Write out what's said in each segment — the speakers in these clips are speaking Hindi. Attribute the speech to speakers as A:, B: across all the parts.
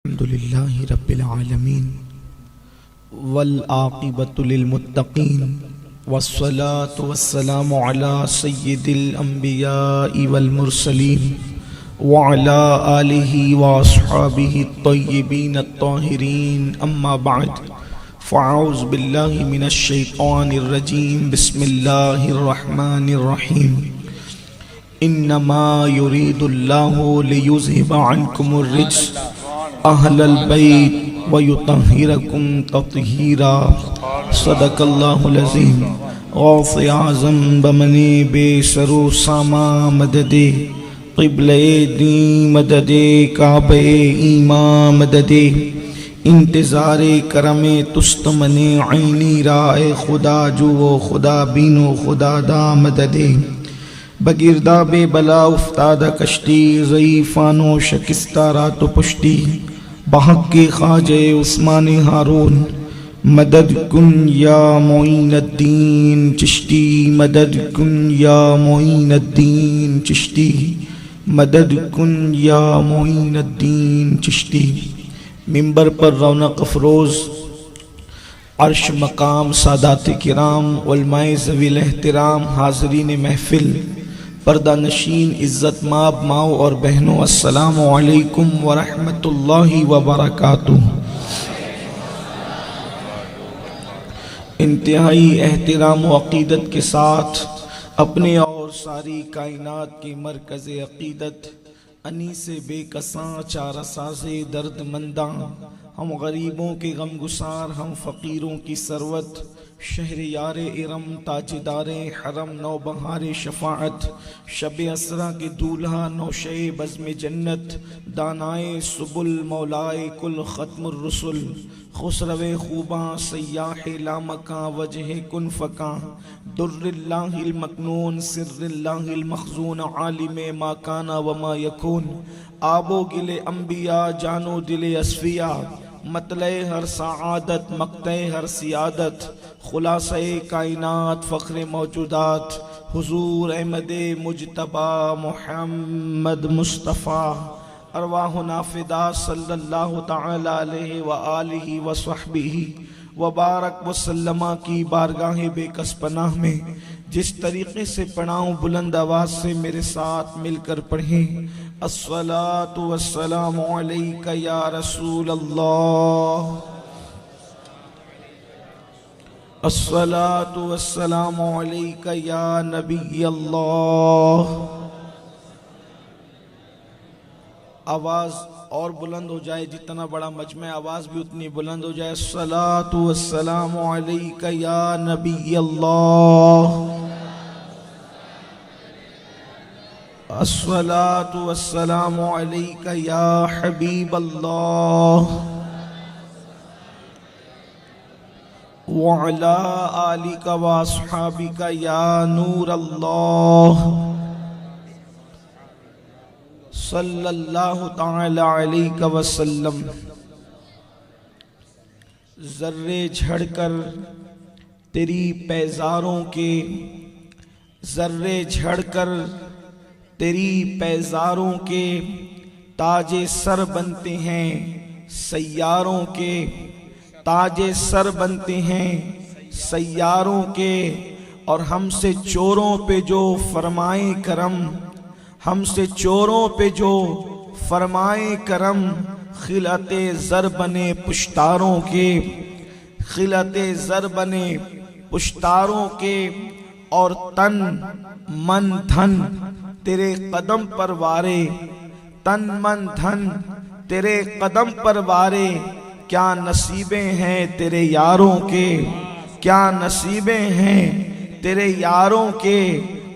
A: अल्हम्दुलिल्लाहि रब्बिल आलमीन वल आक़िबतु लिल मुत्तक़ीन वस्सलातु वस्सलामु अला सय्यिदिल अंबियाइ वल मुरसलीन व अला आलिहि व अस्हाबिहि अत्तय्यिबीन अत्ताहिरीन अम्मा बअद फ़अऊज़ु बिल्लाहि मिनश शैतानिर रजीम बिस्मिल्लाहिर रहमानिर रहीम इन्नमा युरीदुल्लाहु लियुज़हिबा अन्कुमुर रिज्स अहलल बैत व युतहिरकुम तत्हीरा सदक़ल्लाहुल अज़ीम। गौसे आज़म बमने बेसरो सामा मददे क़िबले दी मददे काबे ईमा मददे इंतज़ारे करमे तुस्तमने ऐनी राए खुदा जुओ खुदा बीनो खुदा दा मददे बगिरदा बे बला उफ्तादा कश्ती ज़ईफ़ानो शकिस्ता रात पुश्ती बहक के ख्वाजे उस्मान हारून मदद कुन या मोइनुद्दीन चिश्ती मदद कुन या मोइनुद्दीन चिश्ती मदद कुन या मोइनुद्दीन चिश्ती। मिंबर पर रौनक अफरोज़ अर्श मकाम सादात किराम उलमाए ज़वील एहतराम हाज़रीन महफ़िल पर्दा नशीन इज़्ज़त माब माओ और बहनों, अस्सलामु अलैकुम व रहमतुल्लाहि व बरकातुहू। इंतहाई एहतराम व अक़ीदत के साथ अपने और सारी कायनात के मरकज़ अक़ीदत अनीसे बेकसां चारसाज़े दर्दमंदां हम गरीबों के गमगुसार हम फ़कीरों की सरवत शहर यार इरम ताजदार हरम नौबहार शफ़ाअत शब असरा के दूल्हा नौशे बज़्म जन्नत दानाए सुबुल मौलाए कुल ख़त्मुर रुसुल खुसरवे खूबा सयाह लामका वजह कुन फ़का दुर्रिल्लाहिल मकनून सिर्रिल्लाहिल मखज़ून आलिम मा काना व मा यकून आबो गिले अंबिया जानो दिले अस्फिया मतले हर सआदत मक्ते हर सियादत खुलासे कायनात फ़ख्र मौजूदात हुजूर अहमदे मुजतबा मुहम्मद मुस्तफ़ा अरवाह नाफिदा सल्लल्लाहु तआला अलैहि व आलिहि व सहबिही व बारक व सल्लमा की बारगाह बेकस पनाह में जिस तरीक़े से पढ़ाऊँ बुलंद आवाज़ से मेरे साथ मिलकर पढ़ें। अस्सलातु वस्सलामु अलैका या रसूल अल्लाह, अस्सलातु वस्सलामु अलैका या नबी अल्लाह। आवाज़ और बुलंद हो जाए, जितना बड़ा मजमे आवाज़ भी उतनी बुलंद हो जाए। अस्सलातु वस्सलामु अलैका या नबी अल्लाह, अस्सलातु वस्सलामु अलैका या हबीब अल्लाह व अला आलिका व अस्हाबिका या नूर अल्लाह सल्लल्लाहु तआला अलैहि वसल्लम। ज़र्रे झड़कर तेरी पैज़ारों के, ज़र्रे झड़कर तेरी पैज़ारों के ताजे सर बनते हैं सैयारों के, ताजे सर बनते हैं सैयारों के। और हमसे चोरों पे जो फरमाए करम, हमसे चोरों पे जो फरमाए करम खिलते ज़र बने पुश्तारों के, खिलते ज़र बने पुश्तारों के। और तन मन धन तेरे कदम पर वारे, तन मन धन तेरे कदम पर वारे। क्या नसीबें हैं तेरे यारों के, क्या नसीबें हैं तेरे यारों के।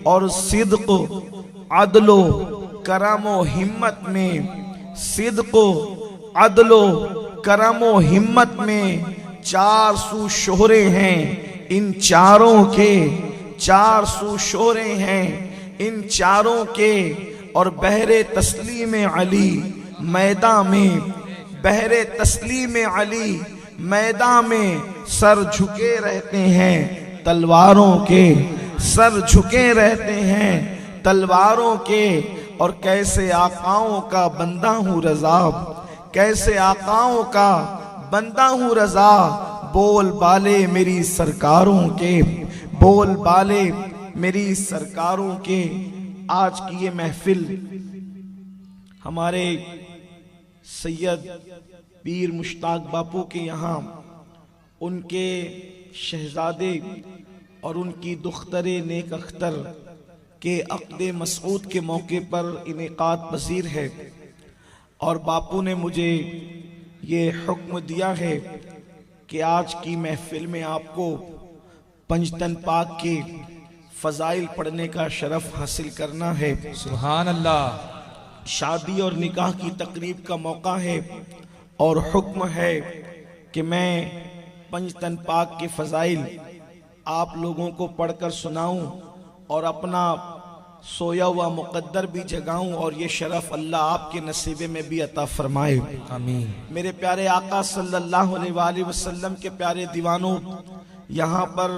A: और सिद्क़ अदलो करमो हिम्मत में, सिद्क़ अदलो करमो हिम्मत में चार सू शोहरे हैं इन चारों के, चार सू शोहरे हैं इन चारों के। और बहरे तस्लीम अली मैदान में, बहरे तस्लीम अली मैदान में सर झुके रहते हैं तलवारों के, सर झुके रहते हैं तलवारों के। और कैसे आकाओं का बंदा हूँ रज़ाब, कैसे आकाओं का बंदा हूँ रजा, बोल बाले मेरी सरकारों के, बोल बाले मेरी सरकारों के। आज की ये महफिल हमारे सैयद पीर मुश्ताक बापू के यहाँ उनके शहजादे और उनकी दुख्तरे नेक अख्तर के अक़्द मसऊद के मौके पर इनेकात पसीर है। और बापू ने मुझे ये हुक्म दिया है कि आज की महफिल में आपको पंजतन पाक के फ़ज़ाइल पढ़ने का शरफ हासिल करना है।
B: सुभान अल्लाह।
A: शादी और निकाह की तकरीब का मौका है और हुक्म है कि मैं पंजतन पाक के फ़ज़ाइल आप लोगों को पढ़कर सुनाऊं और अपना सोया हुआ मुक़द्दर भी जगाऊं, और ये शरफ अल्लाह आपके नसीबे में भी अता फरमाए,
B: आमीन।
A: मेरे प्यारे आका सल्लल्लाहु अलैहि वसल्लम के प्यारे दीवानों, यहाँ पर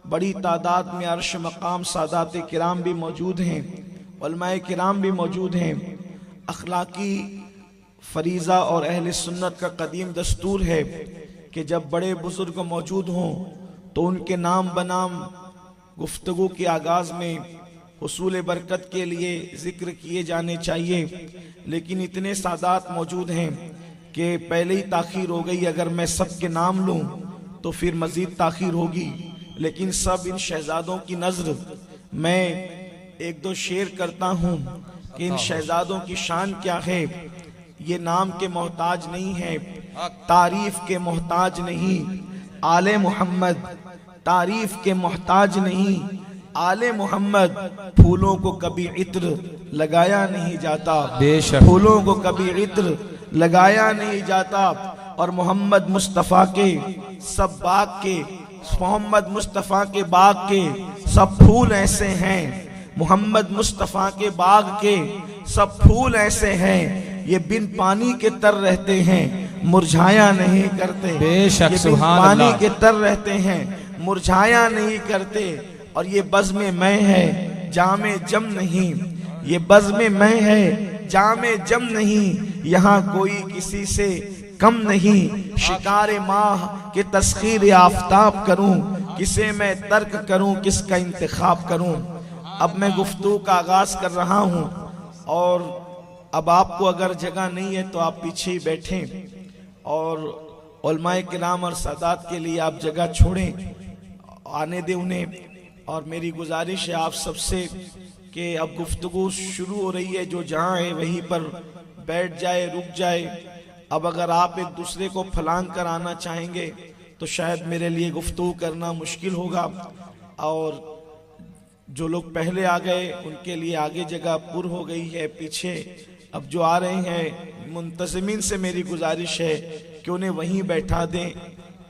A: बड़ी तादाद में अर्श मकाम सादात किराम भी मौजूद हैं, उलमाए किराम भी मौजूद हैं। अखलाकी फरीज़ा और अहले सुन्नत का कदीम दस्तूर है कि जब बड़े बुजुर्ग मौजूद हों तो उनके नाम बनाम गुफ्तगू के आगाज़ में हुसूल बरकत के लिए ज़िक्र किए जाने चाहिए, लेकिन इतने सादात मौजूद हैं कि पहले ही ताख़ीर हो गई। अगर मैं सब के नाम लूँ तो फिर मज़ीद ताख़ीर होगी, लेकिन सब इन शहजादों की नज़र मैं एक दो शेर करता हूँ कि इन शहजादों की शान क्या है। ये नाम के मोहताज नहीं है, तारीफ के मोहताज नहीं, आले मोहम्मद तारीफ के मोहताज नहीं, आले मोहम्मद फूलों को कभी इत्र लगाया नहीं जाता,
B: बेशक
A: फूलों को कभी इत्र लगाया नहीं जाता। और मोहम्मद मुस्तफ़ा के सब बाग के, मोहम्मद मुस्तफ़ा के बाग के सब फूल ऐसे हैं, मोहम्मद मुस्तफ़ा के बाग के सब फूल ऐसे हैं, ये बिन पानी के तर रहते हैं, मुरझाया नहीं करते।
B: बेशक,
A: ये बिन पानी के तर रहते हैं, मुरझाया नहीं करते। और ये बज़्म मैं है जामे जम नहीं, ये बज़्म मैं है जामे जम नहीं, यहाँ कोई किसी से कम नहीं। शिकारे माह के तस्खीर आफताब करूं, किसे मैं तर्क करूं, किसका इंतखाब करूं। अब मैं गुफ्तगू का आगाज कर रहा हूं, और अब आपको अगर जगह नहीं है तो आप पीछे ही बैठें और उलमाए किराम और सादात के लिए आप जगह छोड़ें, आने दें उन्हें। और मेरी गुजारिश है आप सबसे कि अब गुफ्तगू शुरू हो रही है, जो जहाँ है वहीं पर बैठ जाए, रुक जाए। अब अगर आप एक दूसरे को फलांग कर आना चाहेंगे तो शायद मेरे लिए गुफ्तगू करना मुश्किल होगा, और जो लोग पहले आ गए उनके लिए आगे जगह पुर हो गई है। पीछे अब जो आ रहे हैं मुंतज़िमीन से मेरी गुजारिश है कि उन्हें वहीं बैठा दें,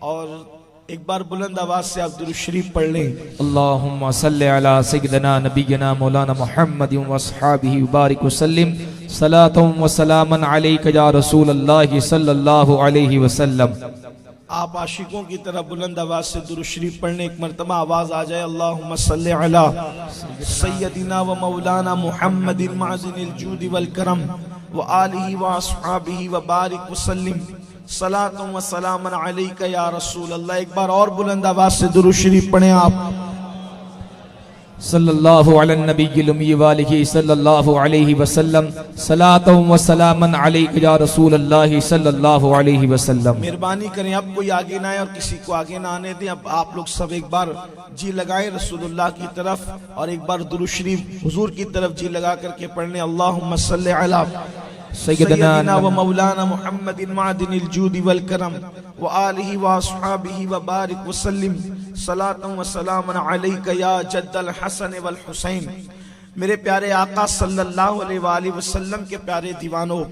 A: और एक बार बुलंद आवाज से आप दुरूद शरीफ पढ़ लें।
B: अल्लाहुम्मा सल्लि अला सय्यिदना नबियना मौलाना मुहम्मद व अस्हाबिही बारिक वसल्लिम सलातुम व सलामन अलैका या रसूल अल्लाह सल्लल्लाहु अलैहि वसल्लम।
A: आप आशिकों की तरह बुलंद आवाज से दुरूद शरीफ पढ़ने, एक मरतबा आवाज आ जाए, अल्लाहुम्मा सल्लि अला सय्यदिना व मौलाना मुहम्मदिन माज़िनिल जूदि वल करम व आलिही व अस्हाबिही व बारिक वसल्लिम सलातुम व सलामन अलैका या रसूल अल्लाह। एक बार और बुलंद आवाज से दुरूद शरीफ पढ़ें आप।
B: सल्लल्लाहु अलैहि नबिय्यिल उम्मी व आलिही सल्लल्लाहु अलैहि वसल्लम सलातुम व सलामन अलैका या रसूल अल्लाह सल्लल्लाहु अलैहि वसल्लम।
A: मेहरबानी करें, अब कोई आगे ना आए और किसी को आगे ना आने दें। अब आप लोग सब एक बार जी लगाएं रसूलुल्लाह की तरफ, और एक बार दुरूद शरीफ हुजूर की तरफ जी लगा करके पढ़ने, अल्लाहुम्मा सल्लि अला सय्यदिना व मौलाना मुहम्मदिन मादिनिल जूदि वल करम व आलिही व अस्हाबिही व बारिक वसल्लिम सलातुम व सलामन अलैका या जद्दल हसन वल हुसैन। मेरे प्यारे आका सल्लल्लाहु अलैहि वसल्लम के प्यारे दीवानों,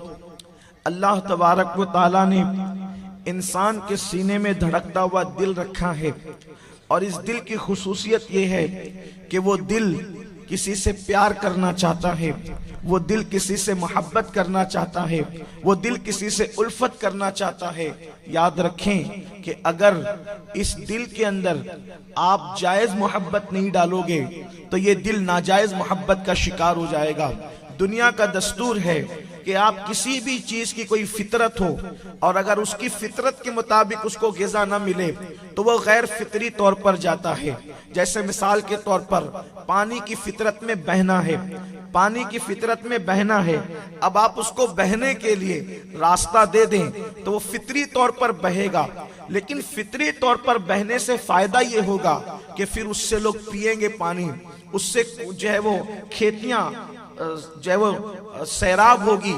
A: अल्लाह तबारक व तआला ने इंसान के सीने में धड़कता हुआ दिल रखा है, और इस दिल की खुसूसियत ये है कि वो दिल किसी से प्यार करना चाहता है, वो दिल किसी से मोहब्बत करना चाहता है, वो दिल किसी से उल्फत करना चाहता है। याद रखें कि अगर इस दिल के अंदर आप जायज मोहब्बत नहीं डालोगे तो ये दिल नाजायज मोहब्बत का शिकार हो जाएगा। दुनिया का दस्तूर है कि आप किसी भी चीज की कोई फितरत हो और अगर उसकी फितरत के मुताबिक उसको ग़िज़ा न मिले तो वह गैर फितरी तौर पर जाता है। जैसे मिसाल के तौर पर पानी की फितरत में बहना है, पानी की फितरत में बहना है, अब आप उसको बहने के लिए रास्ता दे दें तो वो फितरी तौर पर बहेगा, लेकिन फितरी तौर पर बहने से फायदा ये होगा कि फिर उससे लोग पिएंगे पानी, उससे जो है वो खेतियां जो है वो सैराब होगी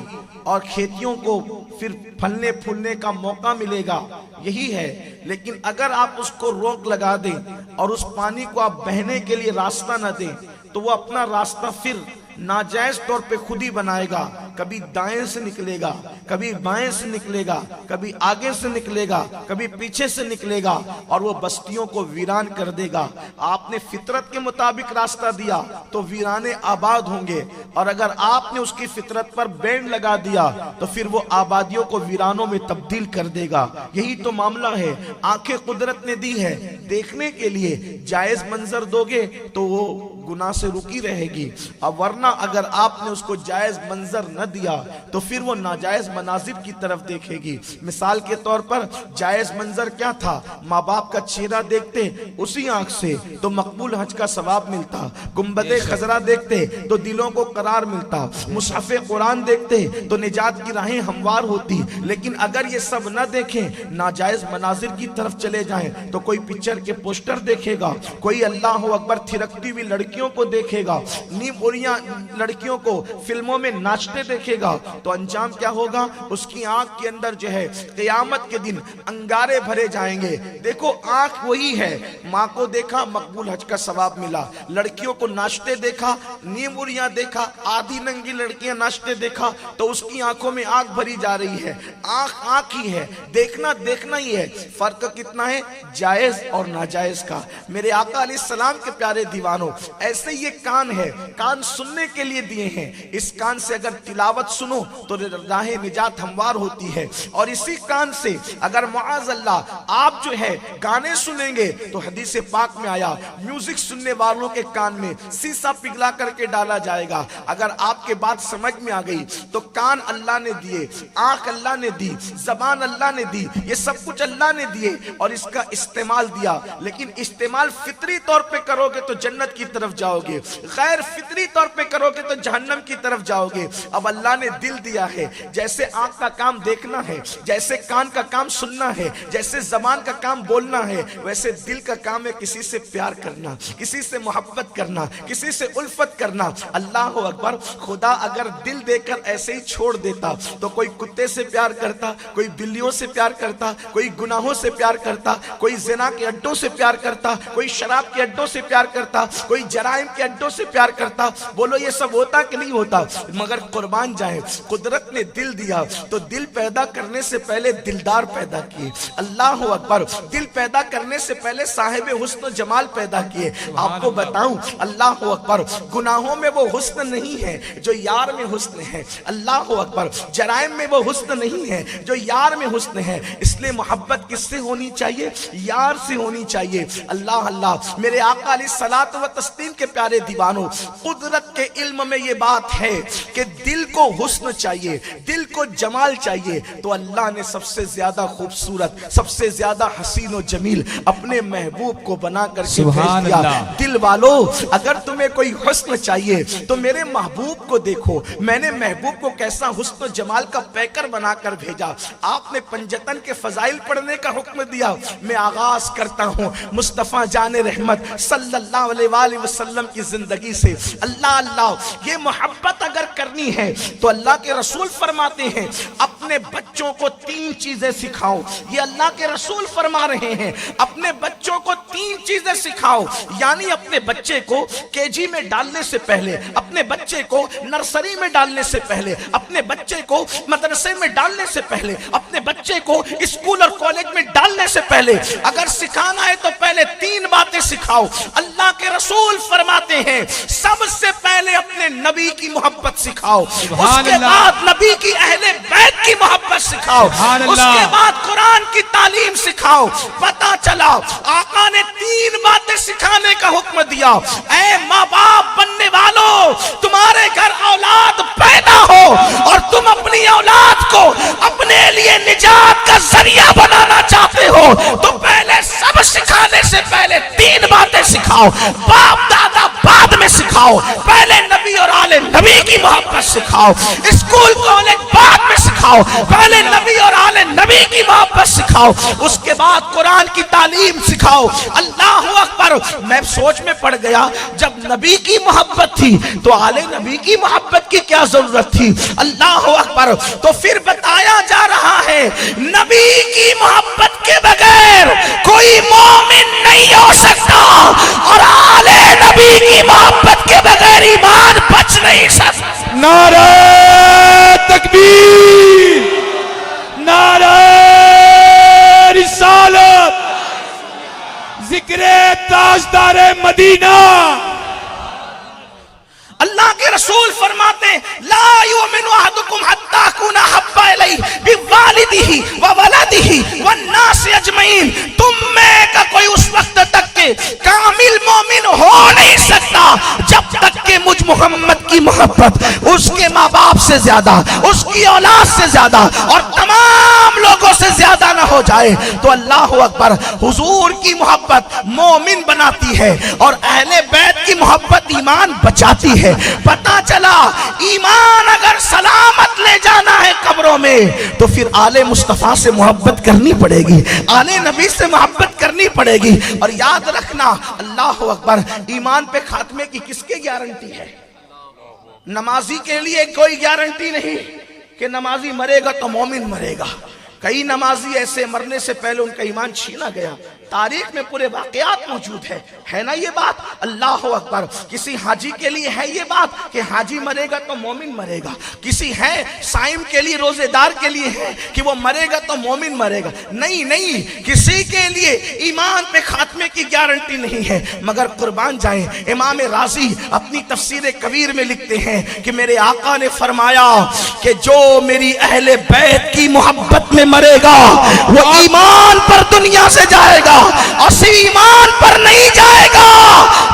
A: और खेतियों को फिर फलने फूलने का मौका मिलेगा, यही है। लेकिन अगर आप उसको रोक लगा दें और उस पानी को आप बहने के लिए रास्ता न दें तो वो अपना रास्ता फिर नाजायज तौर पे खुद ही बनाएगा, कभी दाएं से निकलेगा, कभी बाएं से निकलेगा, कभी आगे से निकलेगा, कभी पीछे से निकलेगा और वो बस्तियों को वीरान कर देगा। आपने फितरत के मुताबिक रास्ता दिया तो वीराने आबाद होंगे, और अगर आपने उसकी फितरत पर बैंड लगा दिया तो फिर वो आबादियों को वीरानों में तब्दील कर देगा। यही तो मामला है। आंखें कुदरत ने दी है देखने के लिए, जायज मंजर दोगे तो वो गुनाह से रुकी रहेगी, और वरना अगर आपने उसको जायज मंजर न दिया तो फिर वो नाजायज मनाजिर की तरफ देखेगी। मिसाल के तौर पर जायज मंजर क्या था? माँ बाप का चेहरा देखते उसी आंख से तो मकबूल हज का सवाब मिलता, गुंबदे खजरा देखते तो दिलों को करार मिलता, मुसहफ़े कुरान देखते तो निजात की राहें हमवार होती। लेकिन अगर ये सब न देखें, नाजायज मनाजिर की तरफ चले जाएं, तो कोई पिक्चर के पोस्टर देखेगा, कोई अल्लाह अकबर थिरकती हुई लड़कियों को देखेगा, नीम उड़िया लड़कियों को फिल्मों में नाचते देखेगा, तो अंजाम क्या होगा? उसकी आंख के अंदर जो है क़यामत के दिन अंगारे भरे जाएंगे। देखो आंख वही है, माँ को देखा मकबूल हज का सवाब मिला, लड़कियों को नाचते देखा, नीम उड़िया देखा, आधी नंगी लड़कियां नाचते देखा, तो उसकी आंखों में आंख भरी जा रही है। आंख आंख ही है, देखना देखना ही है। फर्क कितना है जायज और नाजायज का। मेरे आका अलैहिस्सलाम के प्यारे दीवानों, ऐसे ये कान है, कान सुनने के लिए दिए हैं। इस कान से अगर तिलावत सुनो तो राहे निजात हमवार होती है, और इसी कान से अगर मुआज़ल्लाह आप जो है गाने सुनेंगे तो हदीस पाक में आया म्यूजिक सुनने वालों के कान में शीशा पिघला करके डाला जाएगा। अगर आपके बात समझ में आ गई तो कान अल्लाह ने दिए, आंख अल्लाह ने दी, जबान अल्लाह ने दी, ये सब कुछ अल्लाह ने दिए और इसका इस्तेमाल दिया। लेकिन इस्तेमाल फितरी तौर पे करोगे तो जन्नत की तरफ जाओगे, गैर फितरी तौर पे करोगे तो जहन्नम की तरफ जाओगे। अब अल्लाह ने दिल दिया है, जैसे आंख का काम देखना है, जैसे कान का काम सुनना है, जैसे जबान का काम बोलना है, वैसे दिल का काम है किसी से प्यार करना, किसी से मोहब्बत करना, किसी से उल्फत करना। अल्लाह अकबर, खुदा अगर दिल देकर ऐसे ही छोड़ देता तो कोई कुत्ते से प्यार करता, कोई बिल्लियों से प्यार करता, कोई गुनाहों से प्यार करता, कोई ज़िना के अड्डों से प्यार करता, कोई शराब के अड्डों से प्यार करता, कोई जराइम के अड्डों से प्यार करता। बोलो ये सब होता कि नहीं होता? मगर कुर्बान जाए, कुदरत ने दिल दिया तो दिल पैदा करने से पहले दिलदार पैदा किए। अल्लाह अकबर, दिल पैदा करने से पहले साहिब हुस्न जमाल पैदा किए। आपको बताऊं, अल्लाह अकबर, गुनाहों में वो हुस्न नहीं है जो यार में हुस्न है। अल्लाह अकबर, जराइम में वो हुस्न नहीं है जो यार में हुस्न है। इसलिए मोहब्बत किससे होनी चाहिए? यार से होनी चाहिए। अल्लाह अल्लाह, मेरे आका अलैहिस्सलातु व तस्लीम के प्यारे दीवानों, कुदरत के इल्म में ये बात है कि दिल को हुस्न चाहिए, दिल को जमाल चाहिए, तो अल्लाह ने सबसे ज्यादा खूबसूरत, सबसे ज्यादा हसीन और जमील अपने महबूब को बना करके भेज दिया। दिल वालों, अगर तुम्हें कोई हुस्न चाहिए तो मेरे महबूब को देखो। मैंने महबूब को कैसा हुस्न जमाल का पैकर बनाकर भेजा। आपने पंजतन के फजाइल पढ़ने का हुक्म दिया। मैं आगाज करता हूँ मुस्तफा जाने रहमत सल्लल्लाहु अलैहि वसल्लम की जिंदगी से। अल्लाह अल्लाह, ये मोहब्बत अगर करनी है तो अल्लाह के रसूल फरमाते हैं अपने बच्चों को 3 चीजें सिखाओ। ये अल्लाह के रसूल फरमा रहे हैं अपने बच्चों को 3 चीजें सिखाओ। यानी अपने बच्चे को केजी में डालने से पहले, अपने बच्चे को नर्सरी में डालने से पहले, अपने बच्चे को मदरसे में डालने से पहले, अपने बच्चे को स्कूल और कॉलेज में डालने से पहले अगर सिखाना है तो पहले 3 बातें सिखाओ। अल्लाह के रसूल फरमाते हैं सबसे पहले अपने नबी की मोहब्बत सिखाओ, उसके बाद नबी की अहले बैत की मोहब्बत सिखाओ, उसके बाद कुरान की तालीम सिखाओ। पता चला आका ने 3 बातें सिखाने का हुक्म दिया। ऐ माँ बाप बनने वालों, तुम्हारे घर औलाद पैदा हो और तुम अपनी औलाद को अपने लिए निजात का जरिया बनाना चाहते हो तो पहले सब सिखाने से पहले 3 बातें सिखाओ। बाप दादा बाद में सिखाओ, पहले नबी और आले नबी की मोहब्बत सिखाओ। स्कूल कॉलेज बाद में सिखाओ, पहले नबी और आले नबी की मोहब्बत सिखाओ। उसके बाद कुरान की तालीम सिखाओ। अल्लाह अकबर। मैं सोच में पड़ गया, जब नबी की मोहब्बत थी तो आले नबी की मोहब्बत की क्या जरूरत थी। अल्लाह अकबर। तो फिर बताया जा रहा है नबी की मोहब्बत के बगैर कोई मोमिन नहीं हो सकता और आले नबी की मोहब्बत के बगैर ईमान बच नहीं सकता।
B: नारे तकबीर, नारे रिसालत, जिक्रे ताजदारे मदीना।
A: अल्लाह के रसूल फरमाते ला युमिनु अहदुकुम हत्ता कुना हब्बा इलैहि बिवालिदिही व वलदिही वन्नास अजमईन। तुम में का कोई उस वक्त तक के कामिल मोमिन हो नहीं सकता जब तक के मुझ मोहम्मद की मोहब्बत उसके माँ बाप से ज्यादा, उसकी औलाद से ज्यादा और तमाम लोगों से ज्यादा ना हो जाए। तो अल्लाह अकबर। हुजूर की मोहब्बत मोमिन बनाती है और अहले बैत की मोहब्बत ईमान बचाती है। पता चला ईमान अगर सलामत ले जाना है कब्रों में तो फिर आले मुस्तफा से मोहब्बत करनी पड़ेगी, आले नबी से मोहब्बत करनी पड़ेगी। और याद रखना अल्लाह अकबर, ईमान पे खात्मे की किसके गारंटी है? नमाजी के लिए कोई गारंटी नहीं कि नमाजी मरेगा तो मोमिन मरेगा। कई नमाजी ऐसे मरने से पहले उनका ईमान छीना गया, तारीख में पूरे वाकयात मौजूद है ना ये बात। अल्लाह अकबर। किसी हाजी के लिए है ये बात कि हाजी मरेगा तो मोमिन मरेगा, किसी है साइम के लिए, रोजेदार के लिए है कि वो मरेगा तो मोमिन मरेगा। नहीं नहीं, किसी के लिए ईमान पे खात्मे की गारंटी नहीं है। मगर कुर्बान जाए, इमाम राजी अपनी तफसीर कबीर में लिखते हैं कि मेरे आका ने फरमाया कि जो मेरी अहले बैत की मोहब्बत में मरेगा वो ईमान पर दुनिया से जाएगा और सिर्फ ईमान पर नहीं जाएगा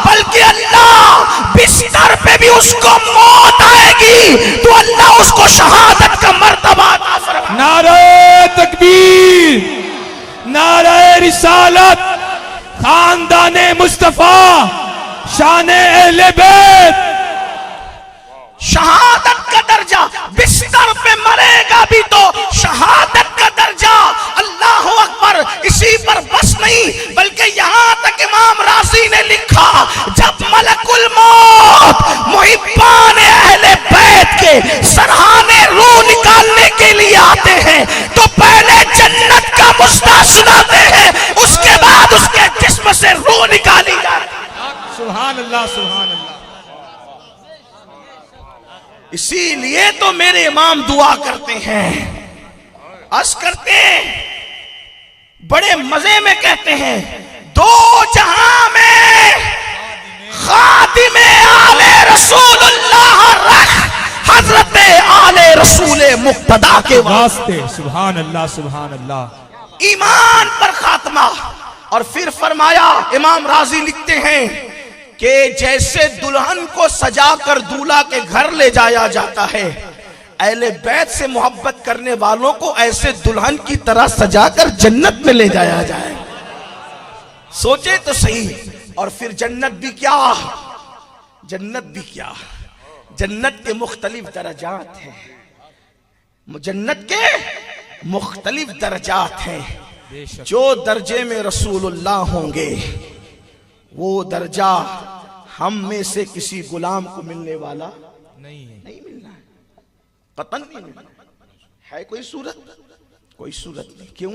A: बल्कि अल्लाह बिस्तर पे भी उसको मौत आएगी तो अल्लाह उसको शहादत का मर्तबा अता फरमाएगा।
B: नारे तकबीर, नारे रिसालत, खानदाने मुस्तफा, शाने अहले बैत।
A: शहादत का दर्जा, बिस्तर पे मरेगा भी तो शहादत का दर्जा। अल्लाह अकबर। इसी पर बस नहीं बल्कि यहां तक इमाम राजी ने लिखा जब मलकुल मौत मुहिब्बान अहले बैत के सरहाने रूह निकालने के लिए आते हैं तो पहले जन्नत का मुस्ता सुनाते हैं, उसके बाद उसके जिस्म से रूह निकाली जाती है।
B: सुभान अल्लाह, सुभान अल्लाह।
A: इसीलिए तो मेरे इमाम दुआ करते हैं, अर्ज करते हैं, बड़े मजे में कहते हैं, दो जहां में खातिमे आले रसूलुल्लाह रख हजरत आले रसूल मुक्तदा के वास्ते।
B: सुभान अल्लाह, सुभान अल्लाह।
A: ईमान पर खात्मा। और फिर फरमाया, इमाम राजी लिखते हैं कि जैसे दुल्हन को सजाकर दूल्हा के घर ले जाया जाता है, अहले बैत से मोहब्बत करने वालों को ऐसे दुल्हन की तरह सजाकर जन्नत में ले जाया जाए। सोचे तो सही। और फिर जन्नत भी क्या, जन्नत भी क्या, जन्नत के मुख्तलिफ दर्जात हैं, जन्नत के मुख्तलिफ दर्जात हैं। जो दर्जे में रसूलुल्लाह होंगे वो दर्जा हम में से किसी गुलाम को मिलने वाला नहीं मिलना है, कतन नहीं मिलना है। कोई सूरत, कोई सूरत नहीं। क्यों?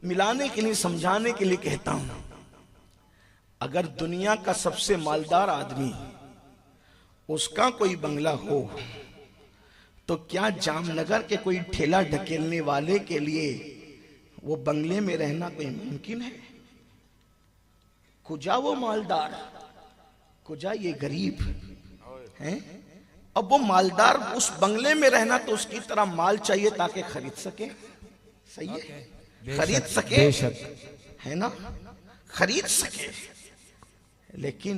A: मिलाने के लिए, समझाने के लिए कहता हूं। अगर दुनिया का सबसे मालदार आदमी उसका कोई बंगला हो तो क्या जामनगर के कोई ठेला ढकेलने वाले के लिए वो बंगले में रहना कोई मुमकिन है? कुजा वो मालदार, कुजा ये गरीब है। अब वो मालदार उस बंगले में रहना तो उसकी तरह माल चाहिए ताकि खरीद सके। सही है, खरीद सके, है ना, खरीद सके। लेकिन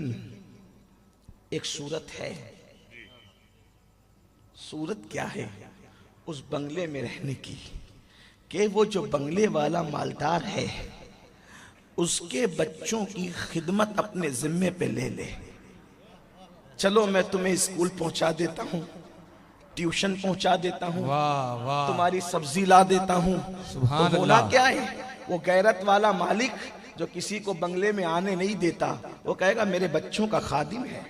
A: एक सूरत है। सूरत क्या है? उस बंगले में रहने की, कि वो जो बंगले वाला मालदार है उसके बच्चों की खिदमत अपने जिम्मे पे ले ले। चलो मैं तुम्हें स्कूल पहुंचा देता हूँ, ट्यूशन पहुंचा देता हूँ,
B: वाह वाह,
A: तुम्हारी सब्जी ला देता हूँ।
B: सुभान
A: तो होना
B: अल्लाह।
A: क्या है? वो गैरत वाला मालिक जो किसी को बंगले में आने नहीं देता, वो कहेगा मेरे बच्चों का खादिम है,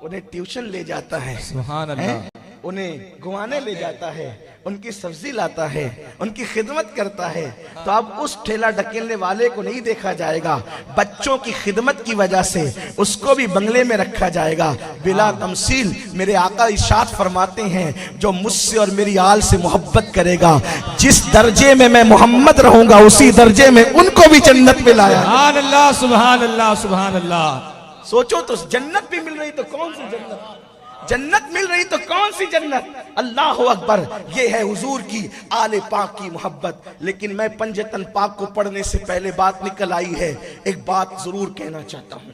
A: उन्हें ट्यूशन ले जाता है,
B: सुभान अल्लाह,
A: उन्हें घुमाने ले जाता है, उनकी सब्जी लाता है, उनकी खिदमत करता है। तो अब उस ठेला ढकेलने वाले को नहीं देखा जाएगा, बच्चों की खिदमत की वजह से उसको भी बंगले में रखा जाएगा। बिला तमसील मेरे आका इरशाद फरमाते हैं, जो मुझसे और मेरी आल से मोहब्बत करेगा, जिस दर्जे में मैं मोहम्मद रहूंगा उसी दर्जे में उनको भी जन्नत में लाया।
B: सुभान अल्लाह, सुभान अल्लाह, सुभान अल्लाह।
A: सोचो तो जन्नत भी मिल रही तो कौन सी जन्नत, जन्नत मिल रही तो कौन सी जन्नत। अल्लाह अकबर, ये है हुजूर की आले पाक की मोहब्बत। लेकिन मैं पंजतन पाक को पढ़ने से पहले बात निकल आई है, एक बात जरूर कहना चाहता हूं।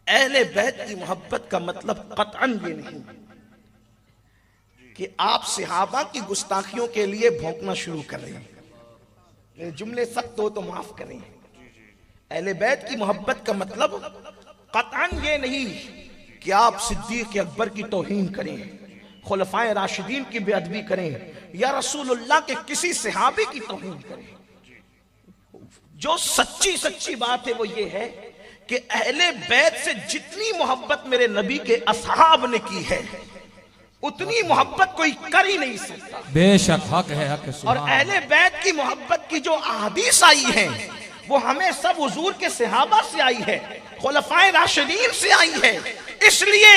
A: अहले बैत की मोहब्बत का मतलब कतअन ये नहीं कि आप सहाबा की गुस्ताखियों के लिए भौंकना शुरू कर रहे हैं। जुमले सख्त हो तो माफ करें। अहले बैत की मोहब्बत का मतलब कतअन ये नहीं कि आप सिद्दीक अकबर की तौहीन करें, खुलफाए राशिदीन की बेअदबी करें, या रसूलुल्लाह के किसी सहाबी की तौहीन करें। जो सच्ची बात है वो ये है कि अहले बैत से जितनी मोहब्बत मेरे नबी के असहाब ने की है उतनी मोहब्बत कोई कर ही नहीं सकता।
B: बेशक हक है, हक है।
A: और अहले बैत की मोहब्बत की जो अहादीस आई है वो हमें सब हुजूर के सहाबा से आई है, खुलफाए राशिदीन से आई है। इसलिए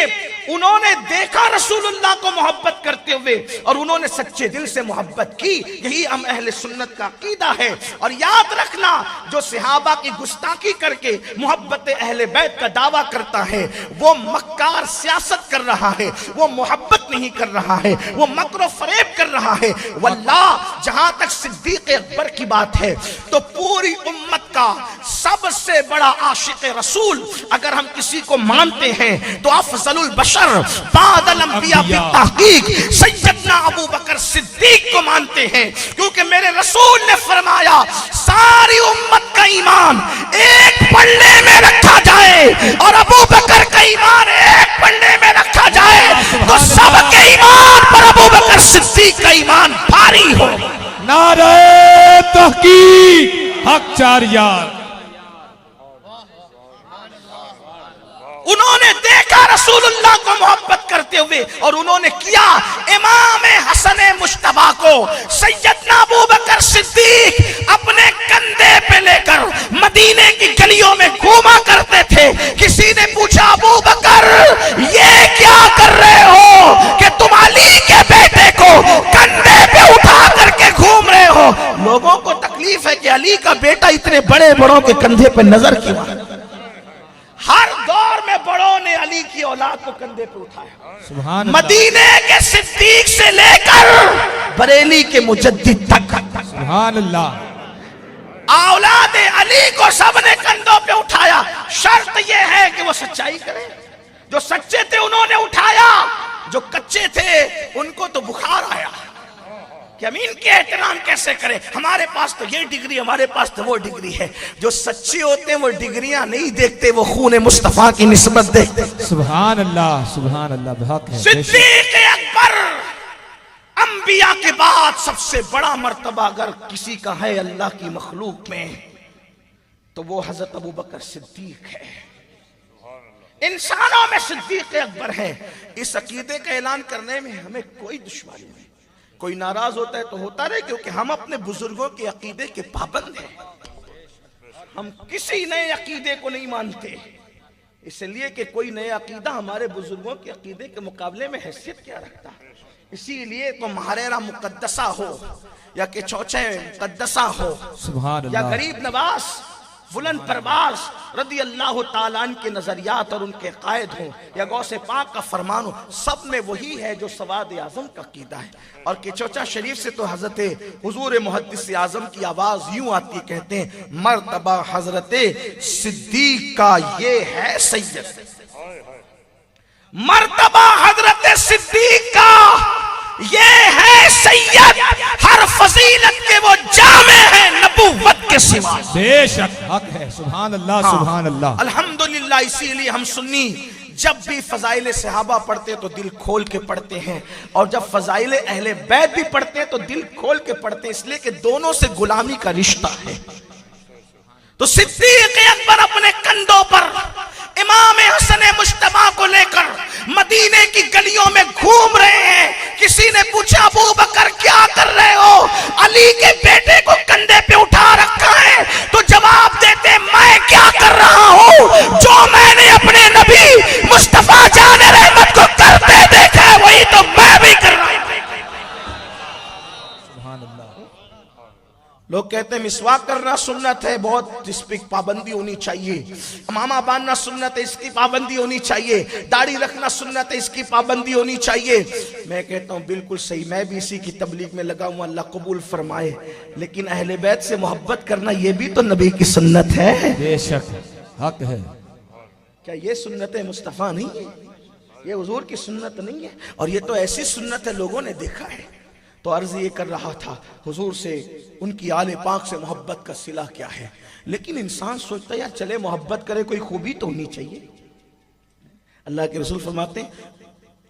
A: उन्होंने देखा रसूलुल्लाह को मोहब्बत करते हुए और उन्होंने सच्चे दिल से मोहब्बत की। यही हम अहले सुन्नत का अकीदा है। और याद रखना, जो सहाबा की गुस्ताखी करके मोहब्बत अहले बैत का दावा करता है वो मक्कार सियासत कर रहा है, वो मोहब्बत नहीं कर रहा है, वो मक्र फरेब कर रहा है। वल्लाह, जहां तक सिद्दीक अकबर की बात है तो पूरी उम्मत का सबसे बड़ा आशिक रसूल अगर हम किसी को मानते हैं तो अफजलुल बशर बादल अंबिया की तहकीक सैयदना अबू बकर सिद्दीक को मानते हैं। क्योंकि मेरे रसूल ने फरमाया, सारी उम्मत का ईमान एक पल्ले में रखा जाए और अबू बकर का ईमान एक पल्ले में रखा जाए तो सबके ईमान पर अबू बकर सिद्दीक का ईमान भारी हो।
B: नारे तहकीक, हक चार यार।
A: उन्होंने देखा रसूलुल्लाह को मोहब्बत करते हुए और उन्होंने किया। इमाम हसन मुश्तबा को सैयदना अबू बकर सिद्दीक अपने कंधे पे लेकर मदीने की गलियों में घूमा करते थे। किसी ने पूछा, अबू बकर ये क्या कर रहे हो कि तुम अली के बेटे को कंधे पे उठा करके घूम रहे हो? लोगों को तकलीफ है कि अली का बेटा इतने बड़े बड़ों के कंधे पे नजर क्यों? हर दौर में बड़ों ने अली की औलाद को कंधे पे उठाया।
B: सुभान अल्लाह,
A: मदीने के सिद्दीक से लेकर बरेली के मुजद्दिद तक
B: सुभान अल्लाह,
A: औलाद अली को सबने कंधों पे उठाया। शर्त यह है कि वो सच्चाई करें। जो सच्चे थे उन्होंने उठाया, जो कच्चे थे उनको तो बुखार आया कि हम इनके एहतराम कैसे करें, हमारे पास तो ये डिग्री, हमारे पास तो वो डिग्री है। जो सच्चे होते हैं वो डिग्रियां नहीं देखते, वो खून मुस्तफा की निस्बत देखते।
B: सुभान अल्लाह, सुभान अल्लाह, हक है।
A: सिद्दीक अकबर अंबिया के बाद सबसे बड़ा मर्तबा अगर किसी का है अल्लाह की मखलूक में तो वो हजरत अबू बकर सिद्दीक है। इंसानों में सिद्दीक अकबर है। इस अकीदे का ऐलान करने में हमें कोई दुश्मनी नहीं। कोई नाराज होता है तो होता रहे, क्योंकि हम अपने बुजुर्गों के अकीदे के पाबंद हैं। हम किसी नए अकीदे को नहीं मानते, इसलिए कि कोई नया अकीदा हमारे बुजुर्गों के अकीदे के मुकाबले में हैसियत क्या रखता। इसीलिए तो महारेरा मुकद्दसा हो या कि चौचे मुकद्दसा हो
B: सुभान
A: या
B: अल्लाह,
A: गरीब नवाज बुलंद परवाज रदी अल्लाह ताला के नजरियात और उनके कायद हों या गौसे पाक का फरमान हो, सब में वही है जो सवाद आजम का कीदा है। और केचौचा शरीफ से तो हजरत हुजूर मुहद्दिस आजम की आवाज यूं आती, कहते हैं, मर्तबा हजरत सिद्दीक का ये है सैयद। मर्तबा हजरत सिद्दीक का ये है सैयद, हर फजीलत के वो जामे हैं नबूवत के सिवा।
B: बेशक हक है। सुभान अल्लाह, सुभान अल्लाह।
A: अल्हम्दुलिल्लाह। इसीलिए हम सुन्नी जब भी फजाइल सहाबा पढ़ते तो दिल खोल के पढ़ते हैं, और जब फजाइल अहले बैत भी पढ़ते हैं तो दिल खोल के पढ़ते हैं, इसलिए कि दोनों से गुलामी का रिश्ता है। तो सिद्दीक अकबर अपने कंधों पर इमाम हसन मुश्तबा को लेकर मदीने की गलियों में घूम रहे हैं। किसी ने पूछा अबू बकर क्या कर रहे हो? अली के बेटे को कंधे पे उठा रखा है। तो जवाब देते मैं क्या कर रहा हूं? जो मैंने अपने नबी मुस्तफा जाने रहमत को करते देखा है वही तो मैं भी कर रहा हूं। लोग कहते हैं मिसवाक करना सुन्नत है, बहुत इस पर पाबंदी होनी चाहिए। इमामा बांधना सुन्नत है, इसकी पाबंदी होनी चाहिए। दाढ़ी रखना सुन्नत है, इसकी पाबंदी होनी चाहिए। मैं कहता हूं बिल्कुल सही, मैं भी इसी की तबलीग में लगा हूं, अल्लाह कबूल फरमाए। लेकिन अहले बैत से मोहब्बत करना ये भी तो नबी की सुन्नत है।
B: बेशक हक है।
A: क्या ये सुन्नत मुस्तफ़ा नहीं है? ये हुजूर की सुन्नत नहीं है? और ये तो ऐसी सुन्नत है लोगों ने देखा है। तो अर्ज ये कर रहा था हुजूर से, उनकी आले पाक से मोहब्बत का सिला क्या है। लेकिन इंसान सोचता है यार चले मोहब्बत करे, कोई खूबी तो होनी चाहिए। अल्लाह के रसूल फरमाते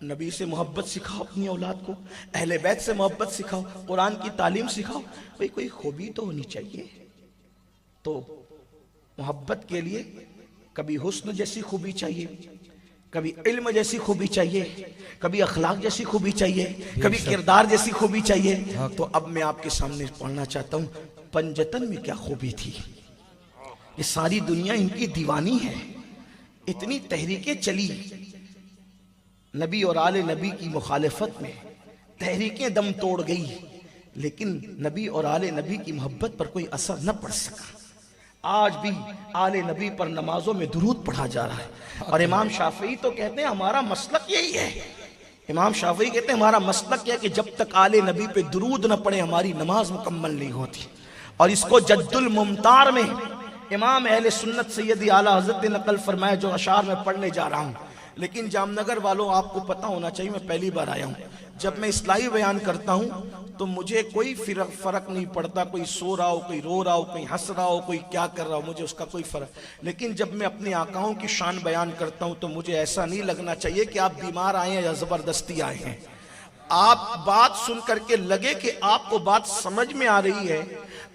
A: नबी से मोहब्बत सिखाओ अपनी औलाद को, अहले बैत से मोहब्बत सिखाओ, कुरान की तालीम सिखाओ, भाई कोई खूबी तो होनी चाहिए। तो मोहब्बत के लिए कभी हुस्न जैसी खूबी चाहिए, कभी इल्म जैसी खूबी चाहिए, कभी अखलाक जैसी खूबी चाहिए, कभी किरदार जैसी खूबी चाहिए। तो अब मैं आपके सामने पढ़ना चाहता हूं पंजतन में क्या खूबी थी। ये सारी दुनिया इनकी दीवानी है। इतनी तहरीकें चली नबी और आले नबी की मुखालिफत में, तहरीकें दम तोड़ गई, लेकिन नबी और आले नबी की मोहब्बत पर कोई असर न पड़ सका। आज भी आले नबी पर नमाजों में दुरूद पढ़ा जा रहा है। और इमाम शाफई तो कहते हैं हमारा मसलक यही है। इमाम शाफई कहते हैं हमारा मसलक यह है कि जब तक आले नबी पे दुरूद न पढ़े हमारी नमाज मुकम्मल नहीं होती। और इसको जद्दुल मुमतार में इमाम अहले सुन्नत सैयदी आला हज़रत ने नकल फरमाया, जो अशार में पढ़ने जा रहा हूँ। लेकिन जामनगर वालों आपको पता होना चाहिए, मैं पहली बार आया हूँ। जब मैं इस्लाही बयान करता हूँ तो मुझे कोई फर्क नहीं पड़ता, कोई सो रहा हो, कोई रो रहा हो, कोई हंस रहा हो, कोई क्या कर रहा हो, मुझे उसका कोई फर्क। लेकिन जब मैं अपने आकाओं की शान बयान करता हूँ तो मुझे ऐसा नहीं लगना चाहिए कि आप बीमार आए हैं या जबरदस्ती आए हैं। आप बात सुन करके लगे कि आपको बात समझ में आ रही है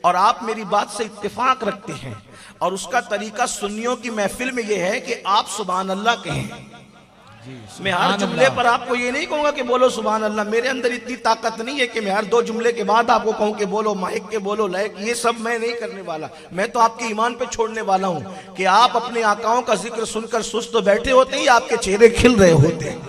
A: और आप मेरी बात से इत्तेफाक रखते हैं। और उसका तरीका सुन्नियों की महफिल में यह है कि आप सुभान अल्लाह कहें। मैं हर जुमले पर आपको ये नहीं कहूंगा कि बोलो सुभान अल्लाह। मेरे अंदर इतनी ताकत नहीं है कि मैं हर 2 जुमले के बाद आपको कहूं कि बोलो माहिक के, बोलो लायक। ये सब मैं नहीं करने वाला। मैं तो आपके ईमान पे छोड़ने वाला हूं कि आप अपने आकाओं का जिक्र सुनकर सुस्त तो बैठे होते ही आपके चेहरे खिल रहे होते हैं।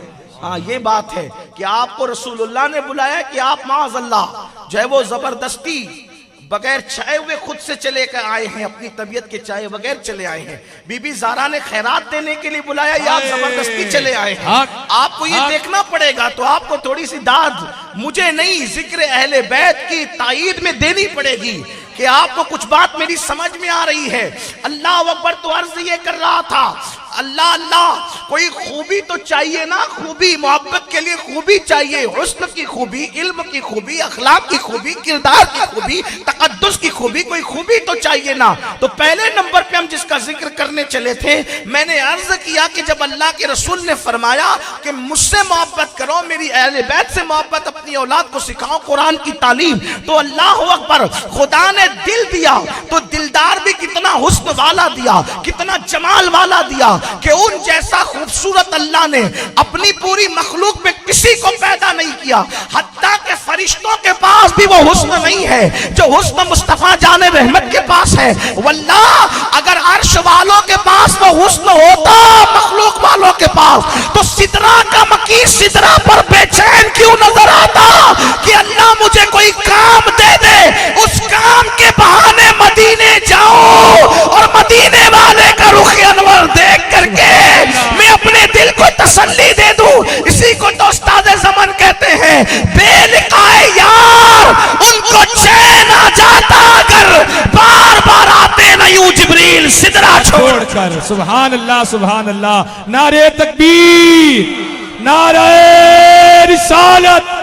A: हाँ, ये बात है कि आपको रसूलुल्लाह ने बुलाया कि आप माज़अल्लाह जो है वो जबरदस्ती बगैर चाहे हुए खुद से चले कर आए हैं, अपनी तबीयत के चाहे बगैर चले आए हैं। बीबी ज़ारा ने खैरात देने के लिए बुलाया या आप जबरदस्ती चले आए हैं? आपको ये देखना पड़ेगा। तो आपको थोड़ी सी दाद मुझे नहीं, जिक्र अहले बैत की ताईद में देनी पड़ेगी कि आपको कुछ बात मेरी समझ में आ रही है। अल्लाह अकबर। तो अर्ज ये कर रहा था अल्लाह अल्लाह, कोई खूबी तो चाहिए ना। खूबी, मोहब्बत के लिए खूबी चाहिए। हुस्न की खूबी, इल्म की खूबी, अखलाक की खूबी, किरदार की खूबी, तकद्दुस की खूबी, कोई खूबी तो चाहिए ना। तो पहले नंबर पे हम जिसका जिक्र करने चले थे, मैंने अर्ज किया कि जब अल्लाह के रसूल ने फरमाया कि मुझसे मोहब्बत करो, मेरी अहले बैत से मोहब्बत अपनी औलाद को सिखाओ, कुरान की तालीम, तो अल्लाह अकबर, खुदा ने दिल दिया तो दिलदार भी कितना हुस्न वाला दिया, कितना जमाल वाला दिया कि उन जैसा खूबसूरत अल्लाह ने अपनी पूरी मखलूक में किसी को पैदा नहीं किया। हत्ता के फरिश्तों के पास भी वो हुस्न नहीं है जो हुस्न मुस्तफा जाने रहमत के पास है। वल्लाह, अगर अर्श वालों के पास वो हुस्न होता मखलूक वालों के पास, तो सिदरा का मकीर सिदरा पर बेचैन क्यों नजर आता कि अल्लाह मुझे कोई काम दे दे, उस काम के बहाने मदीने जाओ और मदीने वाले का रुख अनवर देख करके मैं अपने दिल को तसल्ली दे दूं। इसी को तो उस्ताद ज़मान कहते हैं, बेलिकाए यार उनको चैन आ जाता अगर बार बार आते न यूं जिब्रील सिदरा छोड़ के।
B: कर। सुभान अल्लाह, सुभान अल्लाह। नारे तकबीर, नारे रिसालत।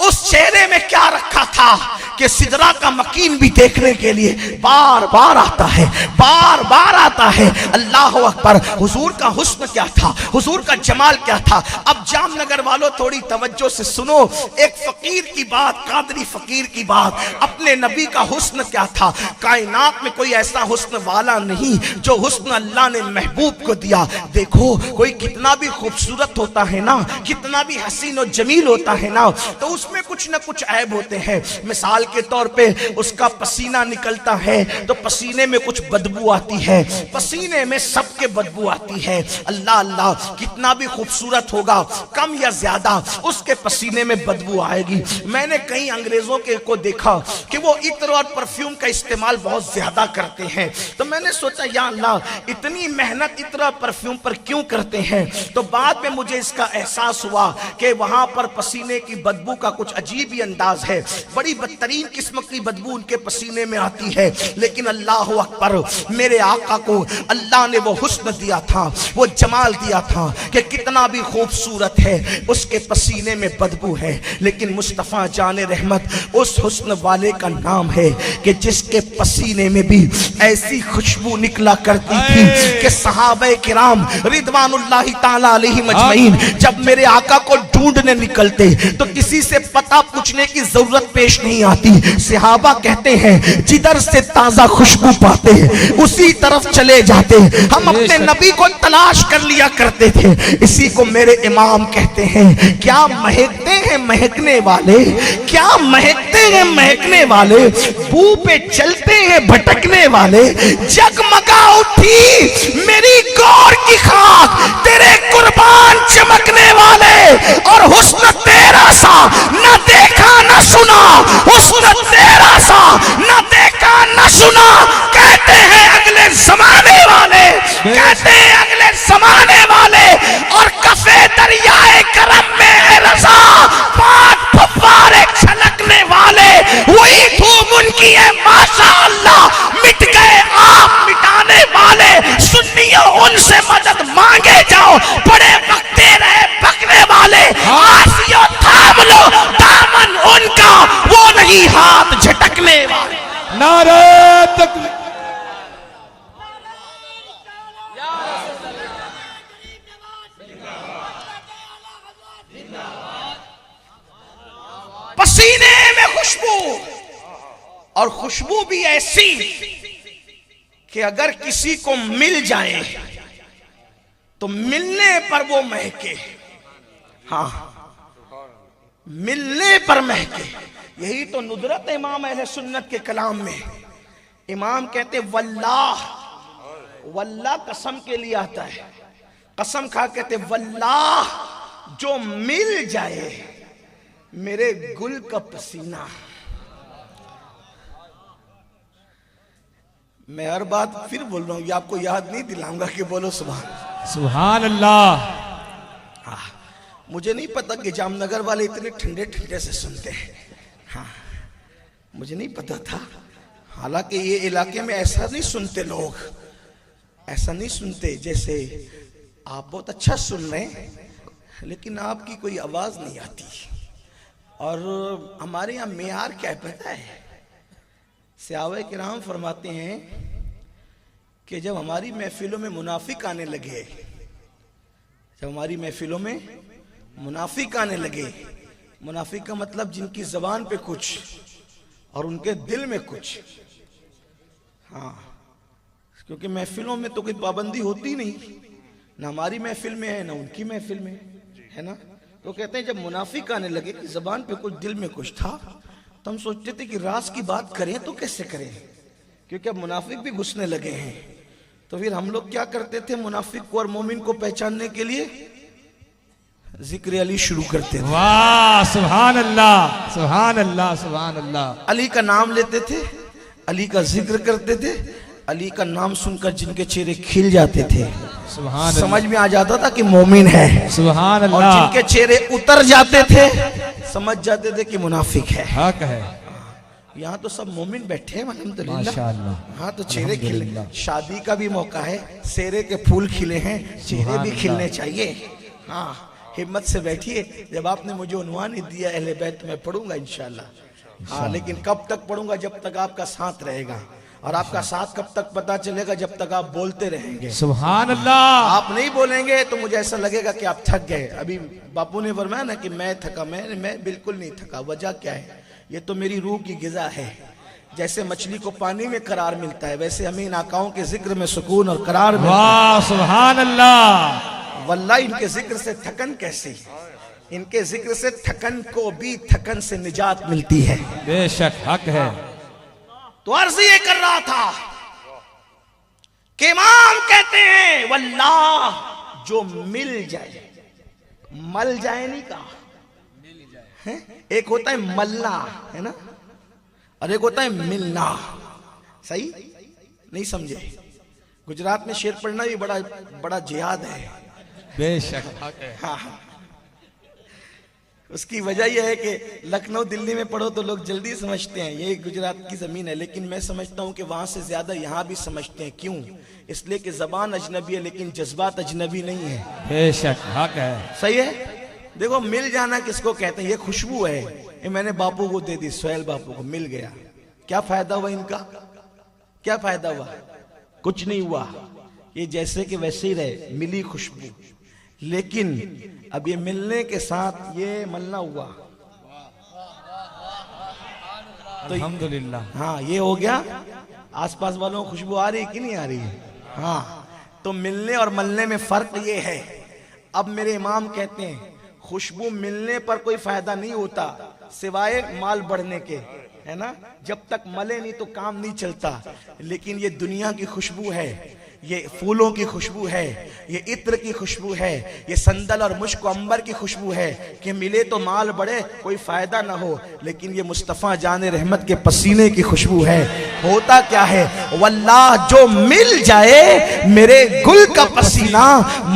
A: उस चेहरे में क्या रखा था कि सिदरा का मकीन भी देखने के लिए बार बार आता है, बार बार आता है। अल्लाह अकबर। हुजूर का हुस्न क्या था, हुजूर का जमाल क्या था। अब जामनगर वालों थोड़ी तवज्जो से सुनो, एक फकीर की बात, कादरी फकीर की बात। अपने नबी का हुस्न क्या था। कायनात में कोई ऐसा हुस्न वाला नहीं जो हुस्न अल्लाह ने महबूब को दिया। देखो कोई कितना भी खूबसूरत होता है ना, कितना भी हसीन और जमील होता है ना, तो उसमें कुछ ना कुछ ऐब होते हैं। मिसाल के तौर पे उसका पसीना निकलता है तो पसीने में कुछ बदबू आती है, पसीने में सबके बदबू आती है। अल्लाह अल्लाह, कितना भी खूबसूरत होगा, कम या ज्यादा उसके पसीने में बदबू आएगी। मैंने कई अंग्रेजों के को देखा कि वो इत्र और परफ्यूम का इस्तेमाल बहुत ज्यादा करते हैं, तो मैंने सोचा या अल्लाह, इतनी मेहनत इत्र और परफ्यूम पर क्यों करते हैं। तो बाद में मुझे इसका एहसास हुआ कि वहां पर पसीने की बदबू का कुछ अजीब ही अंदाज है, बड़ी बदतरीन किस्म की बदबू उनके पसीने में आती है। लेकिन अल्लाह अकबर, मेरे आका को अल्लाह ने वो हुस्न दिया था, वो जमाल दिया था कि कितना भी खूबसूरत है उसके पसीने में बदबू है। लेकिन मुस्तफ़ा जाने रहमत उस हुस्न वाले का नाम है कि जिसके पसीने में भी ऐसी खुशबू निकला करती थी कि सहाबे किराम रिदवानुल्लाहि ताला अलैहिम अजमईन जब मेरे आका को ढूंढने निकलते तो किसी से पता पूछने की जरूरत पेश नहीं आती। सहाबा कहते हैं जिधर से ताजा खुशबू पाते हैं उसी तरफ चले जाते। हम अपने नबी को तलाश कर लिया करते थे। इसी को मेरे इमाम कहते हैं, क्या महकते हैं महकने वाले, क्या महकते हैं महकने वाले, बू पे चलते हैं भटकने वाले। जगमगा उठी मेरी गौर की खाक, तेरे कुर्बान चमकने वाले। और हुस्न तेरा सा न देखा न सुना, हुस्न तेरा सा न देखा न सुना। कहते हैं अगले जमाने वाले, कहते हैं अगले जमाने वाले। और कफे दरियाए करम में है रजा, पांच फव्वारे छलकने वाले। वही धूम उनकी है माशाअल्लाह, मिट गए आप मिटाने वाले। सुन्नियों उनसे मदद मांगे जाओ, बड़े वक्ते रहे पकने वाले। आसियो थाम लो दामन उनका, वो नहीं हाथ झटकने वाले।
B: नारे तकबीर।
A: पसीने में खुशबू, और खुशबू भी ऐसी कि अगर किसी को मिल जाए तो मिलने पर वो महके। हाँ, मिलने पर महके। यही तो नुदरत इमाम अहले सुन्नत के कलाम में। इमाम कहते वल्लाह, वल्लाह कसम के लिए आता है, कसम खा कहते वल्लाह जो मिल जाए मेरे गुल का पसीना। मैं हर बात फिर बोल रहा हूं, ये आपको याद नहीं दिलाऊंगा कि बोलो
B: सुभान अल्लाह।
A: मुझे नहीं पता कि जामनगर वाले इतने ठंडे ठंडे से सुनते हैं। हाँ, मुझे नहीं पता था। हालांकि ये इलाके में ऐसा नहीं सुनते लोग, ऐसा नहीं सुनते। जैसे आप बहुत अच्छा सुन रहे हैं लेकिन आपकी कोई आवाज नहीं आती। और हमारे यहाँ मेयार क्या है पता है? सहाबा किराम फरमाते हैं कि जब हमारी महफिलों में मुनाफिक आने लगे, जब हमारी महफिलों में मुनाफिक आने लगे, मुनाफिक का मतलब जिनकी जबान पे कुछ और उनके दिल में कुछ। हाँ, क्योंकि महफिलों में तो कोई पाबंदी होती नहीं, ना हमारी महफिल में है ना उनकी महफिल में है ना। तो कहते हैं जब मुनाफिक आने लगे कि जबान पे कुछ दिल में कुछ था, तो हम सोचते थे कि राज की बात करें तो कैसे करें, क्योंकि अब मुनाफिक भी घुसने लगे हैं। तो फिर हम लोग क्या करते थे, मुनाफिक को और मोमिन को पहचानने के लिए जिक्र अली शुरू करते थे।
B: वाह, सुभान अल्लाह, सुभान अल्लाह, सुभान अल्लाह।
A: अली का नाम लेते थे, अली का जिक्र करते थे। अली का नाम सुनकर जिनके चेहरे खिल जाते थे,
B: सुभान,
A: समझ में आ जाता था कि मोमिन है।
B: सुभान
A: और
B: अल्लाह।
A: जिनके चेहरे उतर जाते थे समझ जाते थे कि मुनाफिक है।
B: हक है।
A: यहाँ तो सब मोमिन बैठे हैं अल्हम्दुलिल्लाह।
B: माशाअल्लाह।
A: हाँ तो चेहरे खिले,
B: अल्हम्दुलिल्लाह।
A: शादी का भी मौका है, सेरे के फूल खिले हैं, चेहरे भी खिलने चाहिए। हाँ हिम्मत से बैठिए। जब आपने मुझे उन्वान ही दिया अहले बैत, मैं पढ़ूंगा इंशाल्लाह। हाँ लेकिन कब तक पढ़ूंगा? जब तक आपका साथ रहेगा। और आपका साथ कब तक पता चलेगा? जब तक आप बोलते रहेंगे।
B: सुभान अल्लाह।
A: आप नहीं बोलेंगे तो मुझे ऐसा लगेगा कि आप थक गए। अभी बापू ने फरमाया ना कि मैं थका, मैं बिल्कुल नहीं थका। वजह क्या है? ये तो मेरी रूह की गिज़ा है। जैसे मछली को पानी में करार मिलता है, वैसे हमें इन आकाओं के जिक्र में सुकून और करार मिलता है।
B: वाह सुभान अल्लाह।
A: वल्लाह इनके जिक्र से थकन कैसी, इनके जिक्र से थकन को भी थकन से निजात मिलती है।
B: बेशक हक है।
A: तो अर्ज ये कर रहा था कि इमाम कहते हैं वल्लाह जो मिल जाए, मल जाए नहीं कहा है? एक होता है मलना, है ना, और एक होता है मिलना। सही नहीं समझे? गुजरात में शेर पढ़ना भी बड़ा बड़ा जिहाद है।
B: बेशक हक है।
A: हाँ हाँ। उसकी वजह यह है कि लखनऊ दिल्ली में पढ़ो तो लोग जल्दी समझते हैं ये गुजरात की जमीन है, लेकिन मैं समझता हूँ कि वहां से ज्यादा यहाँ भी समझते हैं। क्यों? इसलिए कि जबान अजनबी है लेकिन जज्बात अजनबी नहीं है।
B: बेशक हक है।
A: सही है। देखो मिल जाना किसको कहते हैं? ये खुशबू है, ये मैंने बापू को दे दी, सोहेल बापू को, मिल गया। क्या फायदा हुआ इनका? क्या फायदा हुआ? कुछ नहीं हुआ। ये जैसे कि वैसे ही रहे, मिली खुशबू। लेकिन अब ये मिलने के साथ ये मलना हुआ तो
B: अल्हम्दुलिल्लाह।
A: हाँ ये हो गया। आसपास वालों को खुशबू आ रही कि नहीं आ रही है? हाँ तो मिलने और मलने में फर्क ये है। अब मेरे इमाम कहते हैं खुशबू मिलने पर कोई फायदा नहीं होता सिवाय माल बढ़ने के, है ना। जब तक मले नहीं तो काम नहीं चलता। लेकिन ये दुनिया की खुशबू है, ये फूलों की खुशबू है, ये इत्र की खुशबू है, ये संदल और मुश्क अंबर की खुशबू है कि मिले तो माल बढ़े कोई फायदा ना हो। लेकिन ये मुस्तफ़ा जान रहमत के पसीने की खुशबू है। होता क्या है? वल्लाह जो मिल जाए मेरे गुल का पसीना,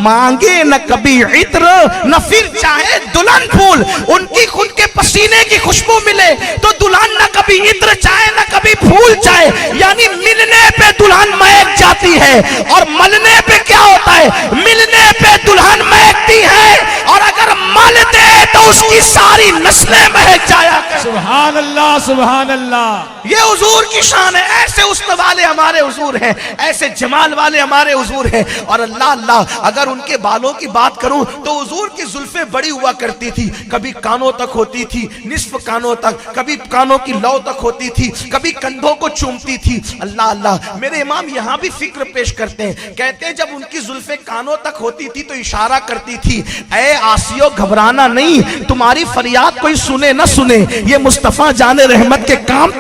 A: मांगे न कभी इत्र न फिर चाहे दुल्हन फूल। उनकी खुद के पसीने की खुशबू मिले तो दुल्हन न कभी इत्र चाहे न कभी फूल चाहे। यानी मिलने पे दुल्हन महक जाती है और मलने पे क्या होता है? मिलने पे दुल्हन महकती है और अगर मल दे तो उसकी सारी नस्लें महक जाया करती।
B: सुभान अल्लाह सुभान अल्लाह।
A: ये हुजूर की शान है। ऐसे उस्न वाले हमारे हुजूर हैं, ऐसे जमाल वाले हमारे हुजूर हैं। और अल्लाह अल्लाह अगर उनके बालों की बात करूं तो हुजूर की जुल्फें बड़ी हुआ करती थी, कभी कानों तक होती थी, निस्फ कानों तक, कभी कानों की लौ तक होती थी, कभी कंधों को चूमती थी। अल्लाह अल्लाह। मेरे इमाम यहाँ भी फिक्र पेश करते हैं, कहते हैं जब उनकी जुल्फें कानों तक होती थी तो इशारा करती थी, ऐ आसियो घबराना नहीं, तुम्हारी फरियाद कोई सुने न सुने, ये मुस्तफा जाने रहमत के काम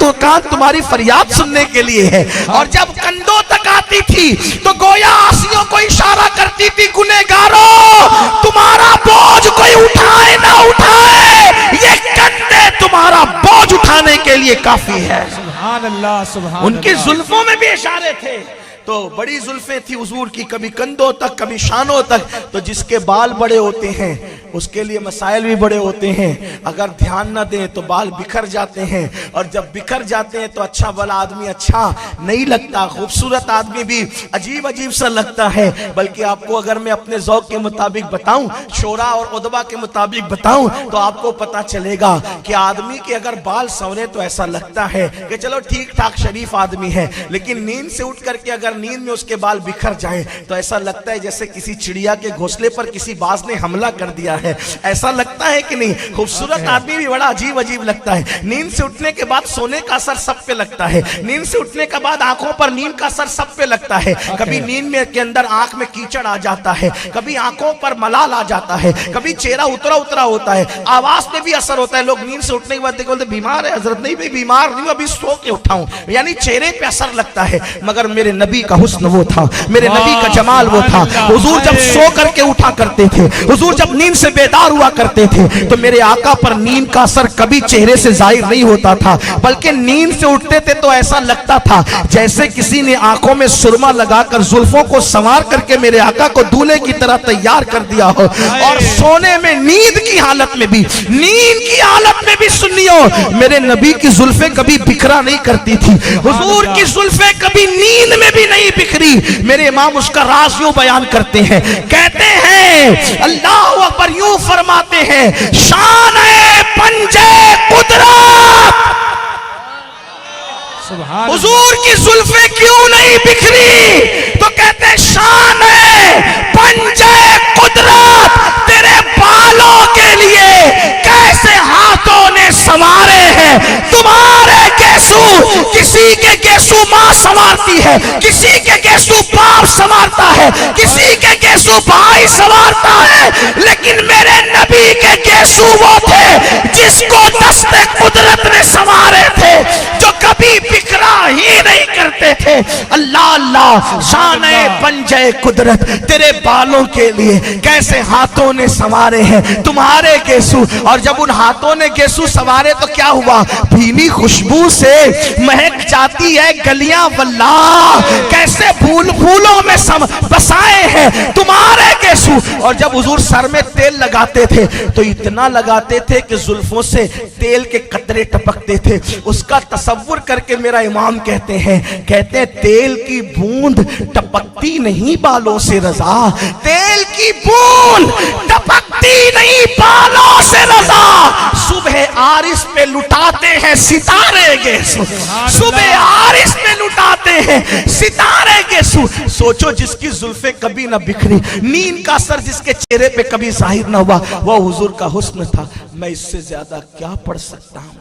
A: तुम्हारी फरियाद सुनने के लिए है। और जब कंधों तक आती थी तो गोया आसियों को इशारा करती थी, गुनहगारों तुम्हारा बोझ कोई उठाए ना उठाए, ये कंधे तुम्हारा बोझ उठाने के लिए काफी है।
B: सुभान अल्लाह सुभान।
A: उनकी जुल्फों में भी इशारे थे। तो बड़ी जुल्फें थी हुजूर की, कभी कंधों तक कभी शानों तक। तो जिसके बाल बड़े होते हैं उसके लिए मसाइल भी बड़े होते हैं। अगर ध्यान न दें तो बाल बिखर जाते हैं, और जब बिखर जाते हैं तो अच्छा वाला आदमी अच्छा नहीं लगता, खूबसूरत आदमी भी अजीब अजीब सा लगता है। बल्कि आपको अगर मैं अपने ज़ौक़ के मुताबिक बताऊं, शोरा और उदबा के मुताबिक बताऊं, तो आपको पता चलेगा कि आदमी के अगर बाल संवरे तो ऐसा लगता है कि चलो ठीक ठाक शरीफ आदमी है। लेकिन नींद से उठ करके अगर नींद में उसके बाल बिखर जाए तो ऐसा लगता है जैसे किसी चिड़िया के घोंसले पर किसी बाज ने हमला कर दिया है। ऐसा लगता है कि नहीं? खूबसूरत आदमी भी बड़ा अजीब अजीब लगता है। नींद से उठने के बाद सोने का असर सब पे लगता है, नींद से उठने के बाद आंखों पर नींद का असर सब पे लगता है। कभी नींद में के अंदर आंख में कीचड़ आ जाता है, कभी आंखों पर मलाल आ जाता है, कभी चेहरा उतरा उतरा होता है, आवाज पे भी असर होता है। लोग नींद से उठने के बाद देखो बोलते बीमार है हजरत। नहीं भाई बीमार नहीं, अभी सो के उठा हूं, यानी चेहरे पे असर लगता है। मगर मेरे नबी का हुस्न वो था, मेरे नबी का जमाल वो था। हुजूर जब सो करके उठा करते थे, हुजूर जब नींद से बेदार हुआ करते थे, तो मेरे आका पर नींद का असर कभी चेहरे से जाहिर नहीं होता था, बल्कि नींद से उठते थे तो ऐसा लगता था जैसे किसी ने आंखों में सुरमा लगाकर जुल्फों को संवार करके मेरे आका को दूल्हे की तरह तैयार कर दिया हो। और सोने में नींद की हालत में भी, नींद की हालत में भी सुनियो, मेरे नबी की जुल्फे कभी बिखरा नहीं करती थी। हुजूर की जुल्फे कभी नींद में भी नहीं बिखरी। मेरे इमाम उसका राज यूं बयान करते हैं, कहते हैं अल्लाह अकबर, यूं फरमाते हैं, शान है पंजे कुदरत, हुजूर की जुल्फे क्यों नहीं बिखरी? तो कहते हैं शान है पंजे कुदरत, तेरे बालों के लिए कैसे हाथों ने संवारे हैं। तुम्हारे गेसू, किसी के गेसू मां संवारती है, किसी के गेसू बाप संवारता है, किसी के गेसू भाई संवारता है, लेकिन मेरे नबी के गेसू वो थे जिसको दस्ते कुदरत ने संवारे थे, जो कभी बिखरा ही नहीं करते थे। अल्लाह अल्लाह, शान है पंजे कुदरत, तेरे बालों के लिए कैसे हाथों ने संवारे हैं तुम्हारे गेसू। और जब उन हाथों ने गेसू संवारे तो क्या हुआ? भीनी खुशबू से महक जाती है गलियां, वल्लाह कैसे फूल फूलों में बसाए हैं तुम्हारे गेसू। और जब हुजूर सर में तेल लगाते थे तो इतना लगाते थे कि जुल्फों से तेल के कतरे टपकते थे। उसका तसव्वुर करके मेरा इमाम कहते हैं तेल की बूंद टपकती नहीं बालों से रजा, तेल की बूंद टपकती नहीं बालों से रजा। सुबह आरिस पे लुटाते हैं सितारे गेसू, सुबह आरिस पे लुटाते हैं सितारे गेसू। सोचो जिसकी जुल्फे कभी ना बिखरी, नींद का असर जिसके चेहरे पे कभी जाहिर ना हुआ, वह हुजूर का हुस्न था। मैं इससे ज्यादा क्या पढ़ सकता हूं,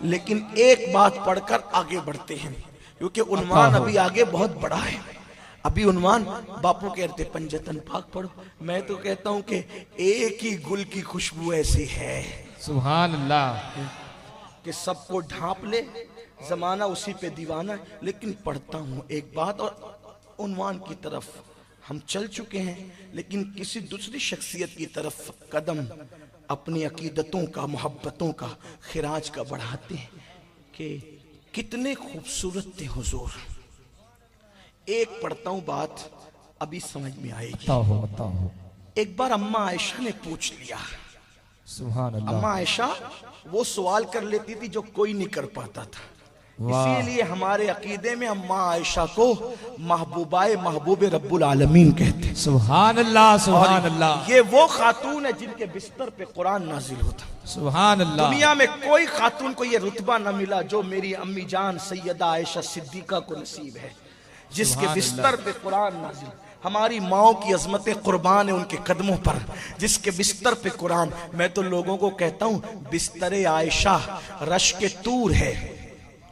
A: लेकिन एक बात पढ़कर आगे बढ़ते हैं, क्योंकि उन्वान अभी आगे बहुत बड़ा है। अभी उन्वान, बापू कहते पंजतन पाक पढ़ो, मैं तो कहता हूं कि एक ही गुल की खुशबू ऐसी है,
B: सुभान अल्लाह,
A: कि सबको ढांप ले, जमाना उसी पे दीवाना है। लेकिन पढ़ता हूं एक बात, और उन्वान की तरफ हम चल चुके हैं, लेकिन किसी दूसरी शख्सियत की तरफ कदम अपनी अकीदतों का, मोहब्बतों का, खिराज का बढ़ाते हैं कि कितने खूबसूरत थे हुजूर। एक पढ़ता हूं बात, अभी समझ में आएगी।
B: बताओ।
A: एक बार अम्मा आयशा ने पूछ लिया,
B: सुभान अल्लाह,
A: अम्मा आयशा वो सवाल कर लेती थी जो कोई नहीं कर पाता था। इसीलिए हमारे अकीदे में अम्मा आयशा को महबूबाए महबूब रब्बुल आलमीन कहते हैं।
B: सुभान अल्लाह, सुभान अल्लाह।
A: ये वो खातून है जिनके बिस्तर पे कुरान नाजिल होता।
B: सुभान अल्लाह।
A: दुनिया में कोई खातून को ये रुतबा न मिला जो मेरी अम्मी जान सैयदा आयशा सिद्दीका को नसीब है, जिसके बिस्तर पे कुरान नाजिल। हमारी माओ की अजमतें कुर्बान है उनके कदमों पर, जिसके बिस्तर पे कुरान। मैं तो लोगों को कहता हूँ बिस्तरे आयशा रश के तूर है,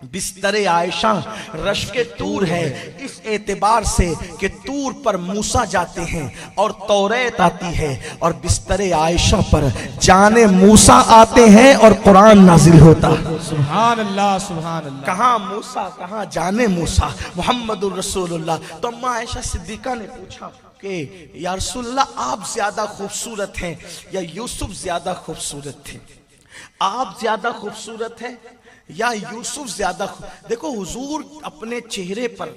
A: बिस्तरे आयशा रश के तूर है, इस एतबार से कि तूर पर मूसा जाते हैं और तौरेत आती है, और बिस्तरे आयशा पर जाने मूसा आते हैं और कुरान नाजिल होता।
B: सुभान अल्लाह, सुभान अल्लाह।
A: कहाँ मूसा, कहाँ जाने मूसा, मुहम्मदुर रसूलुल्लाह। तो अम्मा आयशा सिद्दीका ने पूछा कि या रसूलल्लाह, आप ज्यादा खूबसूरत हैं या यूसुफ ज्यादा खूबसूरत थे? आप ज्यादा खूबसूरत हैं या यूसुफ ज्यादा? देखो हुजूर अपने चेहरे पर,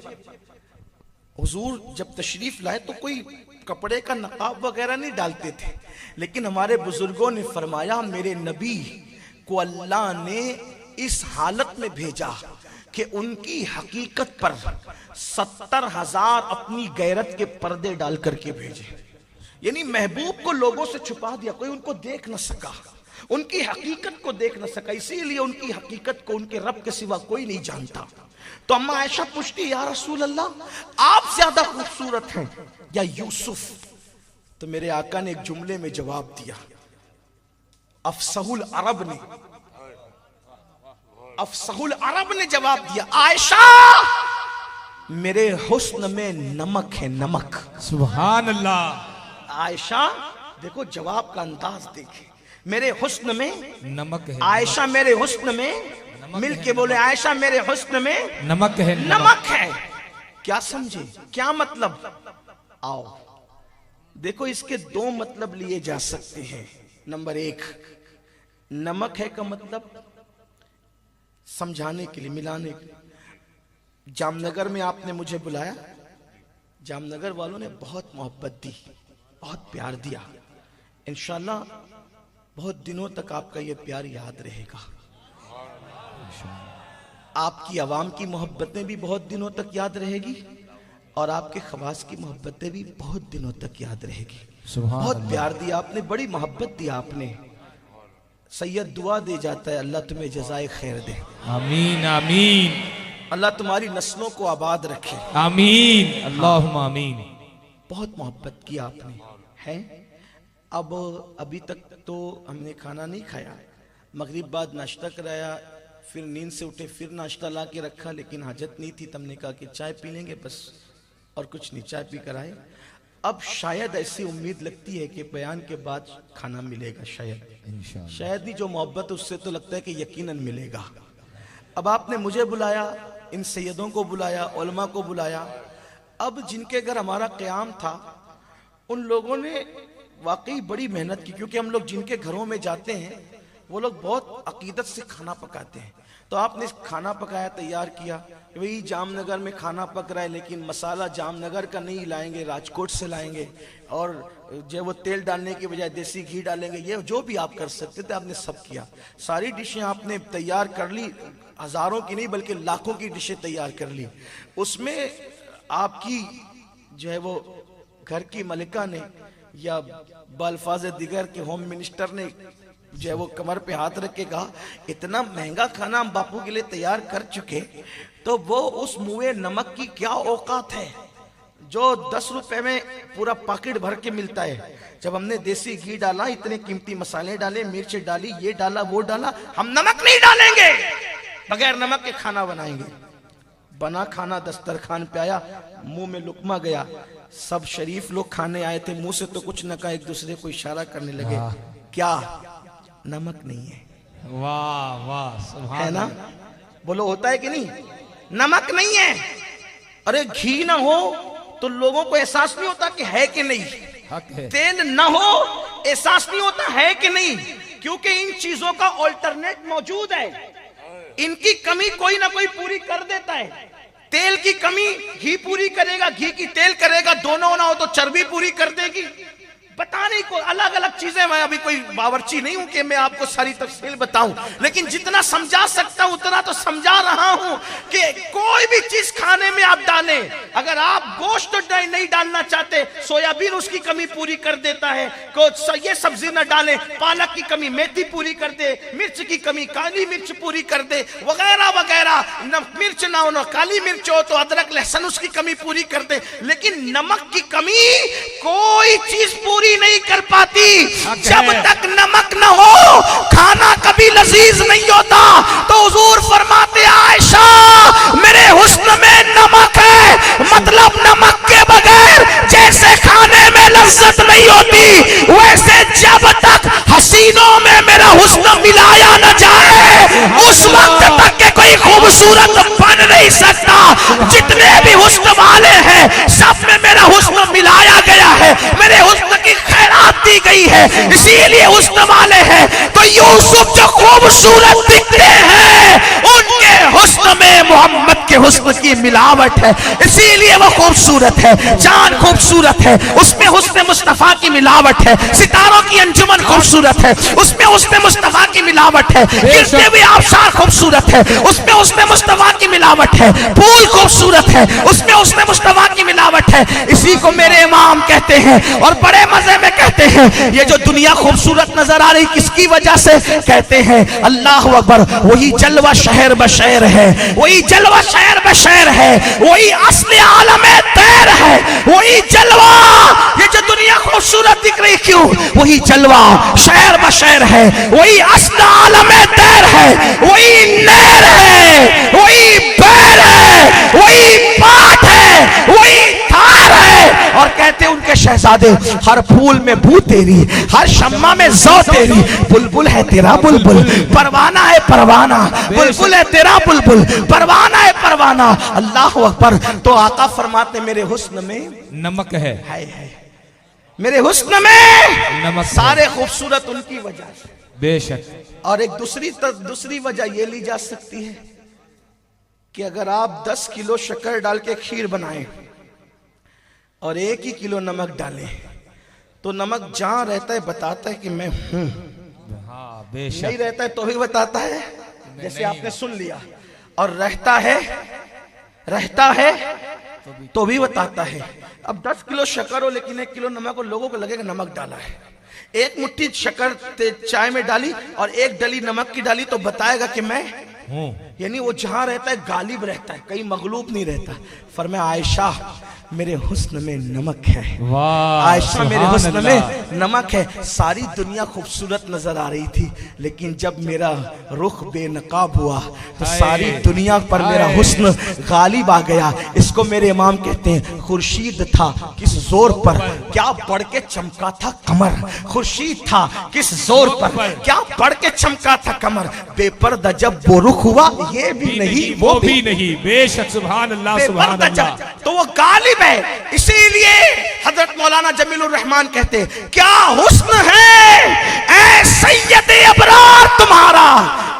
A: हुजूर जब तशरीफ लाए तो कोई कपड़े का नकाब वगैरह नहीं डालते थे, लेकिन हमारे बुजुर्गों ने फरमाया मेरे नबी को अल्लाह ने इस हालत में भेजा कि उनकी हकीकत पर 70,000 अपनी गैरत के पर्दे डाल करके भेजे। यानी महबूब को लोगों से छुपा दिया, कोई उनको देख न सका, उनकी हकीकत को देख न सका, इसीलिए उनकी हकीकत को उनके रब के सिवा कोई नहीं जानता। तो अम्मा आयशा पूछती या रसूल अल्लाह, आप ज्यादा खूबसूरत हैं या यूसुफ? तो मेरे आका ने एक जुमले में जवाब दिया, अफसहुल अरब ने जवाब दिया, आयशा मेरे हुस्न में नमक है, नमक।
B: सुभान अल्लाह।
A: आयशा देखो जवाब का अंदाज देखिए, मेरे हुस्न में
B: नमक है।
A: आयशा मेरे हुस्न में, मिल के बोले आयशा मेरे हुस्न में
B: नमक है,
A: नमक है। क्या समझे, क्या मतलब? आओ देखो, इसके दो मतलब लिए जा सकते हैं। नंबर एक, नमक है का मतलब समझाने के लिए, मिलाने के लिए। जामनगर में आपने मुझे बुलाया, जामनगर वालों ने बहुत मोहब्बत दी, बहुत प्यार दिया, इंशाल्लाह बहुत दिनों तक आपका ये प्यार याद रहेगा। आपकी आवाम की मोहब्बतें भी बहुत दिनों तक याद रहेगी और आपके खवास की मोहब्बतें भी बहुत दिनों तक याद रहेगी। बहुत प्यार दिया आपने, बड़ी मोहब्बत दी आपने। सैयद दुआ दे जाता है, अल्लाह तुम्हें जज़ाए खैर दे।
B: आमीन आमीन।
A: अल्लाह तुम्हारी नस्लों को आबाद रखे।
B: आमीन अल्लाहुम्मा आमीन।
A: बहुत मोहब्बत की आपने है। अब अभी तक तो हमने खाना नहीं खाया, मगरिब बाद नाश्ता कराया, फिर नींद से उठे फिर नाश्ता ला के रखा, लेकिन हाजत नहीं थी। तुमने कहा कि चाय पी लेंगे बस, और कुछ नहीं, चाय पी कर आए। अब शायद ऐसी उम्मीद लगती है कि बयान के बाद खाना मिलेगा, शायद ही जो मोहब्बत उससे तो लगता है कि यकीनन मिलेगा। अब आपने मुझे बुलाया, इन सैयदों को बुलाया, उलमा को बुलाया। अब जिनके घर हमारा क़याम था उन लोगों ने वाकई बड़ी मेहनत की, क्योंकि हम लोग जिनके घरों में जाते हैं वो लोग बहुत अकीदत से खाना पकाते हैं। तो आपने खाना पकाया, तैयार किया, वही जामनगर में खाना पक रहा है, लेकिन मसाला जामनगर का नहीं लाएंगे, राजकोट से लाएंगे, और जो वो तेल डालने की बजाय देसी घी डालेंगे। ये जो भी आप कर सकते थे आपने सब किया। सारी डिशें आपने तैयार कर ली, हजारों की नहीं बल्कि लाखों की डिशें तैयार कर ली। उसमें आपकी जो है वो घर की मलिका ने या बाल्फाज दिगर के होम मिनिस्टर ने जो है वो कमर पे हाथ रख के कहा, इतना महंगा खाना हम बापू के लिए तैयार कर चुके, तो वो उस मुए नमक की क्या औकात है जो 10 रुपए में पूरा पैकेट भर के मिलता है। जब हमने देसी घी डाला, इतने कीमती मसाले डाले, मिर्च डाली, ये डाला वो डाला, हम नमक नहीं डालेंगे, बगैर नमक के खाना बनाएंगे। बना खाना दस्तरखान पे आया, मुंह में लुकमा गया। सब शरीफ लोग खाने आए थे, मुंह से तो कुछ न कहा, एक दूसरे को इशारा करने लगे, क्या नमक नहीं है?
B: वाह वाह,
A: है ना? बोलो होता है कि नहीं? नमक नहीं है। अरे घी ना हो तो लोगों को एहसास नहीं होता कि है कि नहीं, तेल ना हो एहसास नहीं होता है कि नहीं, क्योंकि इन चीजों का ऑल्टरनेट मौजूद है। इनकी कमी कोई ना कोई पूरी कर देता है। तेल की कमी घी पूरी करेगा, घी की तेल करेगा, दोनों ना हो तो चर्बी पूरी कर देगी। पता नहीं को अलग अलग चीजें। मैं अभी कोई बावर्ची नहीं हूं कि मैं आपको सारी तफसील बताऊं, लेकिन जितना समझा सकता हूं उतना तो समझा रहा हूं कि कोई भी चीज खाने में आप डालें, अगर आप गोश्त नहीं डालना चाहते, सोयाबीन उसकी कमी पूरी कर देता है। ये सब्जी न डालें, पालक की कमी मेथी पूरी कर दे, मिर्च की कमी काली मिर्च पूरी कर दे, वगैरह वगैरह। मिर्च ना हो, काली मिर्च हो तो अदरक लहसुन उसकी कमी पूरी कर दे, लेकिन नमक की कमी कोई चीज पूरी नहीं कर पाती। जब तक नमक न हो खाना कभी लजीज नहीं होता। तो हुजूर फरमाते, आयशा मेरे हुस्न में नमक है, मतलब नमक के बगैर जैसे खाने में लज्जत नहीं होती, वैसे जब तक हसीनों में मेरा हुस्न मिलाया न जाए उस वक्त तक के कोई खूबसूरत बन नहीं सकता। जितने भी हुस्न वाले हैं सब में मेरा हुस्न मिलाया गया है, मेरे हुस्न की खैरात दी गई है, इसीलिए हुस्न वाले हैं। तो यूसुफ जो खूबसूरत दिखते हैं उनके हुस्न में मोहम्मद के हुस्न की मिलावट है, इसीलिए वो खूबसूरत है। चांद खूबसूरत है, उसमें हुस्न मुस्तफा की मिलावट है। सितारों की अंजुमन खूबसूरत है, उसमें हुस्न मुस्तफा की मिलावट है। गिरते हुए आबशार खूबसूरत है, उसमें हुस्न मुस्तफा की मिलावट है। फूल खूबसूरत है, उसमें हुस्न मुस्तफा की मिलावट है। इसी को मेरे इमाम कहते हैं और बड़े मजे में कहते हैं, ये जो दुनिया खूबसूरत नजर आ रही किसकी वजह से? कहते हैं अल्लाह अकबर, वही जलवा शहर बशहर है, वही जलवा शहर बशहर है, वही असली आलम तैर है, वही जलवा। ये जो दुनिया खूबसूरत दिख रही क्यों? वही जलवा शहर बशहर है, वही असली आलम तैर है, वही नहर है, वही बैर है, वही पाठ है, वही थार है। और कहते उनके शहजादे, हर फूल में बू तेरी, हर शम्मा में ज़ौ तेरी, बुलबुल है तेरा बुलबुल, परवाना है परवाना, बुलबुल है तेरा बुलबुल, परवाना है परवाना। अल्लाह अकबर। तो आका फरमाते मेरे हुस्न में
B: नमक है,
A: मेरे हुस्न में
B: नमक
A: सारे खूबसूरत उनकी वजह से।
B: बेशक।
A: और एक दूसरी वजह ये ली जा सकती है कि अगर आप 10 किलो शक्कर डाल के खीर बनाएं और 1 ही किलो नमक डालें तो नमक जहां रहता है बताता है कि मैं हूं।
B: बेशक।
A: नहीं रहता है तो भी बताता है, जैसे आपने सुन लिया, और रहता है तो भी बताता है। अब 10 किलो शक्कर हो लेकिन 1 किलो नमक हो, लोगों को लगेगा नमक डाला है। एक मुट्ठी शक्कर चाय में डाली और 1 डली नमक की डाली तो बताएगा कि मैं हूं। यानी वो जहां रहता है गालिब रहता है, कहीं मगलूब नहीं रहता। फरमाया आयशा मेरे हुस्न में नमक है, आयशा मेरे हुस्न में नमक है। सारी दुनिया खूबसूरत नजर आ रही थी, लेकिन जब मेरा रुख बेनकाब हुआ तो सारी दुनिया पर मेरा हुस्न गालिब आ गया। इसको मेरे इमाम कहते हैं खुर्शीद था किस जोर पर क्या बढ़ के चमका था कमर, खुर्शीद था किस जोर पर क्या बढ़ के चमका था कमर। बेपर्दा जब वो रुख हुआ ये भी नहीं वो भी नहीं।
B: बेशक सुभान अल्लाह सुभान अल्लाह।
A: तो वो गालिब है। इसीलिए हजरत मौलाना जमीलुर रहमान कहते हैं क्या हुस्न है ऐ सैयद अबरार तुम्हारा,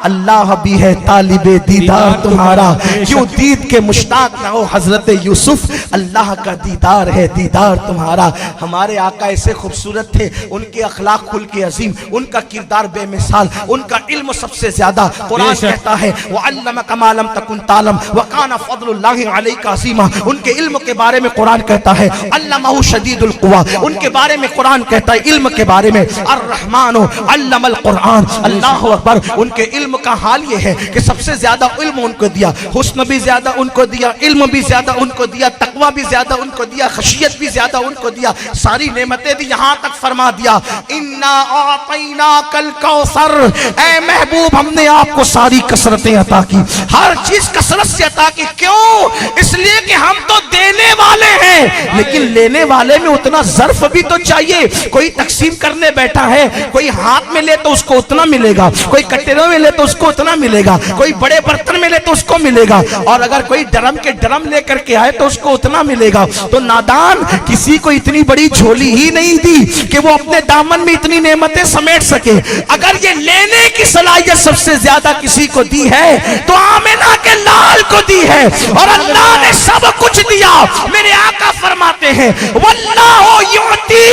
A: अल्लाह भी है तालिबे दीदार तुम्हारा। क्यों दीद के मुश्ताक ना हो हजरत यूसुफ, अल्लाह का दीदार है दीदार तुम्हारा। हमारे आका ऐसे खूबसूरत थे, उनके अखलाक खुल के अजीम, उनका किरदार बेमिसाल, उनका इल्म सबसे ज्यादा। कुरान कहता है वअल्लमका मा लम तकुन तालम व काना फज़लुल्लाहि अलैका अज़ीमा। उनके इल्म के बारे में कुरान कहता है अल्लमहु शदीदुल कुवा। उनके बारे में कुरान कहता है इल्म के बारे में अर्रहमानु अल्लमल कुरान। अल्लाहु अकबर। उनके इल्म का हाल ये है कि सबसे ज्यादा इल्म उनको दिया, हुस्न भी ज्यादा उनको दिया, इल्म भी ज्यादा उनको दिया, तकवा भी ज्यादा उनको दिया, खशियत भी ज्यादा उनको दिया, सारी नेमतें दी। यहां तक फरमा दिया इन्ना आतैना कल कौसर, ऐ महबूब हमने आपको सारी कसरतें अता की, हर चीज कसरत से अता की। क्यों? इसलिए कि हम तो देने वाले हैं, लेकिन लेने वाले में उतना ज़र्फ भी तो चाहिए। कोई तकसीम करने बैठा है, कोई हाथ में ले तो उसको उतना मिलेगा, कोई कटोरे में ले तो उसको उतना मिलेगा, कोई बड़े बर्तन में ले तो उसको मिलेगा, और अगर कोई ड्रम के ड्रम लेकर के आए तो उसको उतना मिलेगा। तो नादान किसी को इतनी बड़ी झोली ही नहीं दी कि वो अपने दामन में इतनी नेमतें समेट सके। अगर ये लेने की सलाहियत सबसे ज्यादा किसी को दी है तो आमिना के लाल को दी है, और अल्लाह ने सब कुछ दिया। मेरे आका फरमाते हैं वल्लाहु युती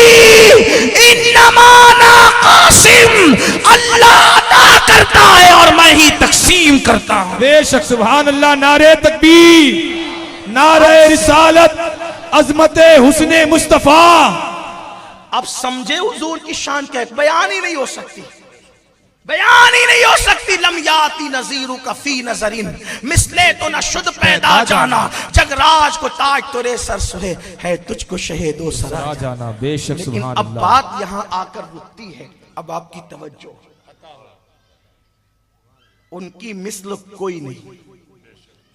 A: इन्नमा ना कासिम, अल्लाह अता करता है और मैं ही तकसीम करता हूं।
B: बेशक सुभान अल्लाह। नारे तकबीर, नारे रिसालत, अजमते हुस्ने मुस्तफा।
A: अब समझे हुजूर की शान क्या है, बयान ही नहीं हो सकती, बयान ही नहीं हो सकती। लम याती नजीरू का फी नजरिन मिसले तो न शुद्ध पैदा जाना, जगराज को ताज तुरे सर सुहे है तुझको शहीदो सरा
B: जाना। बेशक
A: लेकिन
B: सुभान
A: अब
B: अल्लाह।
A: बात यहां आकर रुकती है। अब आपकी तवज्जो, उनकी मिस्ल कोई नहीं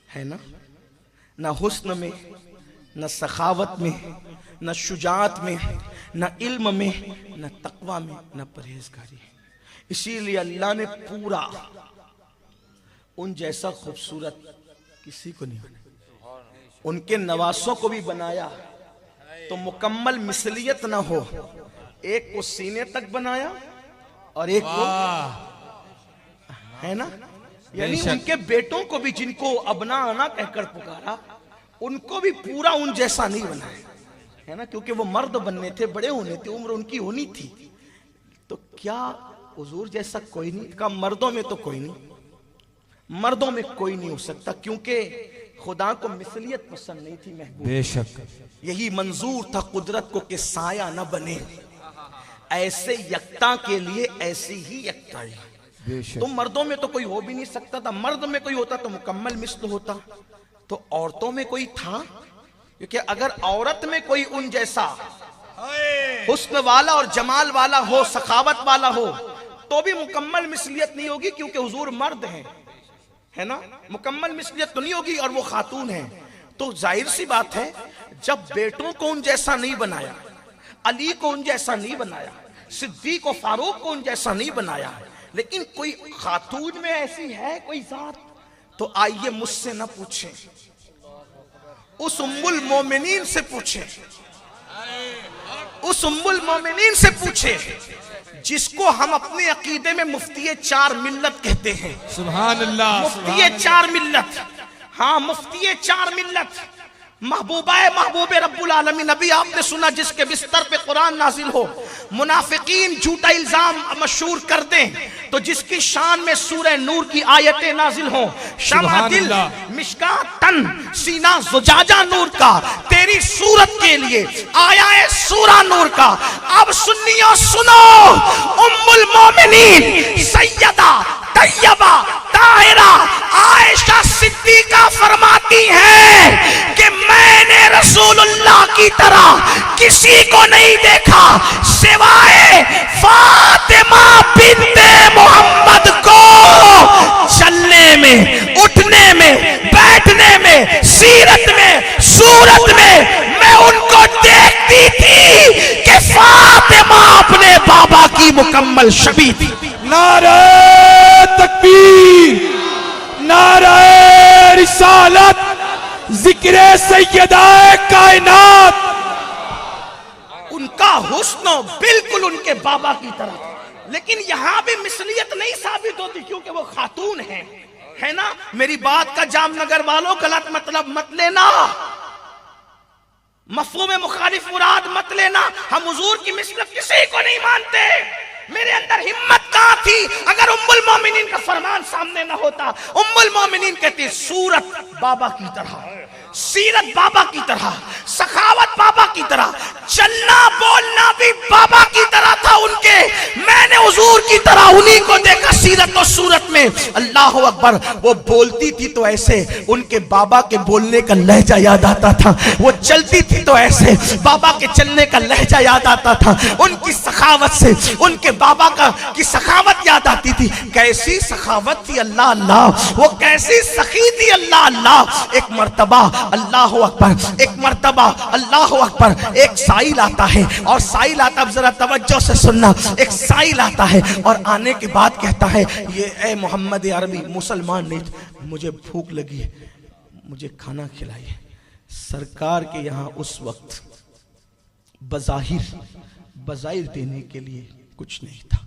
A: है ना, न हुस्न में, न सखावत में, न शुजात में, न इल्म में, न तकवा में, न परहेजगारी। इसीलिए अल्लाह ने पूरा उन जैसा खूबसूरत किसी को नहीं बनाया। उनके नवासों को भी बनाया तो मुकम्मल मिसलियत ना हो, एक को सीने तक बनाया और एक को, है ना, यानी उनके बेटों को भी जिनको अबना आना कहकर पुकारा, उनको भी पूरा उन जैसा नहीं बनाया, है ना, क्योंकि वो मर्द बनने थे, बड़े होने थे, उम्र उनकी होनी थी। तो क्या हुजूर जैसा कोई नहीं? का मर्दों में तो कोई नहीं, मर्दों में कोई नहीं हो सकता, क्योंकि खुदा को मिसलियत पसंद नहीं थी महबूब।
B: बेशक
A: यही मंजूर था कुदरत को कि साया न बने, ऐसे यक्ता के लिए ऐसी ही यक्ताई। तो मर्दों में तो कोई हो भी नहीं सकता था, मर्द में कोई होता तो मुकम्मल मिस्ल होता। तो औरतों में कोई था, क्योंकि अगर औरत में कोई उन जैसा हुस्न वाला और जमाल वाला हो, सखावत वाला हो, तो भी मुकम्मल मिसलियत नहीं होगी, क्योंकि हुजूर मर्द हैं, है ना, मुकम्मल मिसलियत तो नहीं होगी और वो खातून है। तो जाहिर सी बात है, जब बेटों को उन जैसा नहीं बनाया, अली को उन जैसा नहीं बनाया, सिद्दीक और फारूक को उन जैसा नहीं बनाया, लेकिन कोई खातून में ऐसी है कोई जात, तो आइए मुझसे ना पूछें, उस उम्मुल मोमिनीन से पूछें, उस उम्मुल मोमिनीन से पूछे जिसको हम अपने अकीदे में मुफ्ती चार मिल्लत कहते हैं।
B: सुभान अल्लाह।
A: मुफ्ती चार मिल्लत, हाँ मुफ्ती चार मिल्लत, महबूबे रब्बुल आलमीन, नबी आपने सुना जिसके बिस्तर पे कुरान नाजिल हो, मुनाफिकीन झूठा इल्जाम मशहूर कर दें तो जिसकी शान में सूरह नूर की आयतें नाजिल हो, शमा दिल मिशकात तन सीना जुजाजा नूर का, तेरी सूरत के लिए आया है सूरा नूर का। अब सुन्नियों सुनो, उम्मुल मोमिनीन सैयदा तैयबा ताहिरा आयशा सिद्दीका फरमाती है कि मैंने रसूलुल्लाह की तरह किसी को नहीं देखा सिवाय फातिमा बिन्ते मोहम्मद को। चलने में, उठने में, बैठने में, सीरत में, सूरत में मैं उनको देखती थी कि फातिमा अपने बाबा की मुकम्मल शबी थी।
B: नारे तकबीर, नारे रिसालत, जिक्र सैयदाए कायनात।
A: उनका हुस्न बिल्कुल उनके बाबा की तरह, लेकिन यहां भी मिसलियत नहीं साबित होती क्योंकि वो खातून है ना। मेरी बात का जामनगर वालों गलत मतलब मत लेना, मफहूम मुखालिफ मुराद मत लेना। हम हुजूर की मिसलत किसी को नहीं मानते। मेरे अंदर हिम्मत कहां थी अगर उम्मुल मोमिनीन का फरमान सामने ना होता। उम्मुल मोमिनीन कहती सूरत बाबा की तरह, सीरत बाबा की तरह, सखावत बाबा की तरह, चलना बोलना भी बाबा की तरह था उनके। मैंने हुजूर की तरह उन्हीं को देखा सीरत और सूरत में। अल्लाह अकबर। वो बोलती थी तो ऐसे उनके बाबा के बोलने का लहजा याद आता था, वो चलती थी तो ऐसे बाबा के चलने का लहजा याद आता था। उनकी सखावत से उनके बाबा की सखावत याद आती थी। कैसी सखावत थी, अल्लाह अल्लाह, वो कैसी सखी थी, अल्लाह अल्लाह। एक मर्तबा अल्लाह अकबर, एक मर्तबा अल्लाह अकबर, एक साइल आता है और साइल आता, अब जरा तवज्जो से सुनना, एक साइल आता है और आने के बाद कहता है ये ए मोहम्मद अरबी, मुसलमान नहीं, मुझे भूख लगी है, मुझे खाना खिलाइए। सरकार के यहाँ उस वक्त बज़ाहिर देने के लिए कुछ नहीं था।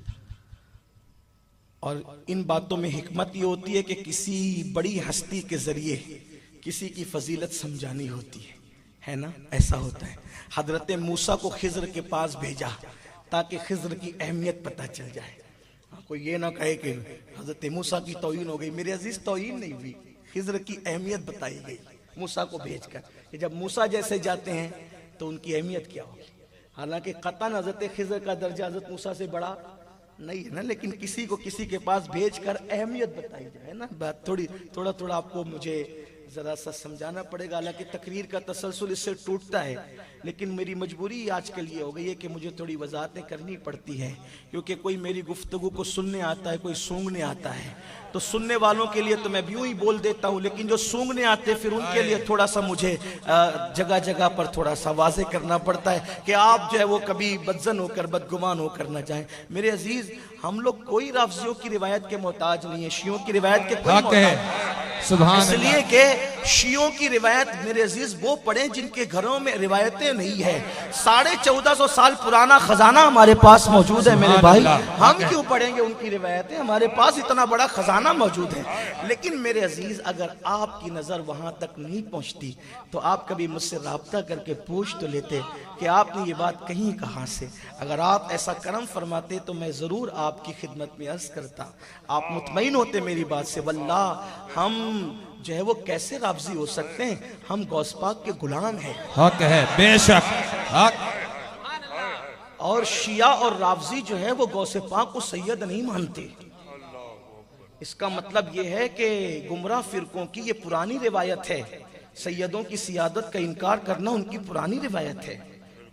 A: और इन बातों में हिकमत ये होती है कि किसी बड़ी हस्ती के जरिए किसी की फजीलत समझानी होती है ना। ऐसा होता है। हजरत मूसा को खिज़र के पास भेजा ताकि खिज़र की अहमियत पता चल जाए। कोई ये ना कहे कि हजरत मूसा की तौहीन हो गई। मेरे अजीज, तौहीन नहीं हुई, खिज़र की अहमियत बताई गई मूसा को भेजकर कि जब मूसा जैसे जाते हैं तो उनकी अहमियत क्या होगी। हालांकि कतन हजरत खिज़र का दर्जा हजरत मूसा से बड़ा नहीं है ना, लेकिन किसी को किसी के पास भेजकर अहमियत बताई जाए ना। बात थोड़ा आपको मुझे जरा सा समझाना पड़ेगा। हालांकि तकरीर का तसलसल इससे टूटता है, लेकिन मेरी मजबूरी आज के लिए हो गई है कि मुझे थोड़ी वजाहतें करनी पड़ती हैं, क्योंकि कोई मेरी गुफ्तगू को सुनने आता है, कोई सूंघने आता है। तो सुनने वालों के लिए तो मैं यूं ही बोल देता हूं, लेकिन जो सूंघने आते फिर उनके लिए थोड़ा सा मुझे जगह जगह पर थोड़ा सा वाजे करना पड़ता है कि आप जो है वो कभी बदजन होकर, बदगुमान होकर ना जाएं। मेरे अजीज, हम लोग कोई राफजियों की रिवायत के मोहताज नहीं है, शियों की रिवायत के कोई मोहताज नहीं। इसलिए कि शियों की रिवायत मेरे अजीज वो पढ़ें जिनके घरों में रिवायतें नहीं है। 1450 साल पुराना खजाना हमारे पास मौजूद है मेरे भाई, हम क्यों पढ़ेंगे उनकी रिवायतें? हमारे पास इतना बड़ा खजाना मौजूद है। लेकिन मेरे अजीज, अगर आपकी नजर वहां तक नहीं पहुंचती तो आप कभी मुझसे राब्ता करके पूछ तो लेते कि आपने ये बात कहीं कहां से। अगर आप ऐसा करम फरमाते तो मैं जरूर आपकी खिदमत में अर्ज करता, आप मुतमईन होते मेरी बात से। वल्लाह हम जो है वो कैसे राफजी हो सकते हैं? हम गौस पाक के गुलाम हैं।
B: हक है, बेशक हक।
A: और शिया और राफजी जो है वो गौसे पाक को सैयद नहीं मानते। इसका मतलब ये है कि गुमराह फिरकों की ये पुरानी रिवायत है। सैयदों की सियादत का इनकार करना उनकी पुरानी रिवायत है,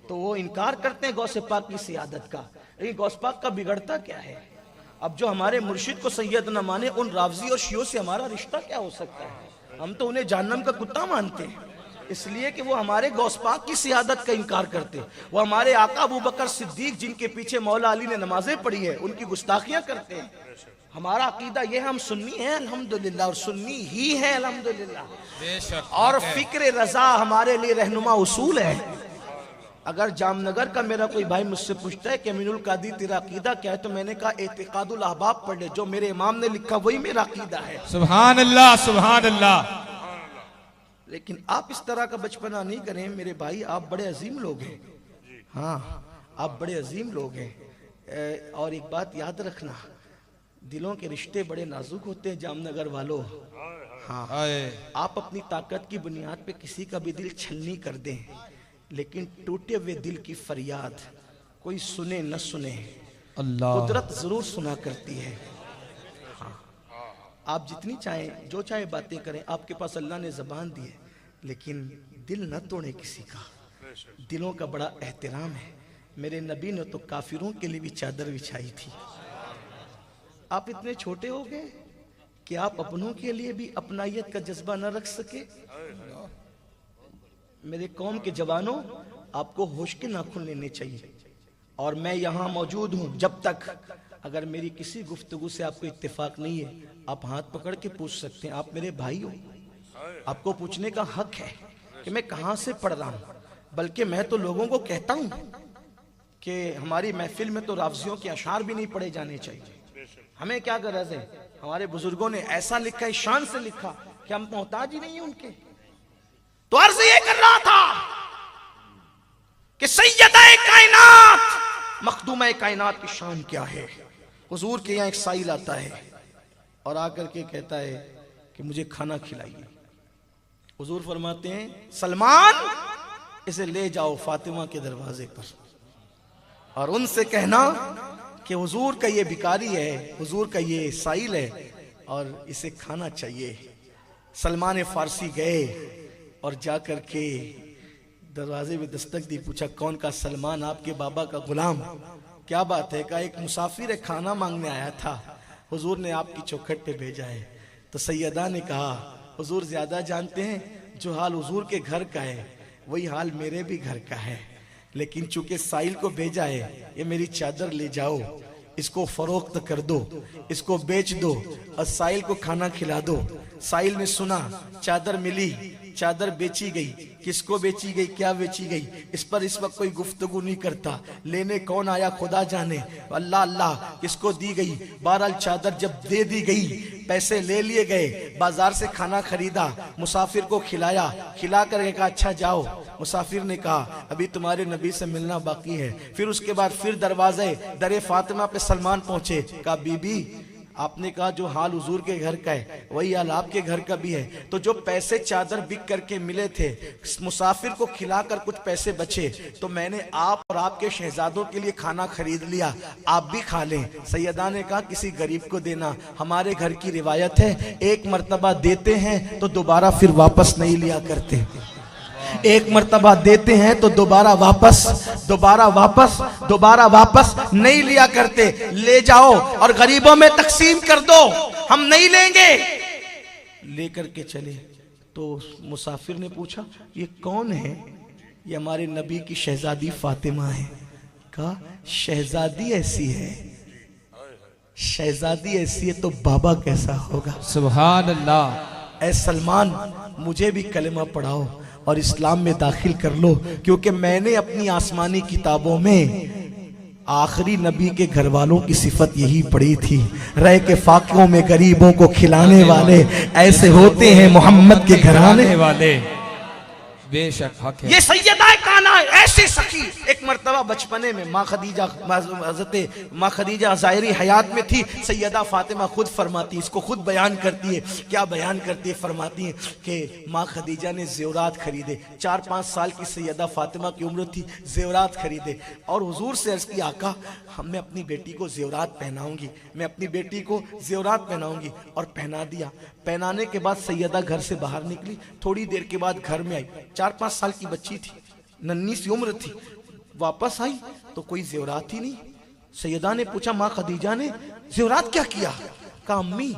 A: तो वो इनकार करते हैं गौसे पाक की सियादत का। लेकिन गौस पाक का बिगड़ता क्या है? अब जो हमारे मुर्शिद को सैयद न माने, उन राफजी और शियों से हमारा रिश्ता क्या हो सकता है? हम तो उन्हें जहन्नम का कुत्ता मानते हैं, इसलिए कि वो हमारे गौस पाक की सियादत का इनकार करते हैं। वो हमारे आका अबू बकर सिद्दीक जिनके पीछे मौला अली ने नमाजें पढ़ी है, उनकी गुस्ताखियां करते हैं। हमारा अकीदा ये, हम सुन्नी हैं अल्हम्दुलिल्लाह, और सुन्नी ही हैं अल्हम्दुलिल्लाह। और फिक्र रजा हमारे लिए रहनुमा उसूल है। अगर जामनगर का मेरा कोई भाई मुझसे पूछता है कि अमीनुल कादी तेरा अकीदा क्या है, तो मैंने कहा एतिकादुल अहबाब पढ़ ले, जो मेरे इमाम ने लिखा वही मेरा अकीदा है।
B: सुभान अल्लाह, सुभान अल्लाह।
A: लेकिन आप इस तरह का बचपना नहीं करें मेरे भाई, आप बड़े अजीम लोग हैं। हाँ, आप बड़े अजीम लोग हैं। और एक बात याद रखना, दिलों के रिश्ते बड़े नाजुक होते हैं जामनगर वालों। हाँ, आप अपनी ताकत की बुनियाद पे किसी का भी दिल छलनी कर दें, लेकिन टूटे हुए दिल की फरियाद कोई सुने न सुने,
B: अल्लाह
A: कुदरत जरूर सुना करती है। हाँ, आप जितनी चाहें जो चाहे बातें करें, आपके पास अल्लाह ने जबान दी है, लेकिन दिल न तोड़े किसी का। दिलों का बड़ा एहतराम है। मेरे नबी ने तो काफिरों के लिए भी चादर बिछाई थी। आप इतने छोटे हो गए कि आप अपनों के लिए भी अपनायत का जज्बा न रख सके। मेरे कौम के जवानों, आपको होश के नाखून लेने चाहिए। और मैं यहाँ मौजूद हूँ जब तक, अगर मेरी किसी गुफ्तगू से आपको इत्तेफाक नहीं है, आप हाथ पकड़ के पूछ सकते हैं। आप मेरे भाई हो, आपको पूछने का हक है कि मैं कहाँ से पढ़ रहा हूँ। बल्कि मैं तो लोगों को कहता हूँ कि हमारी महफिल में तो रावजियों के अशार भी नहीं पढ़े जाने चाहिए। हमें क्या गरज है, हमारे बुजुर्गों ने ऐसा लिखा है, शान से लिखा कि हम मोहताज ही नहीं है उनके। तो अर्ज ये कर रहा था कि सैयदा कायनात, मखदूमा कायनात की शान क्या है। हुजूर के यहाँ एक साइल आता है और आकर के कहता है कि मुझे खाना खिलाइए। हुजूर फरमाते हैं, सलमान इसे ले जाओ फातिमा के दरवाजे पर और उनसे कहना कि हुजूर का ये भिखारी है, हुजूर का ये साइल है और इसे खाना चाहिए। सलमान फारसी गए और जाकर के दरवाजे में दस्तक दी। पूछा, कौन? का सलमान, आपके बाबा का गुलाम। क्या बात है? का एक मुसाफिर है, खाना मांगने आया था, हुजूर ने आपकी चौखट पे भेजा है। तो सैयदा ने कहा, हुजूर ज्यादा जानते हैं, जो हाल हुजूर के घर का है वही हाल मेरे भी घर का है। लेकिन चूंकि साइल को भेजा है, ये मेरी चादर ले जाओ, इसको फरोख्त कर दो, इसको बेच दो और साइल को खाना खिला दो। साइल ने सुना, चादर मिली, चादर बेची गई। किसको बेची गई, क्या बेची गई, इस पर इस वक्त कोई गुफ्तगू नहीं करता। लेने कौन आया खुदा जाने, अल्लाह अल्लाह। किसको दी गई? बहरहाल चादर जब दे दी गई, पैसे ले लिए गए, बाजार से खाना खरीदा, मुसाफिर को खिलाया, खिला करके कहा अच्छा जाओ। मुसाफिर ने कहा अभी तुम्हारे नबी से मिलना बाकी है। फिर उसके बाद फिर दरवाजे दरे फातिमा पे सलमान पहुंचे। कहा बीबी, आपने कहा जो हाल हुजूर के घर का है वही हाल आपके घर का भी है। तो जो पैसे चादर बिक करके मिले थे, मुसाफिर को खिलाकर कुछ पैसे बचे, तो मैंने आप और आपके शहजादों के लिए खाना खरीद लिया, आप भी खा लें। सैयदा ने कहा किसी गरीब को देना, हमारे घर की रिवायत है, एक मर्तबा देते हैं तो दोबारा फिर वापस नहीं लिया करते। एक मर्तबा देते हैं तो दोबारा वापस नहीं लिया करते। ले जाओ और गरीबों में तकसीम कर दो, हम नहीं लेंगे। लेकर के चले तो मुसाफिर ने पूछा ये कौन है? ये हमारे नबी की शहजादी फातिमा है। कहा शहजादी ऐसी है, शहजादी ऐसी है तो बाबा कैसा होगा? सुभान अल्लाह। ऐ सलमान, मुझे भी कलेमा पढ़ाओ और इस्लाम में दाखिल कर लो, क्योंकि मैंने अपनी आसमानी किताबों में आखिरी नबी के घर वालों की सिफत यही पढ़ी थी, रह के फाकों में गरीबों को खिलाने वाले ऐसे होते हैं मोहम्मद के घराने वाले। बेशक हक है। ये सैयदा काना ऐसी सखी, एक मर्तबा बचपने में माँ खदीजा, हज़रत माँ खदीजा ज़ाहिरी हयात में थी। सैयदा फातिमा खुद फरमाती, इसको खुद बयान करती है। क्या बयान करती है? फरमाती है कि माँ खदीजा ने ज़ेवरात खरीदे। 4-5 साल की सैयदा फातिमा की उम्र थी, ज़ेवरात खरीदे और हुजूर से अर्ज़ की आका मैं अपनी बेटी को ज़ेवरात पहनाऊंगी, मैं अपनी बेटी को ज़ेवरात पहनाऊंगी। और पहना दिया। पहनाने के बाद सैयदा घर से बाहर निकली, थोड़ी देर के बाद घर में आई। 4-5 साल की बच्ची थी, नन्ही सी उम्र थी। वापस आई तो कोई ज़ेवरात ही नहीं। सैयदा ने पूछा माँ खदीजा ने ज़ेवरात क्या किया? कहा अम्मी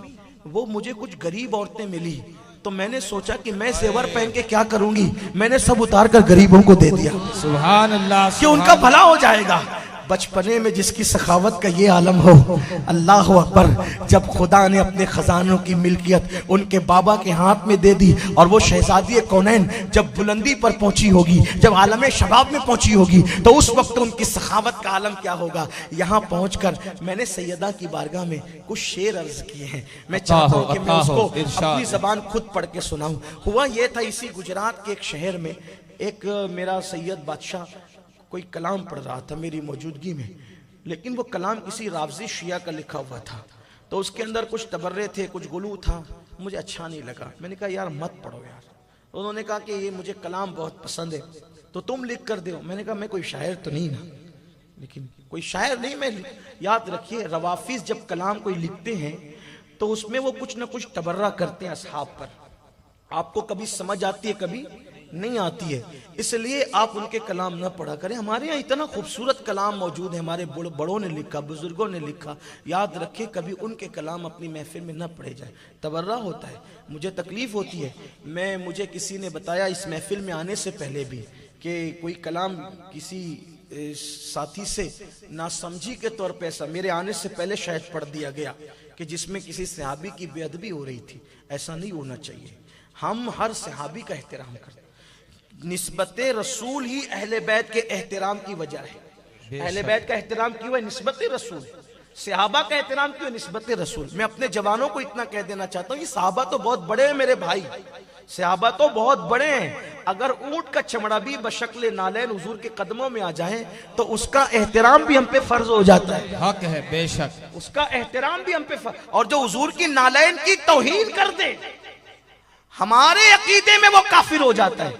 A: वो मुझे कुछ गरीब औरतें मिली, तो मैंने सोचा कि मैं ज़ेवर पहन के क्या करूंगी, मैंने सब उतार कर गरीबों को दे दिया। सुभान अल्लाह, कि उनका भला हो जाएगा। बचपने में जिसकी सखावत का ये आलम हो, अल्लाह अकबर, जब खुदा ने अपने खजानों की मिल्कियत उनके बाबा के हाथ में दे दी और वो शहजादी कौनैन जब बुलंदी पर पहुंची होगी, जब आलम शबाब में पहुंची होगी, तो उस वक्त उनकी सखावत का आलम क्या होगा। यहाँ पहुंचकर मैंने सैयदा की बारगाह में कुछ शेर अर्ज किए हैं, मैं चाहता हूँ कि मैं उसको अपनी जबान खुद पढ़ के सुनाऊं। हुआ ये था, इसी गुजरात के एक शहर में एक मेरा सैयद बादशाह कोई कलाम पढ़ रहा था मेरी मौजूदगी में, लेकिन वो कलाम किसी रावजी शिया का लिखा हुआ था, तो उसके अंदर कुछ तबर्रे थे, कुछ गुलू था, मुझे अच्छा नहीं लगा। मैंने कहा यार मत पढ़ो यार। उन्होंने कहा कि ये मुझे कलाम बहुत पसंद है तो तुम लिख कर दो। मैंने कहा मैं कोई शायर तो नहीं ना, लेकिन कोई शायर नहीं मैं। याद रखिए, रवाफिज जब कलाम कोई लिखते हैं तो उसमें वो कुछ ना कुछ तबर्रा करते हैं असहाब पर। आपको कभी समझ आती है, कभी नहीं आती है, इसलिए आप उनके कलाम न पढ़ा करें। हमारे यहाँ इतना खूबसूरत कलाम मौजूद है, हमारे बड़ों ने लिखा, बुजुर्गों ने लिखा। याद रखिए, कभी उनके कलाम अपनी महफिल में न पढ़े जाए, तबर्रा होता है। मुझे तकलीफ होती है, मुझे किसी ने बताया इस महफिल में आने से पहले भी कि कोई कलाम किसी साथी से नासमझी के तौर पे, ऐसा मेरे आने से पहले शायद पढ़ दिया गया कि जिसमें किसी सहाबी की बेअदबी हो रही थी। ऐसा नहीं होना चाहिए। हम हर सहाबी का एहतराम करते हैं। निस्बत रसूल ही अहले बैत के एहतराम की वजह है। अहले बैत का एहतराम क्यों है? निस्बत रसूल। सहाबा का एहतराम क्यों? निस्बत रसूल। मैं अपने जवानों को इतना कह देना चाहता हूँ कि सहाबा तो बहुत बड़े हैं मेरे भाई, सहाबा तो बहुत बड़े हैं। अगर ऊंट का चमड़ा भी बशक्ल नालैन हुजूर के कदमों में आ जाए तो उसका एहतराम भी हम पे फर्ज हो जाता है।
B: हक है, बेशक
A: उसका एहतराम भी हम पे फर्ज। और जो हुजूर की नालैन की तौहीन कर दे, हमारे अकीदे में वो काफिर हो जाता है।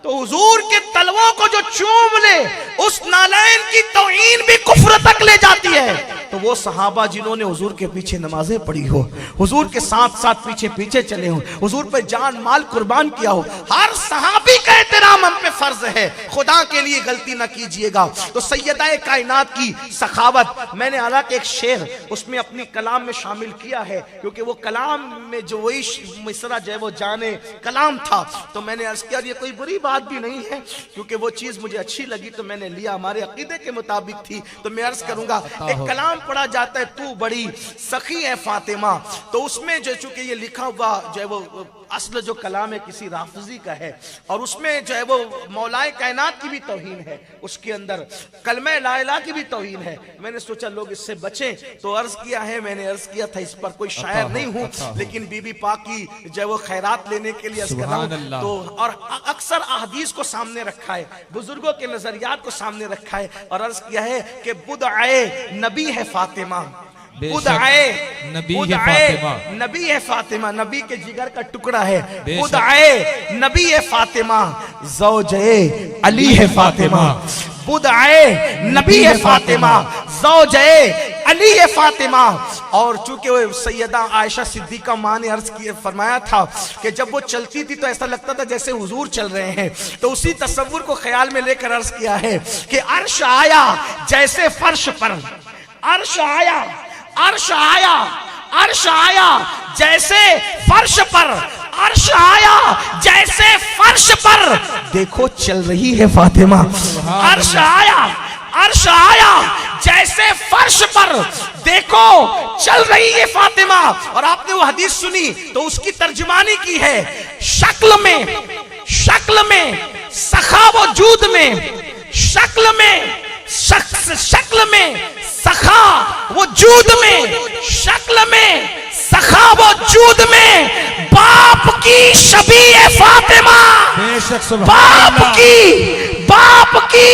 A: तो हुजूर के तलवों को जो चूम ले, उस नालैन की तौहीन भी कुफ्र तक ले जाती है। तो वो सहाबा जिन्होंने हुजूर के पीछे नमाजें पढ़ी हो, हुजूर के साथ साथ पीछे पीछे चले हो, हुजूर पे जान माल कुर्बान किया हो, हर सहाबी का एहतराम हम पे फर्ज है। खुदा के लिए गलती ना कीजिएगा। तो सैयदा कायनात की सखावत, मैंने हालांकि एक शेर उसमें अपनी कलाम में शामिल किया है, क्योंकि वो कलाम में जो वही मिसरा जो है वो जाने कलाम था, तो मैंने अर्ज किया ये कोई बुरी बात भी नहीं है, क्योंकि वो चीज मुझे अच्छी लगी तो मैंने लिया, हमारे अकीदे के मुताबिक थी। तो मैं अर्ज करूंगा, एक कलाम पढ़ा जाता है, तू बड़ी सखी है फातिमा। तो उसमें जो चूंकि ये लिखा हुआ जो है वो असल जो कलाम है किसी राफजी का है, और उसमें जो है वो मौलाए कायनात की भी तौहीन है, उसके अंदर कलमे ला इलाहा की भी तौहीन है। मैंने सोचा लोग इससे बचें, तो अर्ज किया है, मैंने अर्ज किया था, इस पर कोई शायर नहीं हूं, लेकिन बीबी पाक की जो है वो खैरात लेने के लिए तो, और अक्सर अहदीस को सामने रखा है, बुजुर्गों के नजरियात को सामने रखा है, और अर्ज किया है कि बुद आए नबी है फातिमा, खुद आए नबी है फातिमा, नबी के जिगर का टुकड़ा है। खुद आए नबी है फातिमा, ज़ौजे अली है फातिमा। खुद आए नबी है फातिमा, ज़ौजे अली है फातिमा। और चूंकि वो सैयदा आयशा सिद्दीका माँ ने अर्ज किया, फरमाया था कि जब वो चलती थी तो ऐसा लगता था जैसे हुजूर चल रहे हैं। तो उसी तस्वुर को ख्याल में लेकर अर्ज किया है कि अर्श आया जैसे फर्श पर, अर्श आया, अर्श आया, अर्श आया जैसे फर्श पर, अर्श आया जैसे फर्श पर, देखो चल रही है फातिमा। अर्श आया, अर्श आया जैसे फर्श पर, देखो चल रही है फातिमा। और आपने वो हदीस सुनी तो उसकी तर्जुमानी की है, शक्ल में, शक्ल में सखा वजूद में, शक्ल में शख्स, शक्ल में सखा वजूद में, शक्ल में सखा वजूद में, बाप की शबीह फातिमा, बाप की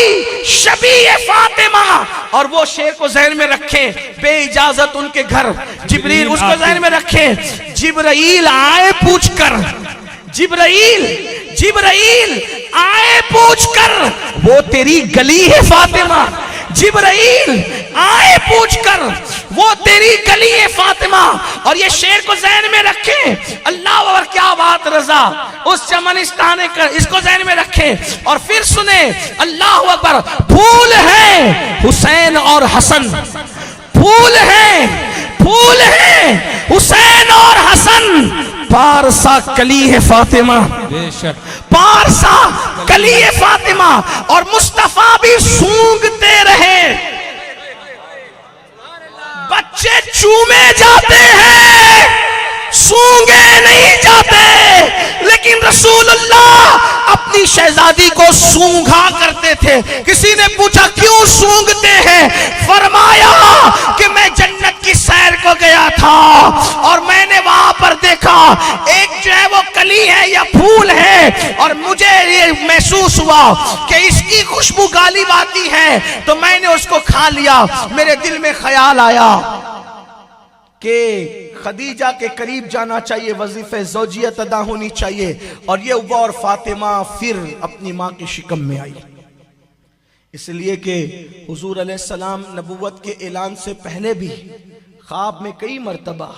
A: शबीह फातिमा। और वो शेर को ज़हन में रखें, बेइजाजत उनके घर जिब्रील, उसको ज़हन में रखें, जिब्राइल आए पूछकर, जिब्राइल आए पूछकर, वो तेरी गली है फातिमा। जिब्राइल आए पूछकर, वो तेरी गली है फातिमा। और ये शेर को ज़हन में रखें, अल्लाह और क्या बात रजा उस चमनिस्तान कर, इसको ज़हन में रखें। और फिर सुने, अल्लाह अकबर, फूल है हुसैन और हसन, फूल है हुसैन और हसन, पारसा कली है फातिमा, पारसा कली है फातिमा। और मुस्तफा भी सूंघते रहे, बच्चे चूमे जाते हैं, सूंघे नहीं जाते, लेकिन रसूलुल्लाह अपनी शहजादी को सूंघा करते थे। किसी ने पूछा क्यों सूंघते हैं? फरमाया कि मैं जन्नत की सैर को गया था और मैंने वहां पर देखा एक जो है वो कली है या फूल है, और मुझे ये महसूस हुआ कि इसकी खुशबू गालिब आती है, तो मैंने उसको खा लिया। मेरे दिल में ख्याल आया कि खदीजा के करीब जाना चाहिए, वजीफे ज़ौजियत अदा होनी चाहिए, और ये हुआ। और फातिमा फिर अपनी माँ के शिकम में आई, इसलिए कि हुजूर अलैहिस्सलाम नबुव्वत के ऐलान से पहले भी ख्वाब में कई मर्तबा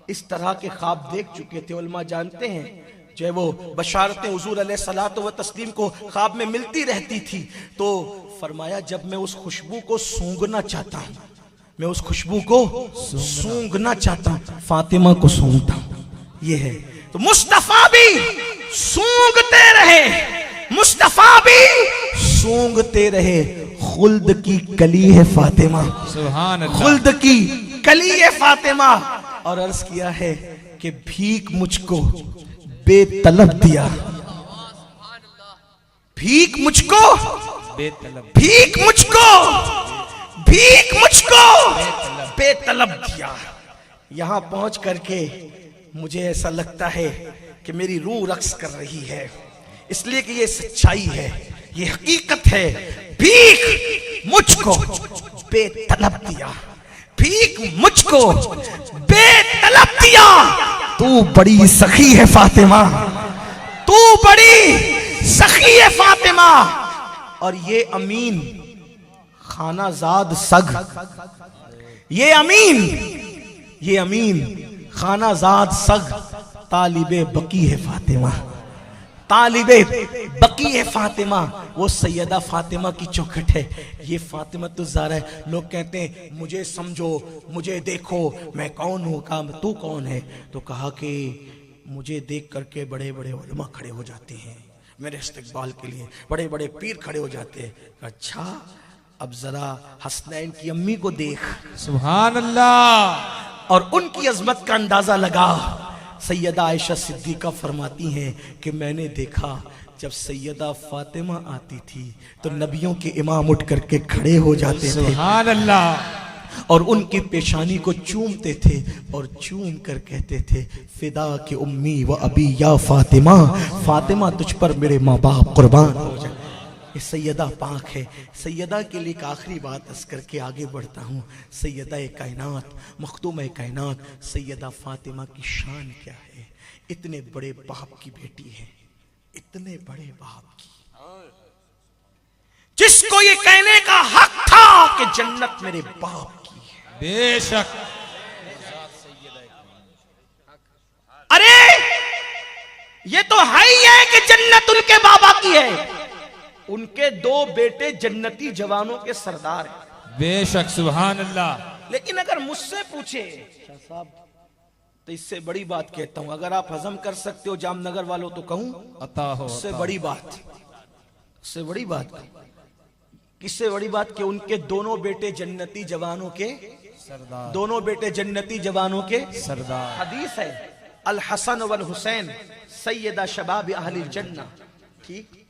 A: इस तरह के ख्वाब देख चुके थे। उलमा जानते हैं जो वो बशारतें हुजूर अलैहिस्सलातु व तस्लीम को ख्वाब में मिलती रहती थी। तो फरमाया जब मैं उस खुशबू को सूंघना चाहता हूँ, मैं उस खुशबू को सूंघना चाहता हूँ, फातिमा को सूंघता हूँ। ये है तो मुस्तफा भी सूंघते रहे, मुस्तफा भी सूंघते रहे। खुल्द की कली है फातिमा, सुभान अल्लाह, खुल्द की कली है फातिमा। और अर्ज किया है कि भीख मुझको बेतलब दिया, भीख मुझको बेतलब, भीख मुझको, भीख मुझको बेतलब दिया। यहां पहुंच करके मुझे ऐसा लगता है कि मेरी रूह रक्स कर रही है, इसलिए कि ये सच्चाई है, ये हकीकत है। भीख मुझको बेतलब दिया, भीख मुझको बेतलब दिया। तू बड़ी सखी है फातिमा, तू बड़ी सखी है फातिमा। और ये अमीन खानाजाद सग, ये अमीन, ये अमीन खानाजाद सग तालिबे बकी है फातिमा, तालिबे बकी है फातिमा। वो सैयदा फातिमा की चौखट है, ये फातिमा तो ज़ारा है। लोग कहते हैं मुझे समझो, मुझे देखो, मैं कौन हूँ। कहा तू कौन है? तो कहा कि मुझे देख करके बड़े बड़े उलमा खड़े हो जाते हैं, मेरे इस्तकबाल के लिए बड़े बड़े पीर खड़े हो जाते हैं। अच्छा अब जरा हसनैन की अम्मी को देख, सुभान अल्लाह, और उनकी अजमत का अंदाजा लगा। सैयदा आयशा सिद्दीका फरमाती हैं कि मैंने देखा जब सैयदा फातिमा आती थी तो नबियों के इमाम उठ करके खड़े हो जाते थे, सुभान अल्लाह, और उनकी पेशानी को चूमते थे और चूम कर कहते थे फिदा के उम्मी व अबी या फातिमा, फातिमा तुझ पर मेरे माँ बाप कुर्बान हो जाए। ये सैयदा पाक है। सैयदा के लिए एक आखिरी बात अर्ज करके आगे बढ़ता हूँ। सैयदा कायनात, मखदूम कायनात सैयदा फातिमा की शान क्या है? इतने बड़े बाप की बेटी है, इतने बड़े बाप की, जिसको ये कहने का हक था कि जन्नत मेरे बाप की है। बेशक, अरे ये तो है ही है कि जन्नत उनके बाबा की है। उनके दो बेटे जन्नती जवानों के सरदार हैं। बेशक, सुभान अल्लाह। लेकिन अगर मुझसे पूछे साहब तो इससे बड़ी बात कहता हूं, अगर आप हजम कर सकते हो जामनगर वालों तो कहूं अता हो, इससे बड़ी बात, इससे बड़ी बात, किससे बड़ी बात कि उनके दोनों बेटे जन्नती जवानों के सरदार, दोनों बेटे जन्नती जवानों के सरदार। हदीस है अल हसन वल हुसैन सैयदा शबाब अहलिल जन्नह। ठीक,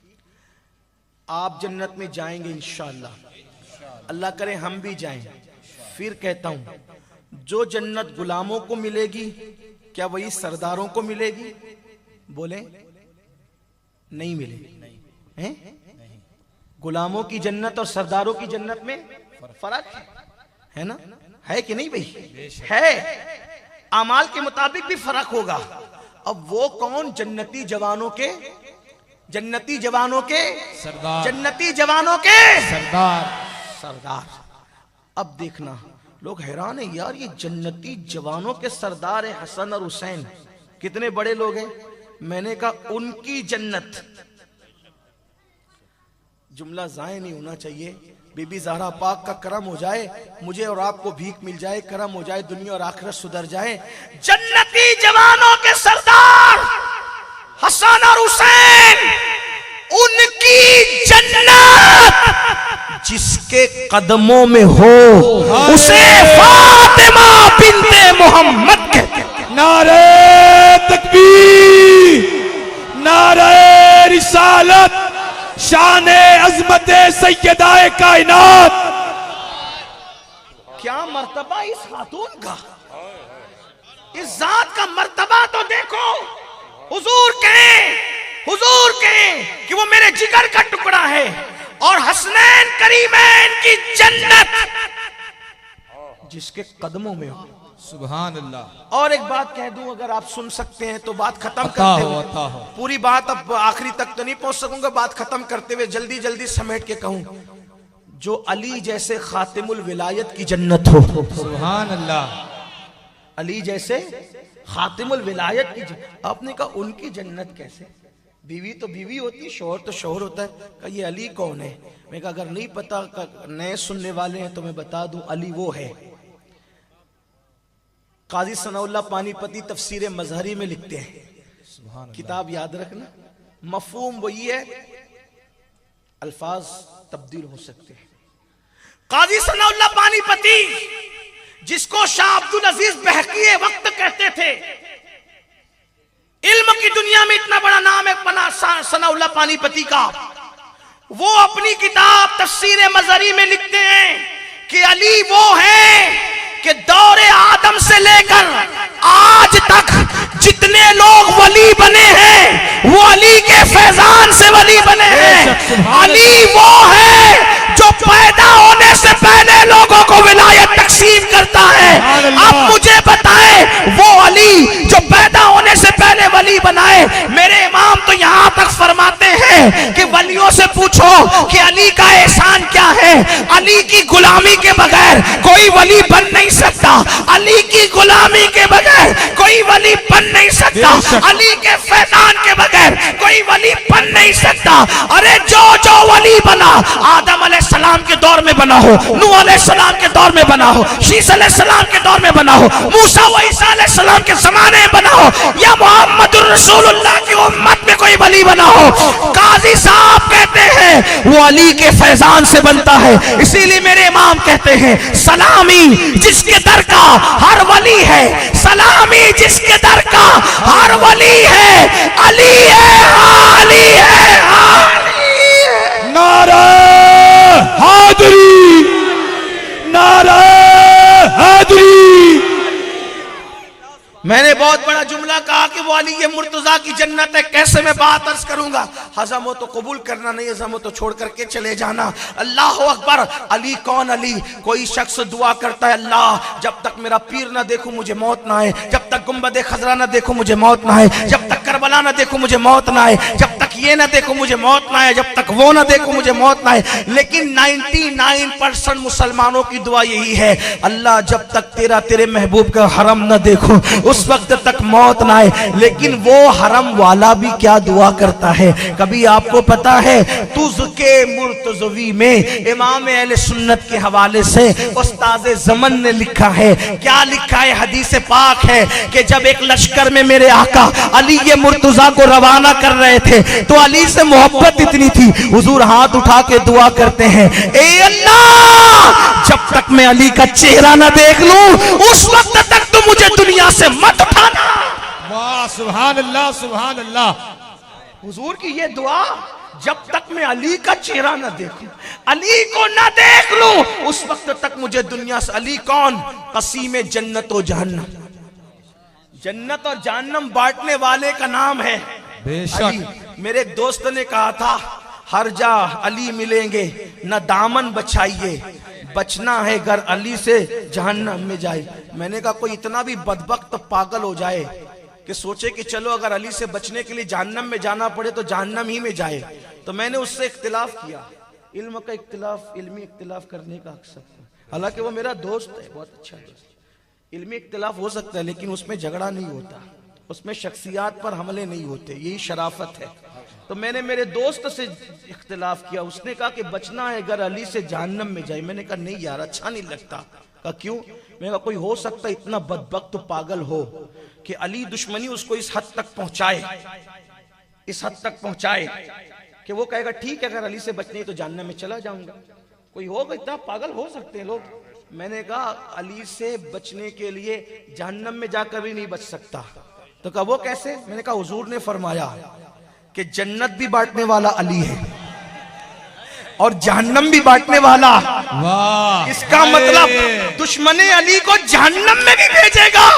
A: आप जन्नत में जाएंगे इंशाअल्लाह, अल्लाह करे हम भी जाएं। फिर कहता हूं, जो जन्नत गुलामों को मिलेगी क्या वही सरदारों को मिलेगी? बोले नहीं मिलेगी, हैं? गुलामों की जन्नत और सरदारों की जन्नत में फर्क है ना? है कि नहीं भाई? है। अमाल के मुताबिक भी फर्क होगा। अब वो कौन? जन्नती जवानों के, जन्नती जवानों के सरदार, जन्नती जवानों के सरदार, सरदार। अब देखना लोग हैरान है, यार ये जन्नती जवानों के सरदार है हसन और हुसैन, कितने बड़े लोग हैं। मैंने कहा उनकी जन्नत, जुमला जाये नहीं होना चाहिए। बीबी ज़हरा पाक का करम हो जाए, मुझे और आपको भीख मिल जाए, करम हो जाए, दुनिया और आखिरत सुधर जाए। जन्नती जवानों के सरदार हसन और हुसैन, उनकी जन्नत जिसके कदमों में हो उसे फातिमा मोहम्मद कहते हैं।
B: नारे तकबीर, नारे रिसालत, शाने अज़मत सैयदाए कायनात।
A: क्या मर्तबा इस खातून का, इस जात का मर्तबा तो देखो। हुजूर कहें कि वो मेरे जिगर का टुकड़ा है और हसनैन करीमैन की जन्नत जिसके कदमों में हो।
B: सुभान अल्लाह।
A: और एक बात कह दूं, अगर आप सुन सकते हैं तो बात खत्म करते हुए, पूरी बात अब आखिरी तक तो नहीं पहुंच सकूंगा, बात खत्म करते हुए जल्दी जल्दी समेट के कहूं, जो अली जैसे खातिमुल विलायत की जन्नत हो।
B: सुभान अल्लाह।
A: अली जैसे खातिमुल विलायत की आपने कहा उनकी जन्नत कैसे? बीवी तो बीवी होती, शौहर तो शौहर होता है। कहा ये अली कौन है? मैं कहा अगर नहीं पता, नए सुनने वाले हैं तो मैं बता दूं, अली वो है। काजी सनाउल्लाह पानीपती तफसीर मजहरी में लिखते हैं, किताब याद रखना, मफहूम वही है, अल्फाज तब्दील हो सकते हैं। काजी सनाउल्लाह पानीपती, जिसको शाह अब्दुल अजीज बहकी वक्त कहते थे, इल्म की दुनिया में इतना बड़ा नाम है सनाउल्लाह पानीपती का, वो अपनी किताब तफसीर मजहरी में लिखते हैं कि अली वो है कि दौरे आदम से लेकर आज तक जितने लोग वली बने हैं वो अली के फैजान से वली बने हैं। अली वो है जो पैदा होने से पहले लोगों को विलायत तकसीम करता है। अब मुझे बताएं, वो अली जो पैदा होने से पहले वली बनाए, मेरे इमाम तो यहां तक फरमाते हैं कि वलियों से पूछो कि अली का एहसान क्या है। अली की गुलामी के बगैर कोई वली बन नहीं सकता, अली की गुलामी के बगैर कोई वली बन नहीं सकता, अली के फैजान के बगैर कोई वली बन नहीं सकता। अरे जो जो वली बना, आदम अलैहिस्सलाम के दौर में बना हो, नूह अलैहिस्सलाम के दौर में बना हो, शीस अलैहिस्सलाम के दौर में बना हो, मूसा व ईसा अलैहिस्सलाम के ज़माने में बना हो, या मुहम्मदुर रसूलुल्लाह की उम्मत में कोई वली बना हो, काजी साहब कहते हैं वो अली के फैजान से बनता है। इसीलिए मेरे इमाम कहते हैं, सलामी जिसके दर का हर वली है, सलामी जिसके दर का हर वली है, अली है, अली है, अली है।
B: नारा हादरी, नारा हादरी।
A: मैंने बहुत बड़ा जुमला कहा कि वो अली ये मुर्तजा की जन्नत है, कैसे मैं बात अर्ज करूंगा? हजम हो तो कबूल करना, नहीं हजम हो तो छोड़ करके चले जाना। अल्लाह अकबर। अली कौन अली? कोई शख्स दुआ करता है, अल्लाह जब तक मेरा पीर ना देखूं मुझे मौत ना आए, जब तक गुंबद खजरा ना देखूं मुझे मौत ना आए, जब तक करबला ना देखूं मुझे मौत ना आए, जब तक ये ना देखूं मुझे मौत ना आए, जब तक वो ना देखूं मुझे मौत ना आए। लेकिन 99% मुसलमानों की दुआ यही है, अल्लाह जब तक तेरे महबूब का हरम ना देखूं उस वक्त तक मौत ना आए। लेकिन वो हरम वाला भी क्या दुआ करता है? कभी आपको पता है तुज़के मुर्तज़वी में इमाम अहले सुन्नत के हवाले से उस्ताद ज़मन ने लिखा है, क्या लिखा है? हदीस पाक है कि जब एक लश्कर में मेरे आका अली ये मुर्तज़ा को रवाना कर रहे थे तो अली से मोहब्बत इतनी थी, हुजूर हाथ उठा के दुआ करते हैं, ए अल्लाह जब तक मैं अली का चेहरा ना देख लूं उस वक्त तक तो मुझे दुनिया से मत उठाना।
B: वाह, सुभान अल्लाह, सुभान अल्लाह।
A: हुजूर की ये दुआ, जब तक मैं अली का चेहरा ना देखूं, अली को ना देख लूं उस वक्त तक मुझे दुनिया से। अली कौन? कसीम जन्नत और जहन्नम। जन्नत और जहन्नम बांटने वाले का नाम है बेशक। मेरे एक दोस्त ने कहा था, हर जा अली मिलेंगे न दामन बचाइए, बचना है घर अली से जहन्नम में जाए। मैंने कहा कोई इतना भी बदबख्त पागल हो जाए कि सोचे कि चलो अगर अली से बचने के लिए जहन्नम में जाना पड़े तो जहन्नम ही में जाए। तो मैंने उससे इख्तिलाफ किया, इल्म का इख्तिलाफ, इल्मी इख्तिलाफ करने का हक सकता है। हालांकि वो मेरा दोस्त है, बहुत अच्छा दोस्त। इल्मी इख्तिलाफ हो सकता है लेकिन उसमें झगड़ा नहीं होता, उसमें शख्सियात पर हमले नहीं होते, यही शराफत है। तो मैंने मेरे दोस्त से इख्तिलाफ किया, उसने कहा कि बचना है अगर अली से जहन्नम में जाए। मैंने कहा नहीं यार, अच्छा नहीं लगता। कहा क्यों? मैंने कहा कोई हो सकता है इतना बदबख्त तो पागल हो कि अली दुश्मनी उसको इस हद तक पहुंचाए, इस हद तक पहुंचाए कि वो कहेगा ठीक है अगर अली से बचनी है तो जहन्नम में चला जाऊंगा। कोई होगा, इतना पागल हो सकते हैं लोग। मैंने कहा अली से बचने के लिए जहन्नम में जाकर भी नहीं बच सकता। तो कहा वो कैसे? मैंने कहा हुजूर ने फरमाया कि जन्नत भी बांटने वाला अली है और जहन्नम भी बांटने वाला।
B: वाह,
A: इसका मतलब दुश्मने अली को जहन्नम में भी भेजेगा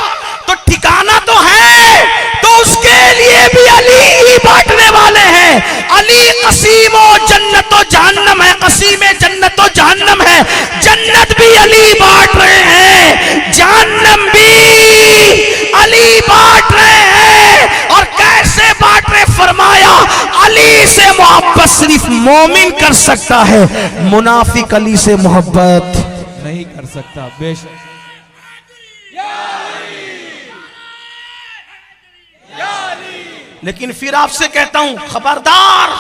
A: तो ठिकाना तो है, तो उसके लिए भी अली ही बांटने वाले हैं। अली कसीमो जन्नतो जहन्नम है, कसीमे जन्नतो जहन्नम है। जन्नत भी अली बांट रहे हैं, जहन्नम भी अली बांट रहे हैं। और कैसे बांट रहे? फरमाया अली से मोहब्बत सिर्फ मोमिन कर सकता है, मुनाफिक अली से मोहब्बत
B: नहीं कर सकता। बेशक
A: लेकिन फिर आपसे कहता हूं खबरदार,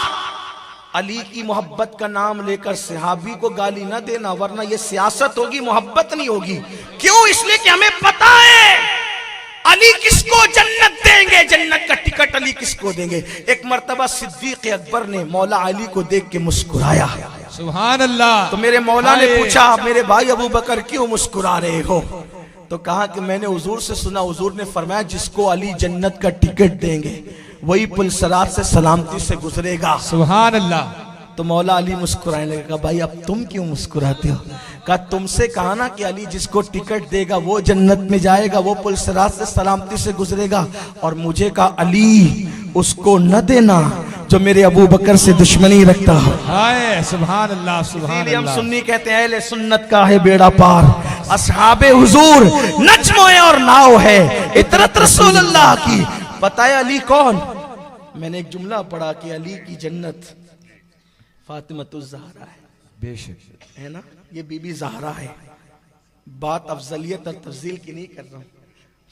A: अली की मोहब्बत का नाम लेकर सहाबी को गाली ना देना, वरना यह सियासत होगी, मोहब्बत नहीं होगी। क्यों? इसलिए कि हमें पता है अली किसको जन्नत देंगे, जन्नत का टिकट अली किसको देंगे। एक मर्तबा सिद्दीक अकबर ने मौला अली को देख के मुस्कुराया।
B: सुभान अल्लाह।
A: तो मेरे मौला ने पूछा, मेरे भाई अबू बकर क्यों मुस्कुरा रहे हो? तो कहा कि मैंने हुजूर से सुना, हुजूर ने फरमाया जिसको अली जन्नत का टिकट देंगे वही पुलसरात से सलामती से गुजरेगा।
B: सुभान अल्लाह।
A: तो मौला अली मुस्कुराने लगे। कहा भाई अब तुम क्यों मुस्कुराते हो? कहा तुमसे कहा ना कि अली जिसको टिकट देगा वो जन्नत में जाएगा, वो पुलसरात से सलामती से गुजरेगा। और मुझे कहा अली उसको न देना जो मेरे अबू बकर से दुश्मनी रखता हो।
B: हाय सुभान अल्लाह, सुभान
A: इसलिए हम
B: अल्लाह।
A: सुन्नी कहते हैं अहले सुन्नत का है बेड़ा पार, असहाबे हुजूर नज्म और नाव है, इतरत रसूलुल्लाह की। पता है अली कौन? मैंने एक जुमला पढ़ा कि अली की जन्नत फातिमतुज़ ज़हरा है।
B: बेशक
A: है ना, ये बीबी ज़हरा है। बात अफजलियत और तफजील की नहीं कर रहा हूँ,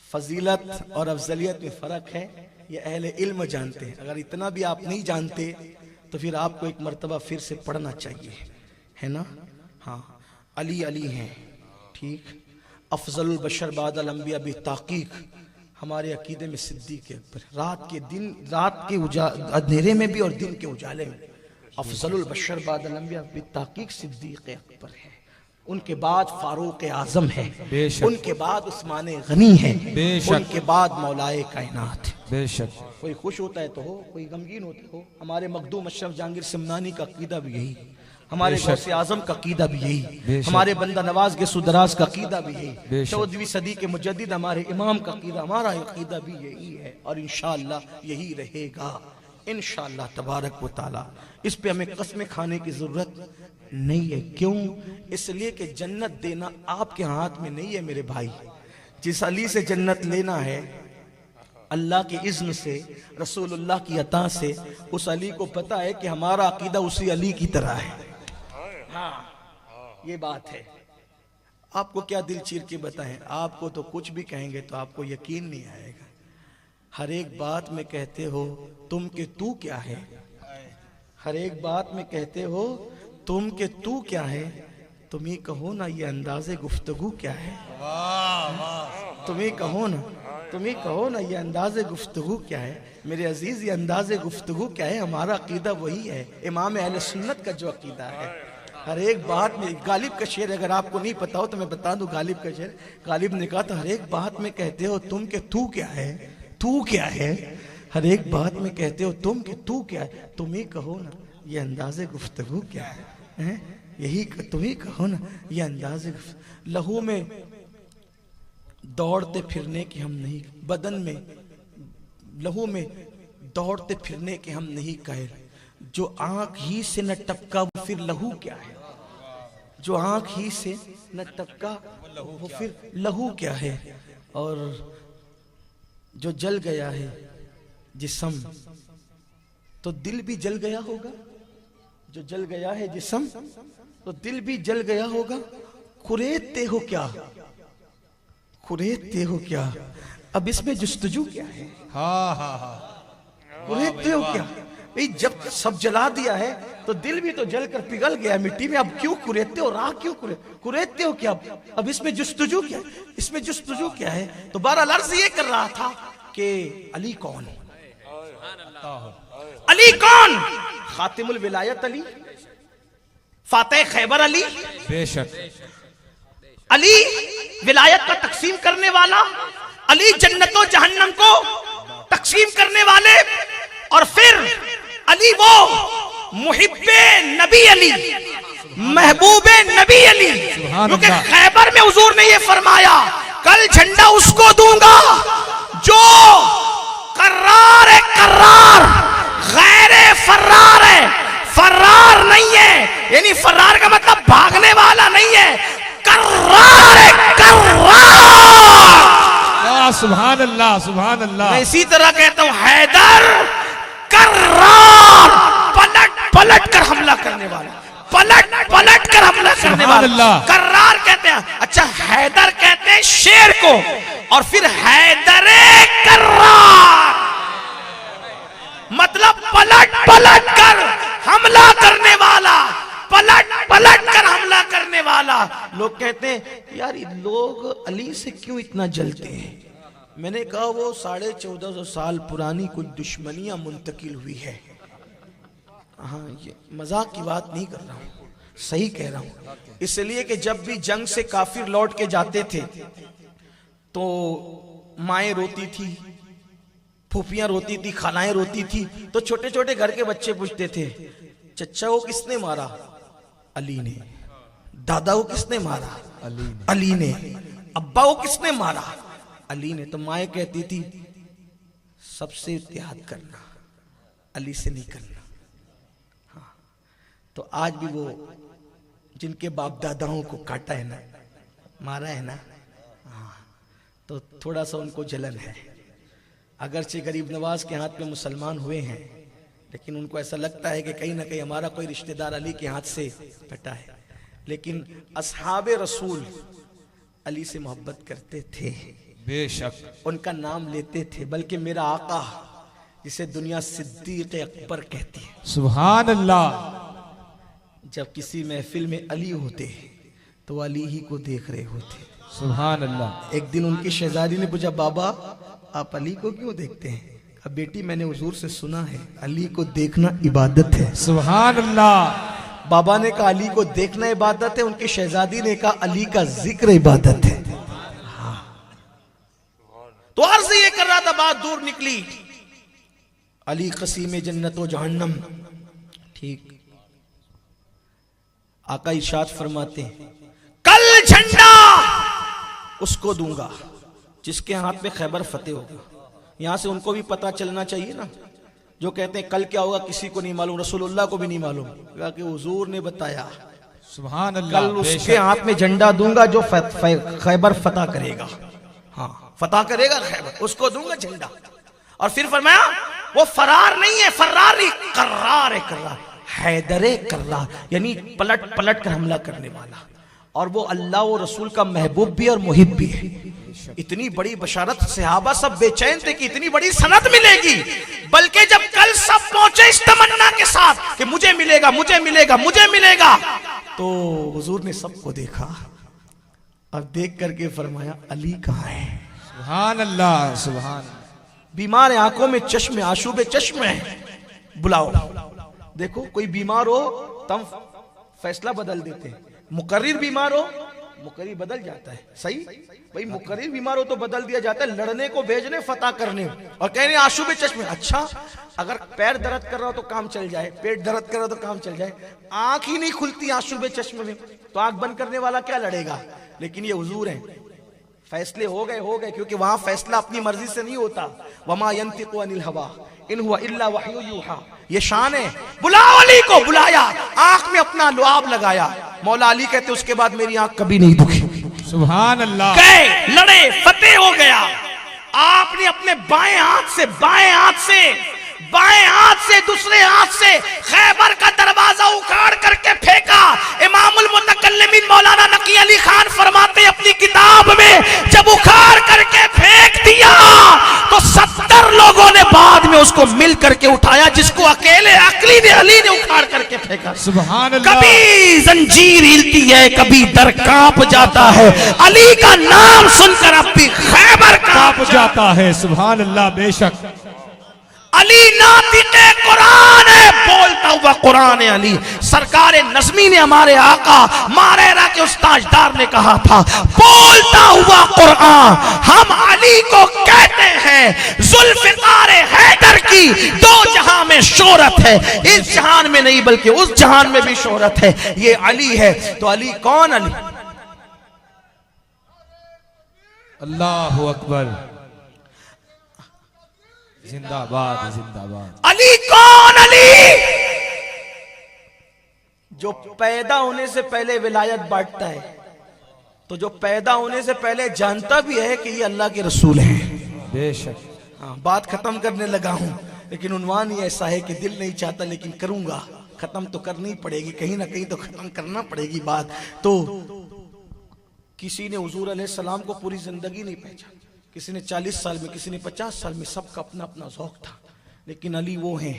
A: फजीलत और अफजलियत में फ़र्क है, ये अहले इल्म जानते हैं। अगर इतना भी आप नहीं जानते तो फिर आपको एक मर्तबा फिर से पढ़ना चाहिए, है ना। हाँ, अली अली हैं, ठीक। अफजलुल बशर बादल अंबिया बि ताक़ीक़, हमारे अकीदे में सिद्दीक़ अकबर, रात के अंधेरे में भी और दिन के उजाले में अफजलुल बशर बादल अंबिया बि ताक़ीक़ सिद्दीक़ अकबर है। उनके बाद फारूक आजम है, उनके बाद उस्मान गनी है, उनके बाद मौलाए कायनात।
B: बेशक।
A: कोई खुश होता है तो हो, कोई गमगीन होता हो। हमारे मखदूम अशरफ जहांगीर सिमनानी का अकीदा भी यही, हमारे गौसे आजम का अकीदा भी यही, हमारे बंदा नवाज के सुदराज का अकीदा भी यही, 14वीं सदी के मुजद्दिद हमारे इमाम का अकीदा, हमारा अकीदा भी यही है और इंशाअल्लाह यही रहेगा इंशाअल्लाह तबारक व तआला। इस पे हमें कसमें खाने की जरूरत नहीं है। क्यों? इसलिए कि जन्नत देना आपके हाथ में नहीं है मेरे भाई। जिस अली से जन्नत लेना है अल्लाह की इज़्न से, रसूलुल्लाह की अता से, उस अली को पता है कि हमारा अकीदा उसी अली की तरह है। हाँ, ये बात है। आपको क्या दिल चीर के बताएं, आपको तो कुछ भी कहेंगे तो आपको यकीन नहीं आएगा। हर एक बात में कहते हो तुम के तू क्या है, हर एक बात में कहते हो तुम के तू क्या है। तुम ही कहो ना ये अंदाज़े गुफ्तगू क्या है, तुम ही कहो ना, तुम ही कहो ना ये अंदाज़े गुफ्तगू क्या है। मेरे अजीज ये अंदाज़े गुफ्तगू क्या है? हमारा अकीदा वही है, इमाम अहले सुन्नत का जो अकीदा है। हर एक बात में, गालिब का शेर अगर आपको नहीं पता हो तो मैं बता दूं, गालिब का शेर, गालिब ने कहा था हर एक बात में कहते हो तुम के तू क्या है, तू क्या है। हर एक बात में कहते हो तुम के तू क्या है, तुम ही कहो ना ये अंदाज़े गुफ्तगू क्या है, यही तुम ही कहो ना ये अंदाज़े। लहू में दौड़ते फिरने के हम नहीं, बदन में लहू में दौड़ते फिरने के हम नहीं कायल। जो आंख ही से न टपका वो फिर लहू क्या है, जो आंख ही से न टपका वो फिर लहू क्या है। और जो जल गया है जिस्म तो दिल भी जल गया होगा, जो जल गया है जिस्म तो दिल भी जल गया होगा। कुरेदते हो क्या, कुरेदते हो क्या, अब इसमें जुस्तजू क्या है। कुरेदते हो क्या भाई, जब सब जला दिया है तो दिल भी तो जल कर पिघल गया मिट्टी में, अब क्यों कुरेदते हो, राह क्यों कुरेदते हो क्या, अब इसमें जुस्तजू क्या है, इसमें जुस्तजू क्या है। तो बहरहाल अर्ज ये कर रहा था कि अली कौन, अली कौन, खातिमुल विलायत अली, फातेह खैबर अली।
B: बेशक।
A: अली विलायत का तकसीम करने वाला, अली जन्नतो जहन्नम को तकसीम करने वाले, और फिर अली वो मुहिब्बे नबी अली, महबूबे नबी अली, क्योंकि खैबर में हुजूर ने ये फरमाया कल झंडा उसको दूंगा जो कर्रार है, कर्रार गैरे फर्रार है, फर्रार नहीं है, यानी फर्रार का मतलब भागने वाला नहीं है, कर्रार है, कर्रार।
B: सुभान अल्लाह, सुभान अल्लाह।
A: मैं इसी तरह कहता हूं हैदर कर्रार, पलट पलट कर हमला करने वाला, पलट पलट कर हमला करने वाला, कर्रार कहते हैं। अच्छा, हैदर कहते हैं शेर को, और फिर हैदरे कर्रार मतलब पलट पलट कर हमला करने वाला, पलट पलट कर हमला करने वाला। लोग कहते हैं यार लोग अली से क्यों इतना जलते हैं। मैंने कहा वो 1450 साल पुरानी कुछ दुश्मनियां मुंतकिल हुई है। हाँ, ये मजाक की बात नहीं कर रहा हूं, सही कह रहा हूं। इसलिए कि जब भी जंग से काफिर लौट के जाते थे तो माएं रोती थी, फूफियां रोती थी, खालाएं रोती थी, तो छोटे छोटे घर के बच्चे पूछते थे चचा को किसने मारा? अली ने। दादा को किसने मारा? अली ने। अब्बा को किसने मारा? अली ने। तो माएं कहती थी सबसे इत्तेहाद करना, अली से नहीं करना। हाँ, तो आज भी वो जिनके बाप दादाओं को काटा है ना, मारा है ना, हाँ, तो थोड़ा सा उनको जलन है। अगरचे गरीब नवाज के हाथ में मुसलमान हुए हैं, लेकिन उनको ऐसा लगता है कि कहीं ना कहीं हमारा कोई रिश्तेदार अली के हाथ से कटा है। लेकिन अस्हाबे रसूल अली से मोहब्बत करते थे,
B: बेशक
A: उनका नाम लेते थे। बल्कि मेरा आका जिसे दुनिया सिद्दीक अकबर कहती है,
B: सुभान अल्लाह,
A: जब किसी महफिल में अली होते तो अली ही को देख रहे होते।
B: सुभान अल्लाह।
A: एक दिन उनकी शहजादी ने पूछा बाबा आप अली को क्यों देखते हैं? अब बेटी मैंने हुजूर से सुना है अली को देखना इबादत है।
B: सुभान अल्लाह।
A: बाबा ने कहा अली को देखना इबादत है, उनकी शहजादी ने कहा अली का जिक्र इबादत है। हाँ। तो अर्ज ये कर रहा था, बात दूर निकली। अली कसीम जन्नत व जहन्नम, ठीक। आका इरशाद फरमाते हैं कल झंडा उसको दूंगा जिसके हाथ में खैबर फतेह होगा। यहां से उनको भी पता चलना चाहिए ना, जो कहते हैं कल क्या होगा किसी को नहीं मालूम, रसूलुल्लाह को भी नहीं मालूम, कि हुजूर ने बताया
B: सुभान अल्लाह,
A: कल उसके हाथ में झंडा दूंगा जो खैबर फतह करेगा। हाँ, फतह करेगा खैबर, उसको दूंगा झंडा। और फिर फरमाया वो फरार नहीं है, फर्रार नहीं, कर्रार है, कर्रार हैदरे कर्रार, यानी पलट पलट कर हमला करने वाला। और वो अल्लाह और रसूल का महबूब भी और मुहिब भी है। इतनी बड़ी बशारत, सहाबा सब बेचैन थे कि इतनी बड़ी सनद मिलेगी। बल्कि जब कल सब पहुंचे इस तमन्ना के साथ कि मुझे मिलेगा, मुझे मिलेगा, मुझे मिलेगा, तो हुजूर ने सबको देखा और देख करके फरमाया अली कहाँ है?
B: सुभान अल्लाह, सुभान।
A: बीमार है, आंखों में चश्मे, आशूबे चश्मे है, बुलाओ। देखो कोई बीमार हो तब फैसला बदल देते हैं। मुकर्रिर बीमार हो, मुकर्रिर बदल जाता है, सही भाई। मुकर्रिर बीमार हो तो बदल दिया जाता है, लड़ने को भेजने, फतह करने, और कहने आशूबे चश्मे। अच्छा, अगर पैर दर्द कर रहा हो तो काम चल जाए, पेट दर्द कर रहा हो तो काम चल जाए, आंख ही नहीं खुलती आशूबे चश्मे में, तो आंख बंद करने वाला क्या लड़ेगा? लेकिन ये हुजूर हैं, फैसले हो गए, क्योंकि वहां फैसला अपनी मर्जी से नहीं होता। वमा यंतिकु अनिल हवा इन हुआ इल्ला वह्यु यूहा, ये शान है। बुलाओ अली को, बुलाया, आंख में अपना लुआब लगाया। मौला अली कहते उसके बाद मेरी आंख कभी नहीं दुखी।
B: सुभान अल्लाह।
A: गए, लड़े, फतेह हो गया। आपने अपने बाएं हाथ से, बाएं हाथ से, बाएं हाथ से, दूसरे हाथ से खैबर का दरवाजा उखाड़ करके फेंका। इमामुल मुतकल्लिमीन मौलाना नकी अली खान फरमाते अपनी किताब में, जब उखाड़ करके फेंक दिया तो 70 लोगों ने बाद में उसको मिल करके उठाया, जिसको अकेले अकली ने, अली ने उखाड़ करके फेंका।
B: सुभान अल्लाह।
A: कभी जंजीर हिलती है, कभी दर कांप जाता है, अली का नाम सुनकर अब भी खैबर कांप
B: जाता है। सुभान अल्लाह, बेशक।
A: अली नातिक़े कुरान है, बोलता हुआ कुरान कुरान अली। सरकार नज़मी ने हमारे आका मारेरा के उस ताजदार ने कहा था, बोलता हुआ कुरान हम अली को कहते हैं जुल्फ़िकार हैदर की दो जहां में शोहरत है, इस जहान में नहीं बल्कि उस जहान में भी शोहरत है, ये अली है। तो अली कौन? अली
B: अल्लाहु अकबर, जिंदाबाद जिंदाबाद।
A: अली कौन? अली जो पैदा होने से पहले विलायत बांटता है, तो जो पैदा होने से पहले जानता भी है कि ये अल्लाह के रसूल हैं।
B: बेशक।
A: हाँ, बात खत्म करने लगा हूं, लेकिन उन्वान ही ऐसा है कि दिल नहीं चाहता, लेकिन करूंगा। खत्म तो करनी पड़ेगी, कहीं ना कहीं तो खत्म करना पड़ेगी बात। तो किसी ने हुजूर अलैहिस्सलाम को पूरी जिंदगी नहीं पहचाना, किसी ने 40 साल में, किसी ने 50 साल में, सबका अपना अपना ज़ौक़ था। लेकिन अली वो हैं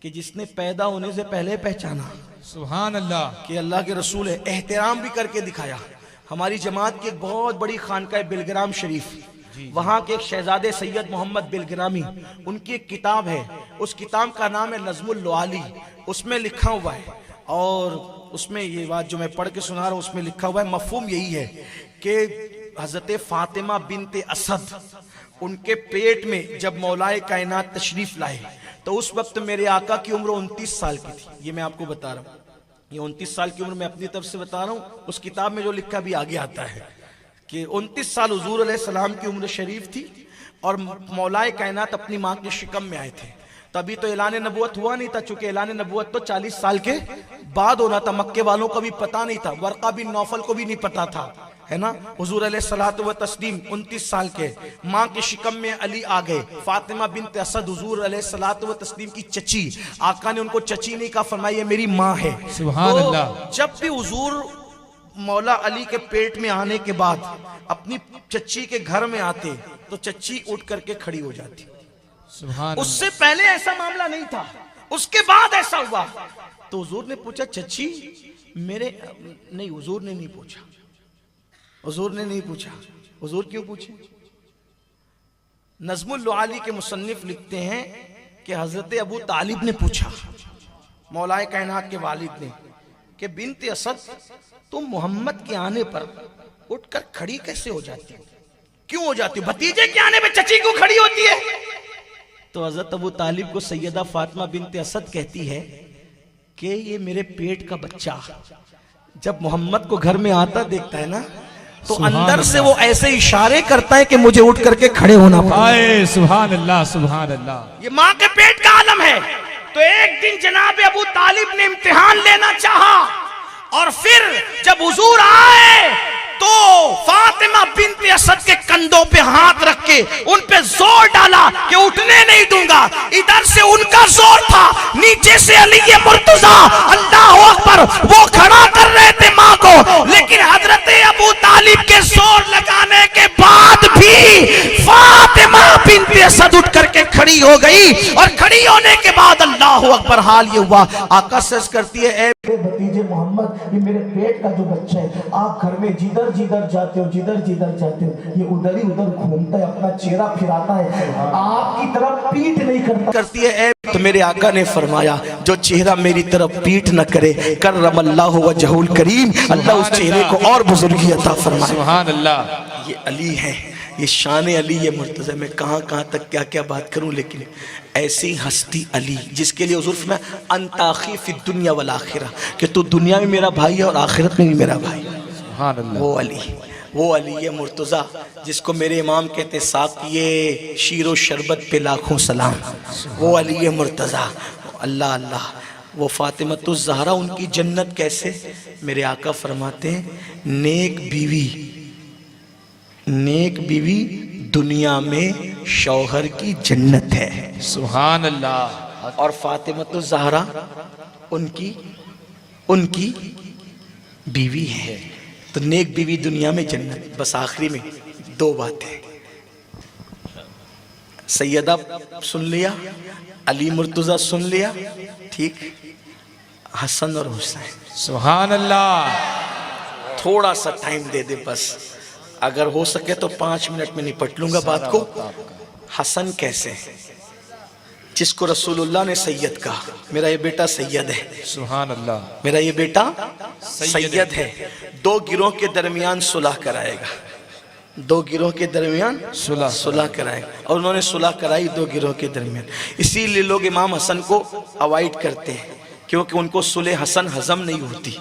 A: कि जिसने पैदा होने से पहले पहचाना
B: सुभान अल्लाह
A: कि अल्लाह के रसूल है, एहतराम भी करके दिखाया। हमारी जमात की एक बहुत बड़ी खानका है बिलग्राम शरीफ, वहाँ के एक शहजादे सैयद मोहम्मद बिलग्रामी, उनकी एक किताब है, उस किताब का नाम है नज़्मुल लुआली। उसमें लिखा हुआ है, और उसमें ये बात जो मैं पढ़ के सुना रहा हूँ उसमें लिखा हुआ है, मफ़हूम यही है कि हज़रत फ़ातिमा बिनते असद, उनके पेट में जब मौलाए कायनात तशरीफ़ लाए तो उस वक्त मेरे आका की उम्र 29 साल की थी। ये मैं आपको बता रहा हूँ, ये 29 साल की उम्र मैं अपनी तरफ से बता रहा हूँ। उस किताब में जो लिखा भी आगे आता है कि 29 साल हुजूर अलैहिस्सलाम की उम्र शरीफ थी, और मौलाए कायनात अपनी माँ के शिकम में आए थे। तभी तो ऐलान नबुवत हुआ नहीं था, चूंकि ऐलान नबुवत तो 40 साल के बाद होना था। मक्के वालों को भी पता नहीं था, वरका बिन नौफल को भी नहीं पता था, है ना। हुजूर अलैहिस्सलातु व तस्लीम 29 साल के, माँ के शिकम में अली आ गए। फातिमा बिनत असद हुजूर अलैहिस्सलातु व तस्लीम की चची, आका ने उनको चची नहीं कहा, फरमाया मेरी माँ है।
B: सुभान अल्लाह।
A: जब भी हुजूर मौला अली के पेट में आने के बाद अपनी चच्ची के घर में आते तो चच्ची उठ करके खड़ी हो जाती।
B: सुभान
A: उससे पहले ऐसा मामला नहीं था, उसके बाद ऐसा हुआ। तो हुजूर ने पूछा चच्ची मेरे, नहीं हुजूर ने नहीं पूछा, हुजूर ने नहीं पूछा। हुजूर क्यों पूछे? नज़्मुल लुआली के मुसन्निफ लिखते हैं कि हजरत अबू तालिब ने पूछा मौलाए कायनात के वालिद ने कि बिनते असद तुम मोहम्मद के आने पर उठकर खड़ी कैसे हो जाती हो, क्यों हो जाती हो? भतीजे के आने पे चची क्यों खड़ी होती है? तो हजरत अबू तालिब को सैयदा फातिमा बिनते असद कहती है कि ये मेरे पेट का बच्चा जब मोहम्मद को घर में आता देखता है ना, तो अंदर से वो ऐसे इशारे करता है कि मुझे उठ करके खड़े होना पड़े।
B: सुभान अल्लाह सुभान अल्लाह।
A: ये माँ के पेट का आलम है। तो एक दिन जनाब अबू तालिब ने इम्तिहान लेना चाहा, और फिर जब हुजूर आए तो फातिमा बिनते असद के कंधों पे हाथ रख के उन पे जोर डाला कि उठने नहीं दूंगा। इधर से उनका जोर था, नीचे से अली मुर्तजा अल्लाह अकबर वो खड़ा कर रहे थे माँ को, लेकिन हजरत अबू तालिब के जोर लगाने के बाद भी फातिमा बिनते असद उठ करके खड़ी हो गई, और खड़ी होने के बाद अल्लाह अकबर हाल ये हुआ, आका सच करती है ए भतीजे मोहम्मद, ये मेरे पेट का जो बच्चा है, आप घर में जिधर जिधर जाते हो, जिधर जिधर जाते हो, ये उधर ही उधर घूमता है, अपना चेहरा फिराता है, आपकी तरफ पीठ नहीं करती है। तो मेरे आका ने फरमाया जो चेहरा मेरी तरफ पीठ न करे करमल्लाहु वजहुल करीम, अल्लाह उस चेहरे को और बुजुर्गी अता फरमाए। सुभान अल्लाह। ये अली है, ये शान अली, ये मुर्तज़ा। मैं कहाँ तक क्या क्या बात करूं, लेकिन ऐसी हस्ती अली जिसके लिए हुजूर में अंताखी फी दुनिया वल आखिरा, कि तू दुनिया में मेरा भाई है और आखिरत में भी मेरा भाई। सुभान अल्लाह। वो अली ये मुर्तज़ा जिसको मेरे इमाम कहते साक़िए शीरो शरबत पे लाखों सलाम, वो अली ये मुर्तज़ा। अल्लाह अल्लाह। वो फातिमतुज़ ज़हरा, उनकी जन्नत कैसे? मेरे आका फरमाते हैं नेक बीवी दुनिया में शौहर की जन्नत है।
B: सुभान अल्लाह।
A: और फातिमतुज़ ज़हरा उनकी बीवी है। तो नेक बीवी दुनिया में जन्नत। बस आखिरी में दो बातें, सैयदा सुन लिया, अली मुर्तज़ा सुन लिया, ठीक, हसन और हुसैन।
B: सुभान अल्लाह।
A: थोड़ा सा टाइम दे दे बस, अगर हो सके तो 5 मिनट में निपट लूंगा बात को। हसन कैसे? जिसको रसूलुल्लाह ने सैयद कहा, मेरा ये बेटा सैयद है,
B: सुभान अल्लाह,
A: मेरा ये बेटा सैयद है। दो गिरोह के दरमियान सुलह कराएगा, दो गिरोह के दरमियान सुलह कराएगा। और उन्होंने सुलह कराई दो गिरोह के दरमियान। इसीलिए लोग इमाम हसन को अवॉइड करते हैं, क्योंकि उनको सुलह हसन हजम नहीं होती।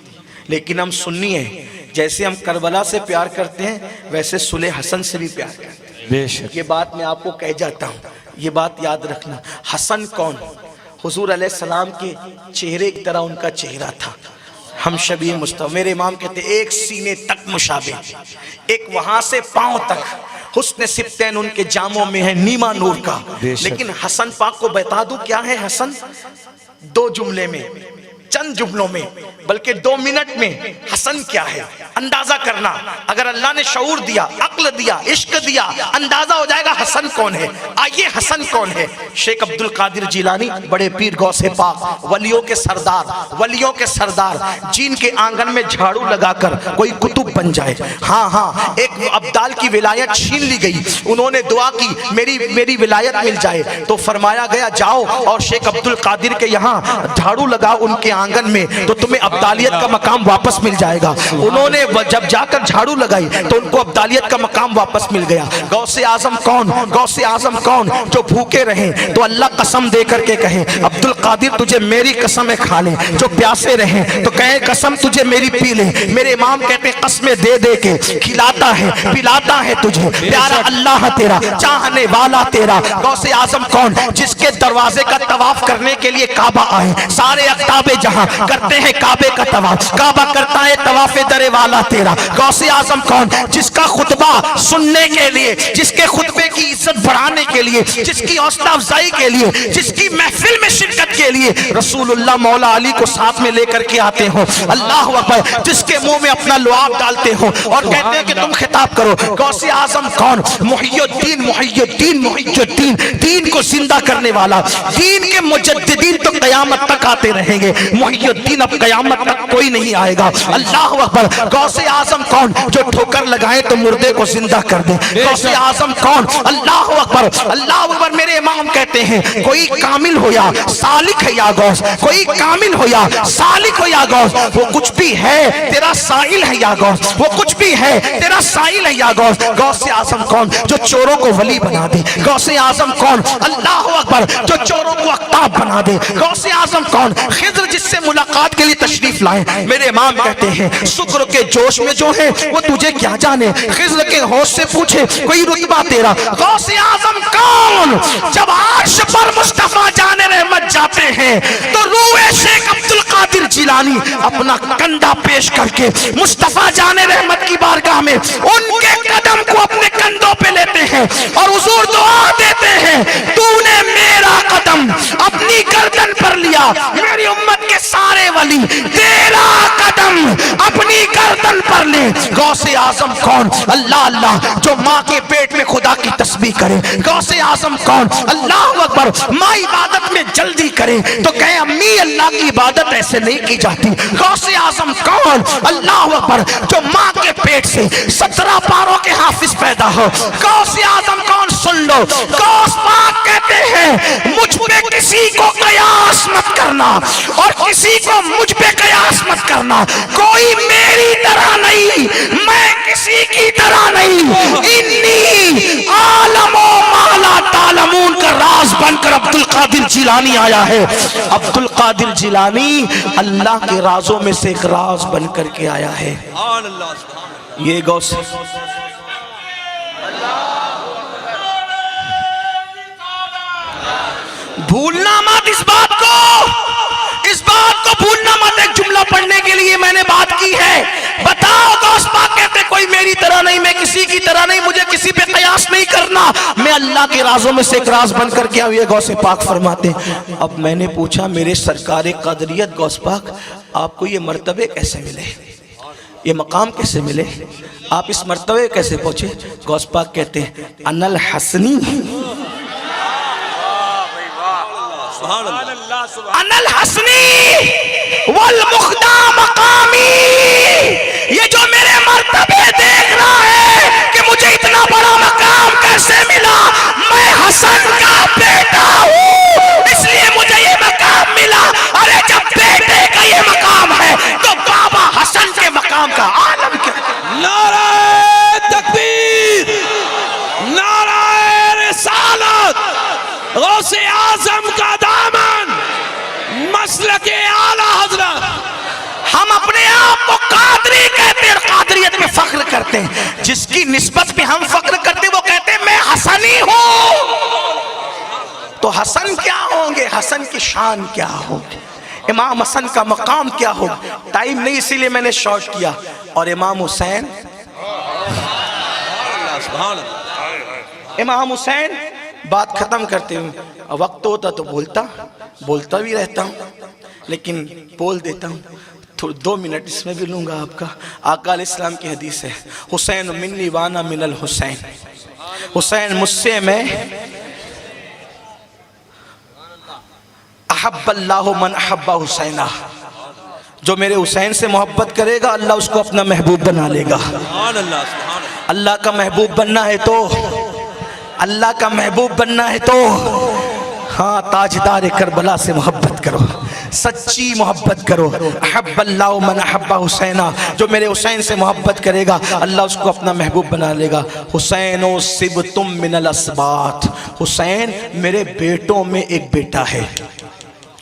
A: लेकिन हम सुन्नी हैं, जैसे हम करबला से प्यार करते हैं वैसे सुलह हसन से भी प्यार करते हैं।
B: बेशक
A: ये बात मैं आपको कह जाता हूँ, ये बात याद रखना। हसन कौन? हुजूर अलैहिस्सलाम के चेहरे की तरह उनका चेहरा था, हम शबीह मुस्तफा। मेरे इमाम कहते एक सीने तक मुशाबे, एक वहां से पांव तक हुस्न सिब्तैन उनके जामों में है नीमा नूर का। लेकिन हसन पाक को बता दूं क्या है हसन? दो जुमले में, चंद जुमलों में, बल्कि 2 मिनट में हसन क्या है अंदाजा करना। अगर अल्लाह ने शऊर दिया, अक्ल दिया, इश्क दिया, अंदाजा हो जाएगा हसन कौन है। आइए हसन कौन है? शेख अब्दुल कादिर जिलानी, बड़े पीर गौसे पाक, वलियों के सरदार, वलियों के सरदार, जिनके आंगन में झाड़ू लगाकर कोई कुतुब बन जाए। हाँ हाँ, एक अब्दाल की विलायत छीन ली गई, उन्होंने दुआ की मेरी विलायत मिल जाए, तो फरमाया गया जाओ और शेख अब्दुल कादिर के यहाँ झाड़ू लगाओ उनके आंगन में, तो तुम्हें अब्दालियत का मकाम वापस मिल जाएगा। उन्होंने जब जाकर झाड़ू लगाई तो उनको अब्दालियत का मकाम वापस मिल गया। गौसे आजम कौन? गौसे आजम कौन? जो भूखे रहे तो अल्लाह कसम दे करके कहे अब्दुल कादिर तुझे मेरी कसम खा ले, जो प्यासे रहे तो कहे कसम तुझे मेरी पी ले। मेरे इमाम कहते कसमें दे दे के खिलाता है पिलाता है तुझे, प्यारा अल्लाह तेरा, चाहने वाला तेरा। गौसे आजम कौन? जिसके दरवाजे का तवाफ करने के लिए काबा आए, सारे अख्ताबे जहां करते हैं काबे का तवाफ, काबा करता है तवाफे दरे वाला तेरा। गौसे आजम कौन? जिसका खुतबा सुनने के लिए, जिसके खुतबे की इज्जत बढ़ाने के लिए, जिसकी हौसला अफजाई के लिए, जिसकी महफिल में शिरकत के लिए रसूलुल्लाह मौला अली को साथ में लेकर के आते हो, अल्लाह अकबर, जिसके मुंह में अपना लुआब डालते हो और कहते हैं कि तुम खिताब करो। गौसे आजम कौन? मुहियुद्दीन, मुहियुद्दीन, मुहियुद्दीन, दीन को जिंदा करने वाला। दीन के मुजद्दिदीन तो कयामत तक आते रहेंगे, मुहियुद्दीन अब कयामत तक कोई नहीं आएगा। अल्लाह अकबर। गौसे आजम कौन? जो ठोकर लगाए तो मुर्दे को जिंदा कर दे। गौसे आजम कौन? अल्लाह अकबर, अल्लाह अकबर। मेरे इमाम कहते हैं कोई कामिल हो या सालिक है या गौस, कोई कामिल हो या सालिक हो या गौस, वो कुछ भी है तेरा साइल है या गौस, वो कुछ भी है तेरा साइल है या गौस। गौसे आजम कौन? जो चोरों को वली बना दे। गौसे आजम कौन? अल्लाह अकबर, जो चोरों को अख्ताब बना दे। गौसे आजम कौन? खिज़्र जिससे मुलाकात के लिए तशरीफ लाए। मेरे इमाम कहते हैं शुक्र के जोश में जो है वो तुझे क्या जाने, खिज़्र के होश से पूछे कोई रुतबा तेरा। गौसे आजम कौन? जब अर्श पर मुस्तफा जाने रहमत जाते हैं तो रूए शेख अब्दुल कादिर जिलानी अपना कंधा पेश करके मुस्तफा जाने रहमत की बारगाह में उनके कदम को अपने कंधों पे लेते हैं और हुजूर दुआ देते हैं तूने मेरा कदम अपनी गर्दन पर लिया, मेरी उम्मत के सारे वली तेरा कदम अपनी गर्दन पर ले। गौसे आजम कौन? अल्लाह अल्लाह, जो माँ के पेट में खुदा की तस्बीह करे। गौसे आजम कौन? अल्लाह अकबर, माँ इबादत में जल्दी करे तो कहे अम्मी अल्लाह की इबादत ऐसे नहीं की जाती। गौसे आजम कौन? अल्लाह अकबर, जो माँ के पेट से 17 पारों के हाफिज पैदा हो। गौसे आजम कौन? सुन लो, गौस पाक कहते हैं मुझ पे किसी को कयास मत करना और किसी को मुझ पे कयास मत करना। कोई मेरी तरह नहीं, मैं किसी की तरह नहीं। इन्नी आलमो माला तालमून का राज बनकर अब्दुल कादिर जिलानी आया है। अब्दुल कादिर जिलानी अल्लाह के राजों में से एक राज बनकर के आया है। ये गौस भूलना मत इस बात को भूलना मत। एक जुमला पढ़ने के लिए मैंने बात की है। बताओ गौस पाक कहते कोई मेरी तरह नहीं, मैं किसी की तरह नहीं, मुझे किसी पे कयास नहीं करना, मैं अल्लाह के राजों में से एक राज बनकर के हुए। गौसे पाक फरमाते अब मैंने पूछा मेरे सरकार कदरियत गौस पाक आपको ये मर्तबे कैसे मिले, ये मकाम कैसे मिले, आप इस मर्तबे कैसे पहुंचे? गौस पाक कहते हैं अनल हसनी अनल हसनी वल मुख्दा मकामी। ये जो मेरे मर्तबे देख रहा है कि मुझे इतना बड़ा मकाम कैसे मिला, मैं हसन का बेटा हूँ। मसलक आला हजरत। हम अपने आप को कादरी कहते हैं, कादरियत में फख्र करते हैं। जिसकी निस्बत पे हम फख्र करते हैं वो कहते हैं मैं हसनी हूं। तो हसन क्या होंगे, हसन की शान क्या होगी, इमाम हसन का मकाम क्या होगा। टाइम नहीं इसीलिए मैंने शॉर्ट किया। और इमाम हुसैन, इमाम हुसैन, बात खत्म करते हुए, वक्त होता तो बोलता भी रहता हूँ, लेकिन बोल देता हूँ। 2 मिनट इसमें भी लूंगा आपका। आका अलैहिस्सलाम की हदीस है, हुसैन मिन्नी वाना मिनल हुसैन, हुसैन मुझसे मैं, अहब्बल्लाहु मन अहब्बा हुसैना, जो मेरे हुसैन से मोहब्बत करेगा अल्लाह उसको अपना महबूब बना लेगा। अल्लाह का महबूब बनना है तो, अल्लाह का महबूब बनना है तो हाँ, ताजदार करबला से मोहब्बत करो, सच्ची मोहब्बत करो। अहब्बल्लाहु मन अहब्बा हुसैना, जो मेरे हुसैन से मोहब्बत करेगा अल्लाह उसको अपना महबूब बना लेगा। हुसैनो सिबतुम मिनल अस्बात, हुसैन मेरे बेटों में एक बेटा है।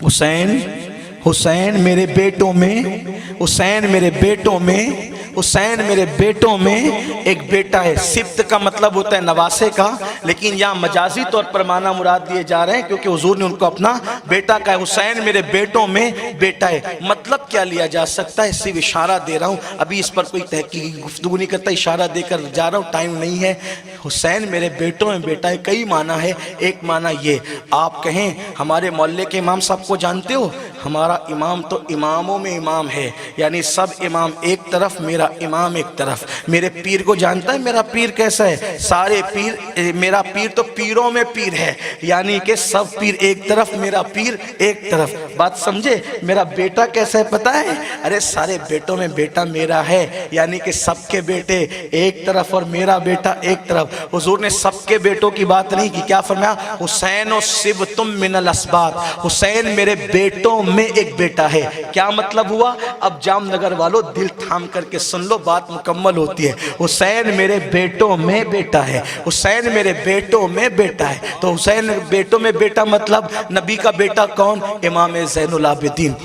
A: हुसैन मेरे बेटों में, हुसैन मेरे बेटों में, हुसैन मेरे बेटों में एक बेटा है। सिब्त का मतलब होता है नवासे का, लेकिन यहाँ मजाजी तौर पर माना मुराद दिए जा रहे हैं क्योंकि हुजूर ने उनको अपना बेटा कहा। हुसैन मेरे बेटों में बेटा है, मतलब क्या लिया जा सकता है, सिर्फ इशारा दे रहा हूँ। अभी इस पर कोई तहकीक गुफ्तगू नहीं करता, इशारा देकर जा रहा हूँ, टाइम नहीं है। हुसैन मेरे बेटों में बेटा है, कई माना है। एक माना ये, आप कहें हमारे मोहल्ले के इमाम साहब को जानते हो, हमारा इमाम तो इमामों में इमाम है, यानी सब इमाम एक तरफ, मेरा इमाम एक तरफ। मेरे पीर को जानता है, मेरा पीर कैसा है, सारे पीर, मेरा पीर तो पीरों में पीर है, यानी कि सब पीर एक तरफ, मेरा पीर एक तरफ। बात समझे। मेरा बेटा कैसा है पता है, अरे सारे बेटों में बेटा मेरा है, यानी कि सबके बेटे एक तरफ और मेरा बेटा एक तरफ। हुजूर ने सबके बेटों की बात नहीं की, क्या फरमाया, हुसैन और सिब तुम मिनल अस्बात, हुसैन मेरे बेटों में एक बेटा है। क्या मतलब हुआ, अब जामनगर वालों दिल थाम करके सुन लो, बात मुकम्मल होती है। हुसैन मेरे बेटों में बेटा है, हुसैन मेरे बेटों में बेटा है। तो हुसैन बेटों में बेटा मतलब नबी का बेटा कौन, इमाम ज़ैनुल आबिदीन,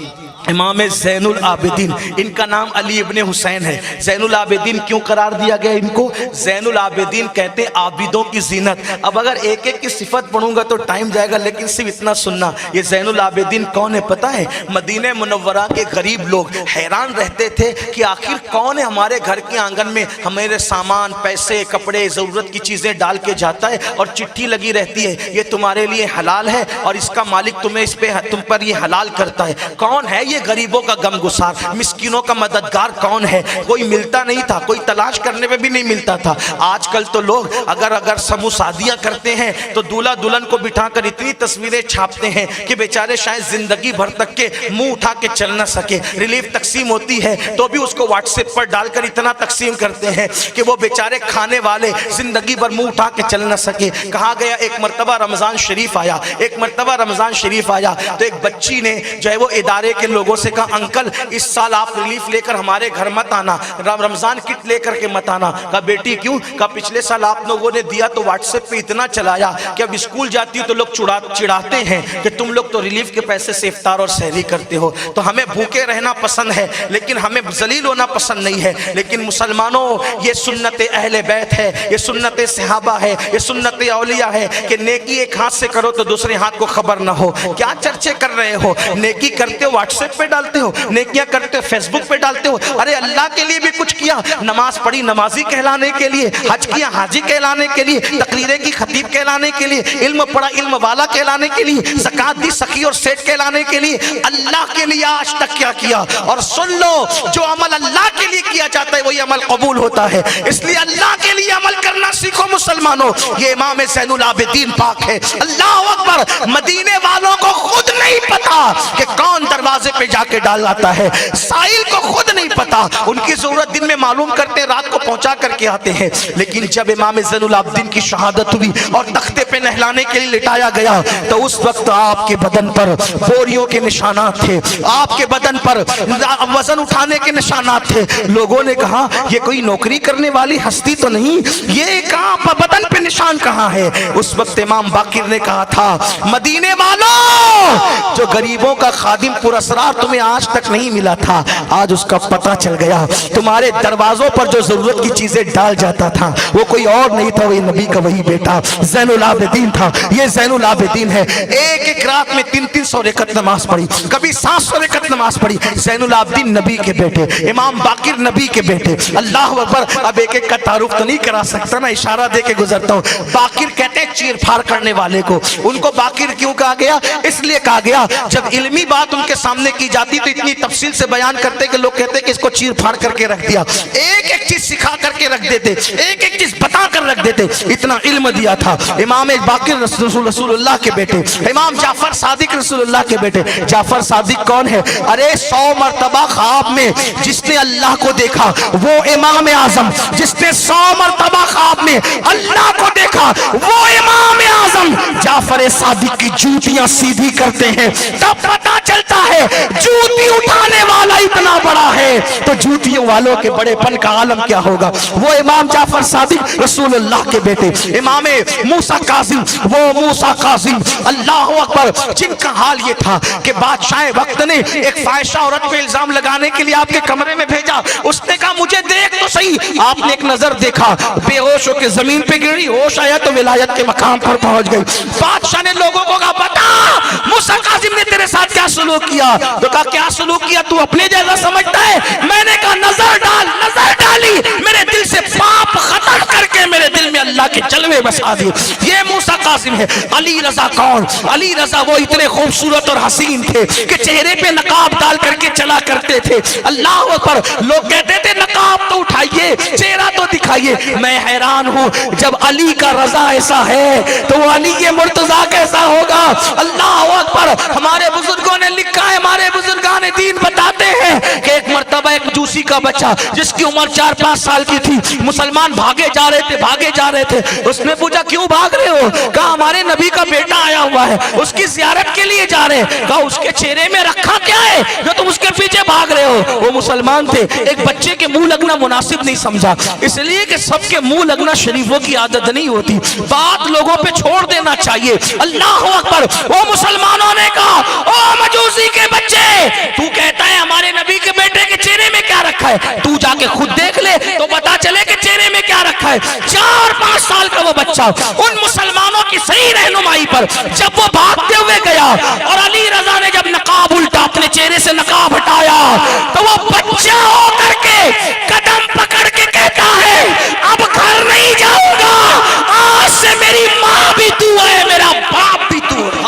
A: इमाम ज़ैनुल आबिदीन। इनका नाम अली इब्ने हुसैन है। ज़ैनुल आबिदीन क्यों करार दिया गया इनको, ज़ैनुल आबिदीन कहते हैं आबिदों की जीनत। अब अगर एक एक की सिफत पढ़ूंगा तो टाइम जाएगा, लेकिन सिर्फ इतना सुनना, ये ज़ैनुल आबिदीन कौन है पता है। मदीने मुनव्वरा के गरीब लोग हैरान रहते थे कि आखिर कौन है हमारे घर के आंगन में हमारे सामान, पैसे, कपड़े, ज़रूरत की चीज़ें डाल के जाता है और चिट्ठी लगी रहती है, ये तुम्हारे लिए हलाल है और इसका मालिक तुम्हें इस पे, तुम पर ये हलाल करता है। कौन है ये गरीबों का गमगुसार, मिस्किनों का मददगार कौन है। कोई मिलता नहीं था, कोई तलाश करने में भी नहीं मिलता था। आजकल तो लोग अगर समूह शादियां करते हैं तो दूल्हा दुल्हन को बिठाकर इतनी तस्वीरें छापते हैं कि बेचारे शायद जिंदगी भर तक के मुंह उठा के चल ना सके। रिलीफ तकसीम होती है तो भी उसको व्हाट्सएप पर डालकर इतना तकसीम करते हैं कि वो बेचारे खाने वाले जिंदगी भर मुंह उठा के चल ना सके। कहा गया एक मरतबा रमजान शरीफ आया, एक मरतबा रमजान शरीफ आया तो एक बच्ची ने जो है वो इदारे के लोगों से कहा, अंकल इस साल आप रिलीफ लेकर हमारे घर मत आना, रमजान किट लेकर के मत आना। कहा बेटी क्यों, कहा पिछले साल आप लोगों ने दिया तो व्हाट्सएप पे इतना चलाया कि अब स्कूल जाती हो तो लोग चिढ़ाते हैं कि तुम लोग तो रिलीफ के पैसे से इफ्तार और सहरी करते हो। तो हमें भूखे रहना पसंद है लेकिन हमें जलील होना पसंद नहीं है। लेकिन मुसलमानों, ये सुन्नत अहले बैत है, ये सुन्नत सहाबा है, ये सुन्नत औलिया है कि नेकी एक हाथ से करो तो दूसरे हाथ को खबर ना हो। क्या चर्चे कर रहे हो, नेकी करते हो व्हाट्सएप पे डालते हो, नेकियां करते हो फेसबुक पे डालते हो। अरे अल्लाह के लिए भी कुछ किया, नमाज पढ़ी नमाजी कहलाने के लिए, हज किया हाजी कहलाने के लिए, तकरीरें की खतीब कहलाने के लिए, इल्म पढ़ा इल्म वाला कहलाने के लिए, ज़कात दी सखी और सेठ कहलाने के लिए। अल्लाह के लिए आज तक क्या किया। और सुन लो, जो अमल अल्लाह के लिए किया जाता है वही अमल कबूल होता है। इसलिए अल्लाह के लिए अमल करना सीखो मुसलमानों। ये इमाम ज़ैनुल आबिदीन पाक है। अल्लाह अकबर। मदीने वालों को खुद नहीं पता कि कौन दरवाजे पे जाके डाल आता है, साहिल को खुद नहीं नहीं पता, उनकी जरूरत दिन में मालूम करते, रात को पहुंचा करके आते हैं। लेकिन जब इमाम ज़ैनुल आबिदीन की शहादत हुई और तख्ते पे नहलाने के लिए लिटाया गया, तो उस वक्त आपके बदन पर बोरियों के निशानात थे, आपके बदन पर वजन उठाने के निशानात थे। लोगों ने कहा ये कोई नौकरी करने वाली हस्ती तो नहीं, ये कहां बदन पे निशान कहां है? उस वक्त इमाम बाकिर ने कहा था, मदीने वालों, जो गरीबों का खादिम पुरस्कार तुम्हें आज तक नहीं मिला था, आज उसका पता चल गया। तुम्हारे दरवाजों पर जो जरूरत की चीजें डाल जाता था वो कोई और नहीं था, वही नबी का वही बेटा ज़ैनुल आबिदीन था। ये ज़ैनुल आबिदीन है, एक एक रात में 300 रकअत नमाज पढ़ी, कभी 700 रकअत नमाज पढ़ी। ज़ैनुल आबिदीन नबी के बेटे, इमाम बाकिर नबी के बेटे। अल्लाह अकबर। अब एक एक का तारुफ तो नहीं करा सकता ना, इशारा दे के गुजरता हूँ। बाकिर कहते हैं चीर फाड़ करने वाले को। उनको बाकिर क्यों कहा गया? इसलिए कहा गया जब इल्मी बात उनके सामने की जाती तो इतनी तफसील से बयान करते कि लोग कहते कि इसको चीर फाड़ करके रख दिया। एक एक चीज सिखा करके रख देते, एक एक चीज बता कर रख देते, इतना इल्म दिया था। इमाम बाकिर रसूलुल्लाह के बेटे, इमाम जाफर सादिक रसूलुल्लाह के बेटे। जाफर सादिक कौन है? अरे 100 मरतबा ख्वाब में जिसने अल्लाह को देखा वो इमाम आजम, जिसने 100 मरतबा ख्वाब में अल्लाह को देखा वो इमाम आजम। जाफर सादिक की जूतियां सीधी करते हैं, तब पता चलता है जूती उठाने वाला इतना बड़ा है तो जूतियों वालों के बड़ेपन का आलम क्या होगा। वो इमाम जाफर सादिक रसूलुल्लाह के बेटे। इमाम मूसा काजिम, वो मूसा काजिम, अल्लाह अकबर, जिनका हाल ये था कि बादशाह वक्त ने एक फाहिशा औरत पे इल्जाम लगाने के लिए आपके कमरे में भेजा। उसने कहा मुझे देख तो सही। आपने एक नजर देखा, बेहोश होकर जमीन पे गिरी, होश आया तो विलायत के मकाम पर पहुंच गई। बादशाह ने लोगों को कहा बता मूसा काजिम ने तेरे साथ क्या सलूक किया? तो कहा क्या सलूक किया, तू अपने जैसा समझता है? मैंने कहा नजर डाल। नजर डाली, मेरे दिल से पाप खत्म करके मेरे दिल में अल्लाह के जलवे बसा दिए। ये मूसा काजिम है। अली रजा कौन? अली रजा वो इतने खूबसूरत और हसीन थे कि चेहरे पे नकाब डाल करके चला करते थे। अल्लाह पर लोग कहते थे नकाब तो उठाइए, चेहरा तो दिखाइए। मैं हैरान हूँ, जब अली का रजा ऐसा है तो वो अली के मुर्तजा कैसा होगा? अल्लाह अकबर। हमारे बुजुर्गों ने लिखा है, हमारे बुजुर्गान दीन बताते हैं कि एक मर्तबा एक जूसी का बच्चा जिसकी उम्र 4-5 साल की थी, मुसलमान भागे जा रहे थे। उसने पूछा क्यों भाग रहे हो? कहा हमारे नबी का बेटा आया हुआ है, उसकी ज़ियारत के लिए जा रहे हैं। कहा उसके चेहरे में रखा क्या है जो तुम उसके पीछे भाग रहे हो? वो मुसलमान थे, एक बच्चे के मुंह लगना मुनासिब नहीं समझा, इसलिए कि सबके मुंह लगना शरीफों की आदत नहीं होती, बात लोगों पे छोड़ देना चाहिए। अल्लाह अकबर। वो मुसलमानों ने कहा ओ मजूसी के बच्चे, तू कहता है हमारे नबी के बेटे के चेहरे में क्या रखा है, तू जाके खुद देख ले तो पता चले कि चेहरे में क्या रखा है। 4-5 साल का वो बच्चा उन मुसलमानों की सही रहनुमाई पर जब वो भागते हुए गया और अली रजा ने जब नकाब उल्टा अपने चेहरे से नकाब हटाया तो वो बच्चा होकर के कदम पकड़ के कहता है अब घर नहीं जाऊंगा, आज से मेरी माँ भी तू है, मेरा बाप भी तू है।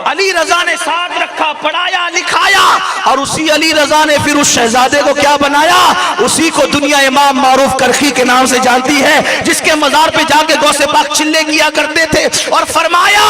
A: अली रजा ने साथ रखा, पढ़ाया लिखाया और उसी अली रजा ने फिर उस शहजादे को क्या बनाया? उसी को दुनिया इमाम मारूफ करखी के नाम से जानती है, जिसके मजार पे जाके गौसे पाक चिल्ले किया करते थे और फरमाया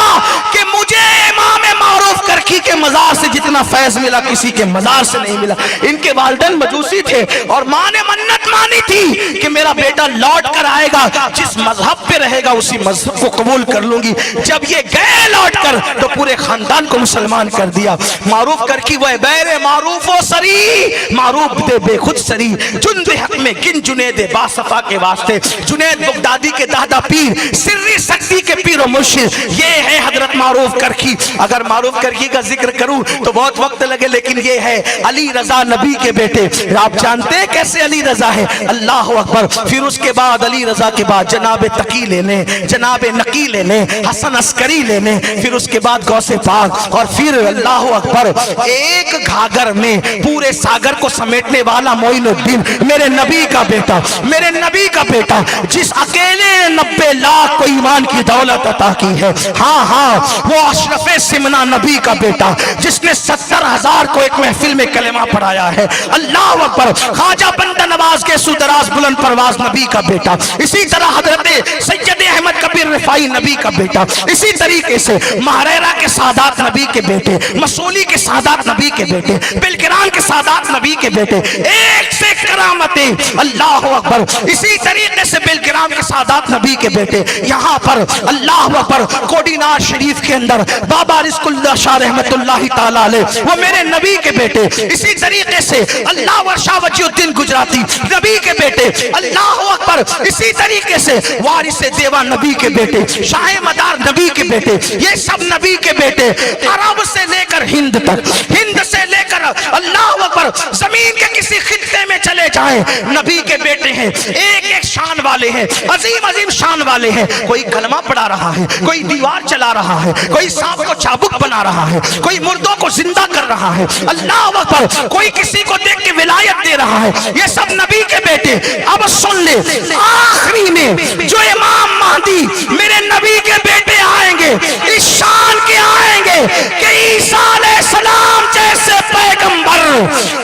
A: कि मुझे इमाम मारूफ करखी के मजार से जितना फैज मिला किसी के मजार से नहीं मिला। इनके वालिदैन मजूसी थे और माँ ने मन्नत मानी थी कि मेरा बेटा लौट कर आएगा, जिस मजहब पे रहेगा उसी मजहब को कबूल कर लूंगी। जब ये गए लौट कर तो पूरे खानदान को मुसलमान कर दिया। मारूफ करकी वह बैरे मारूफ हो सरी, मारूफ दे बेखुद सरी, जुन्द हक में गिन जुनेद बासफा के वास्ते, जुनेद बगदादी के दादा पीर, सिर्री शक्ति के पीर और मुर्शिद, ये है हजरत मारूफ करकी। अगर मारूफ करकी का जिक्र करूं तो बहुत वक्त लगे, लेकिन ये है अली रजा नबी के बेटे। आप जानते हैं कैसे अली रजा है? अल्लाह अकबर। फिर उसके बाद अली रजा के बाद जनाब तकी ले लें, जनाब नकी ले लें, हसन अस्करी ले लें, फिर उसके बाद गौसे पाक और फिर अल्लाह अकबर। एक घाघर में पूरे सागर को समेटने वाला मोइनुद्दीन, मेरे नबी का बेटा, मेरे नबी का बेटा, जिस अकेले 90 लाख को ईमान की दौलत अता की है। हाँ हाँ, वो अशरफ सिमना नबी का बेटा जिसने 70,000 को एक महफिल में कलेमा पढ़ाया है। अल्लाह अकबर। ख्वाजा बंदा नवाज के सुदराज बुलंद परवाज नबी का बेटा, इसी तरह हजरत सैयद अहमद कबीर रिफाई नबी का बेटा, इसी तरीके से महरेरा के सादात नबी के बेटे, मसूली के सादात नबी के बेटे, बिलकिरान के सादात नबी के बेटे, एक से करामतें। अल्लाह अकबर। इसी तरीके से बिलकिरान के सादात नबी के बेटे यहाँ पर अल्लाह अकबर कोडीनार शरीफ के अंदर बाबा रिज़्कुल्लाह शाह रहमतुल्लाहि ताला अलैह वो मेरे नबी के बेटे। इसी तरीके से अल्लाह वर्षा वजीउद्दीन गुजराती नबी के बेटे। अल्लाह अकबर। इसी तरीके से वारिस देवा नबी के बेटे, शाह मदार नबी के बेटे, ये सब नबी के बेटे। अरब से लेकर हिंद तक, हिंद से लेकर अल्लाह अकबर जमीन के किसी खित्ते में चले जाएं, नबी के बेटे हैं। एक एक शान वाले हैं, अजीम अजीम शान वाले हैं। कोई कलमा पढ़ा रहा है, कोई दीवार चला रहा है, कोई सांप को चाबुक बना रहा है, कोई मुर्दों को जिंदा कर रहा है। अल्लाह अकबर। कोई किसी को देख के विलायत दे रहा है। ये सब नबी के बेटे। अब सुन ले, आखिरी में जो इमाम महदी मेरे नबी के बेटे आएंगे, इस शान के आएंगे कि ईसा अलैहिस्सलाम जैसे पैगंबर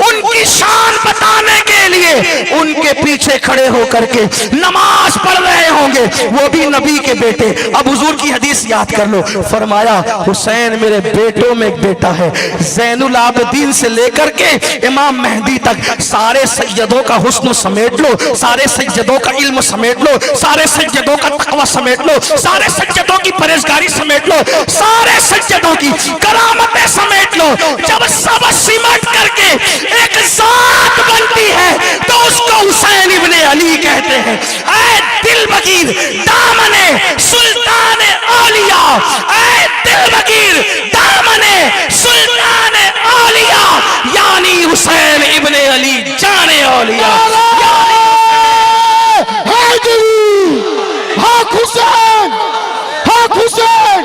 A: उनकी शान बताने के लिए उनके पीछे खड़े होकर के नमाज पढ़ रहे होंगे, वो भी नबी के बेटे। अब हुजूर की हदीस याद कर लो, फरमाया हुसैन मेरे बेटों में एक बेटा है। ज़ैनुल आबिदीन से लेकर के इमाम मेहदी तक सारे सैयदों का हुस्न समेट लो, सारे सैयदों का इल्म समेट लो, सारे सैयदों का तक़वा समेट लो, सारे सैयदों की परहेज़गारी समेट लो, सारे सैयदों की करामतें समेट लो। जब सब सिमट करके एक जात बनती है तो उसको हुसैन इब्ने अली कहते हैं। ऐ दिल बगीर दामने सुल्तान औलिया, ऐ दिल बगीर दामने सुल्तान औलिया, यानी हुसैन इब्ने अली जाने औलिया। हुसैन, हुसैन,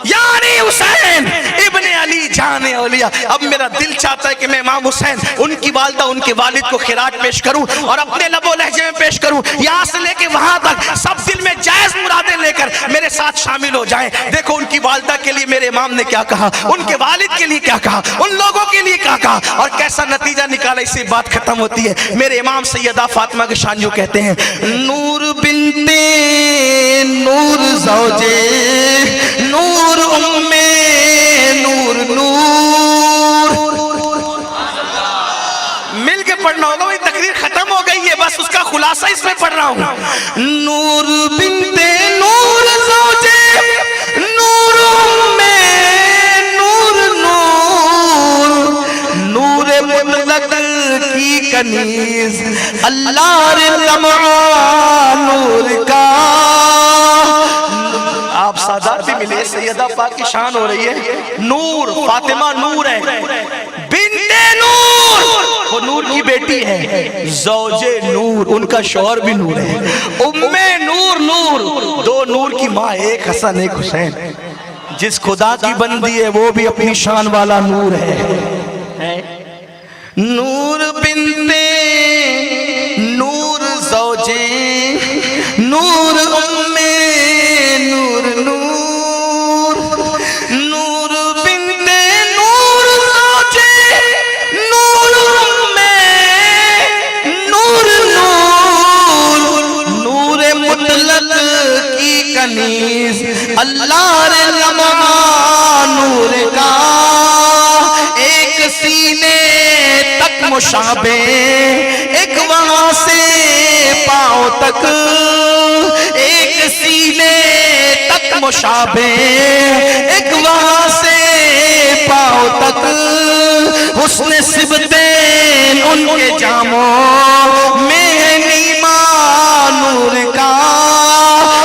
A: यानी हुसैन इब्ने अली जाने औलिया। अब मेरा दिल चाहता है कि मैं इमाम हुसैन, उनकी वालिदा, उनके वालिद को खिरात पेश करूं और अपने लबो लहजे में पेश करूं। यहां से लेके वहां तक सब दिल में जायज मुरादें लेकर मेरे साथ शामिल हो जाएं। देखो उनकी वालिदा के लिए मेरे इमाम ने क्या कहा, उनके वालिद के लिए क्या कहा, उन लोगों के लिए क्या कहा और कैसा नतीजा निकाला। इससे बात खत्म होती है। मेरे इमाम सैयदा फातिमा के शान जो कहते हैं, नूर बिन्ते नूर ज़ौजे नूर उम्मे नूर नूर। मिल के पढ़ना होगा, भाई तकरीर खत्म हो गई है, बस उसका खुलासा इसमें पढ़ रहा हूं। नूर बिन्ते नूर ज़ौजे नूर उम्मे नूर नूर, नूर मुतलक की कनीज अल्लाह रे लम्हा नूर का। आप सादात भी मिले, सैयदा पाक की शान हो रही है। नूर, फातिमा नूर है, बिन्ते नूर, वो नूर की बेटी है। ज़ौजे नूर, उनका शौहर भी नूर है। उम्मे नूर, नूर, दो नूर की माँ, एक हसन एक हुसैन। जिस खुदा की बंदी है वो भी अपनी शान वाला नूर है। नूर बिन्ते नूर ज़ौजे नूर उम्मे नूर नूर, नूर बिन्ते नूर ज़ौजे नूर उम्मे नूर नूर, नूर मुतलक की कनीज अल्लाह रे लम्हा नूर का। एक सीने तक मुशाबे, एक वहां से पांव तक, एक सीने तक मुशाबे, एक वहां से पांव तक, हुस्न सिबतेन उनके जामों में नीमा नूर का।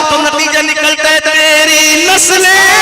A: तो नतीजा निकलता है तेरी नस्लें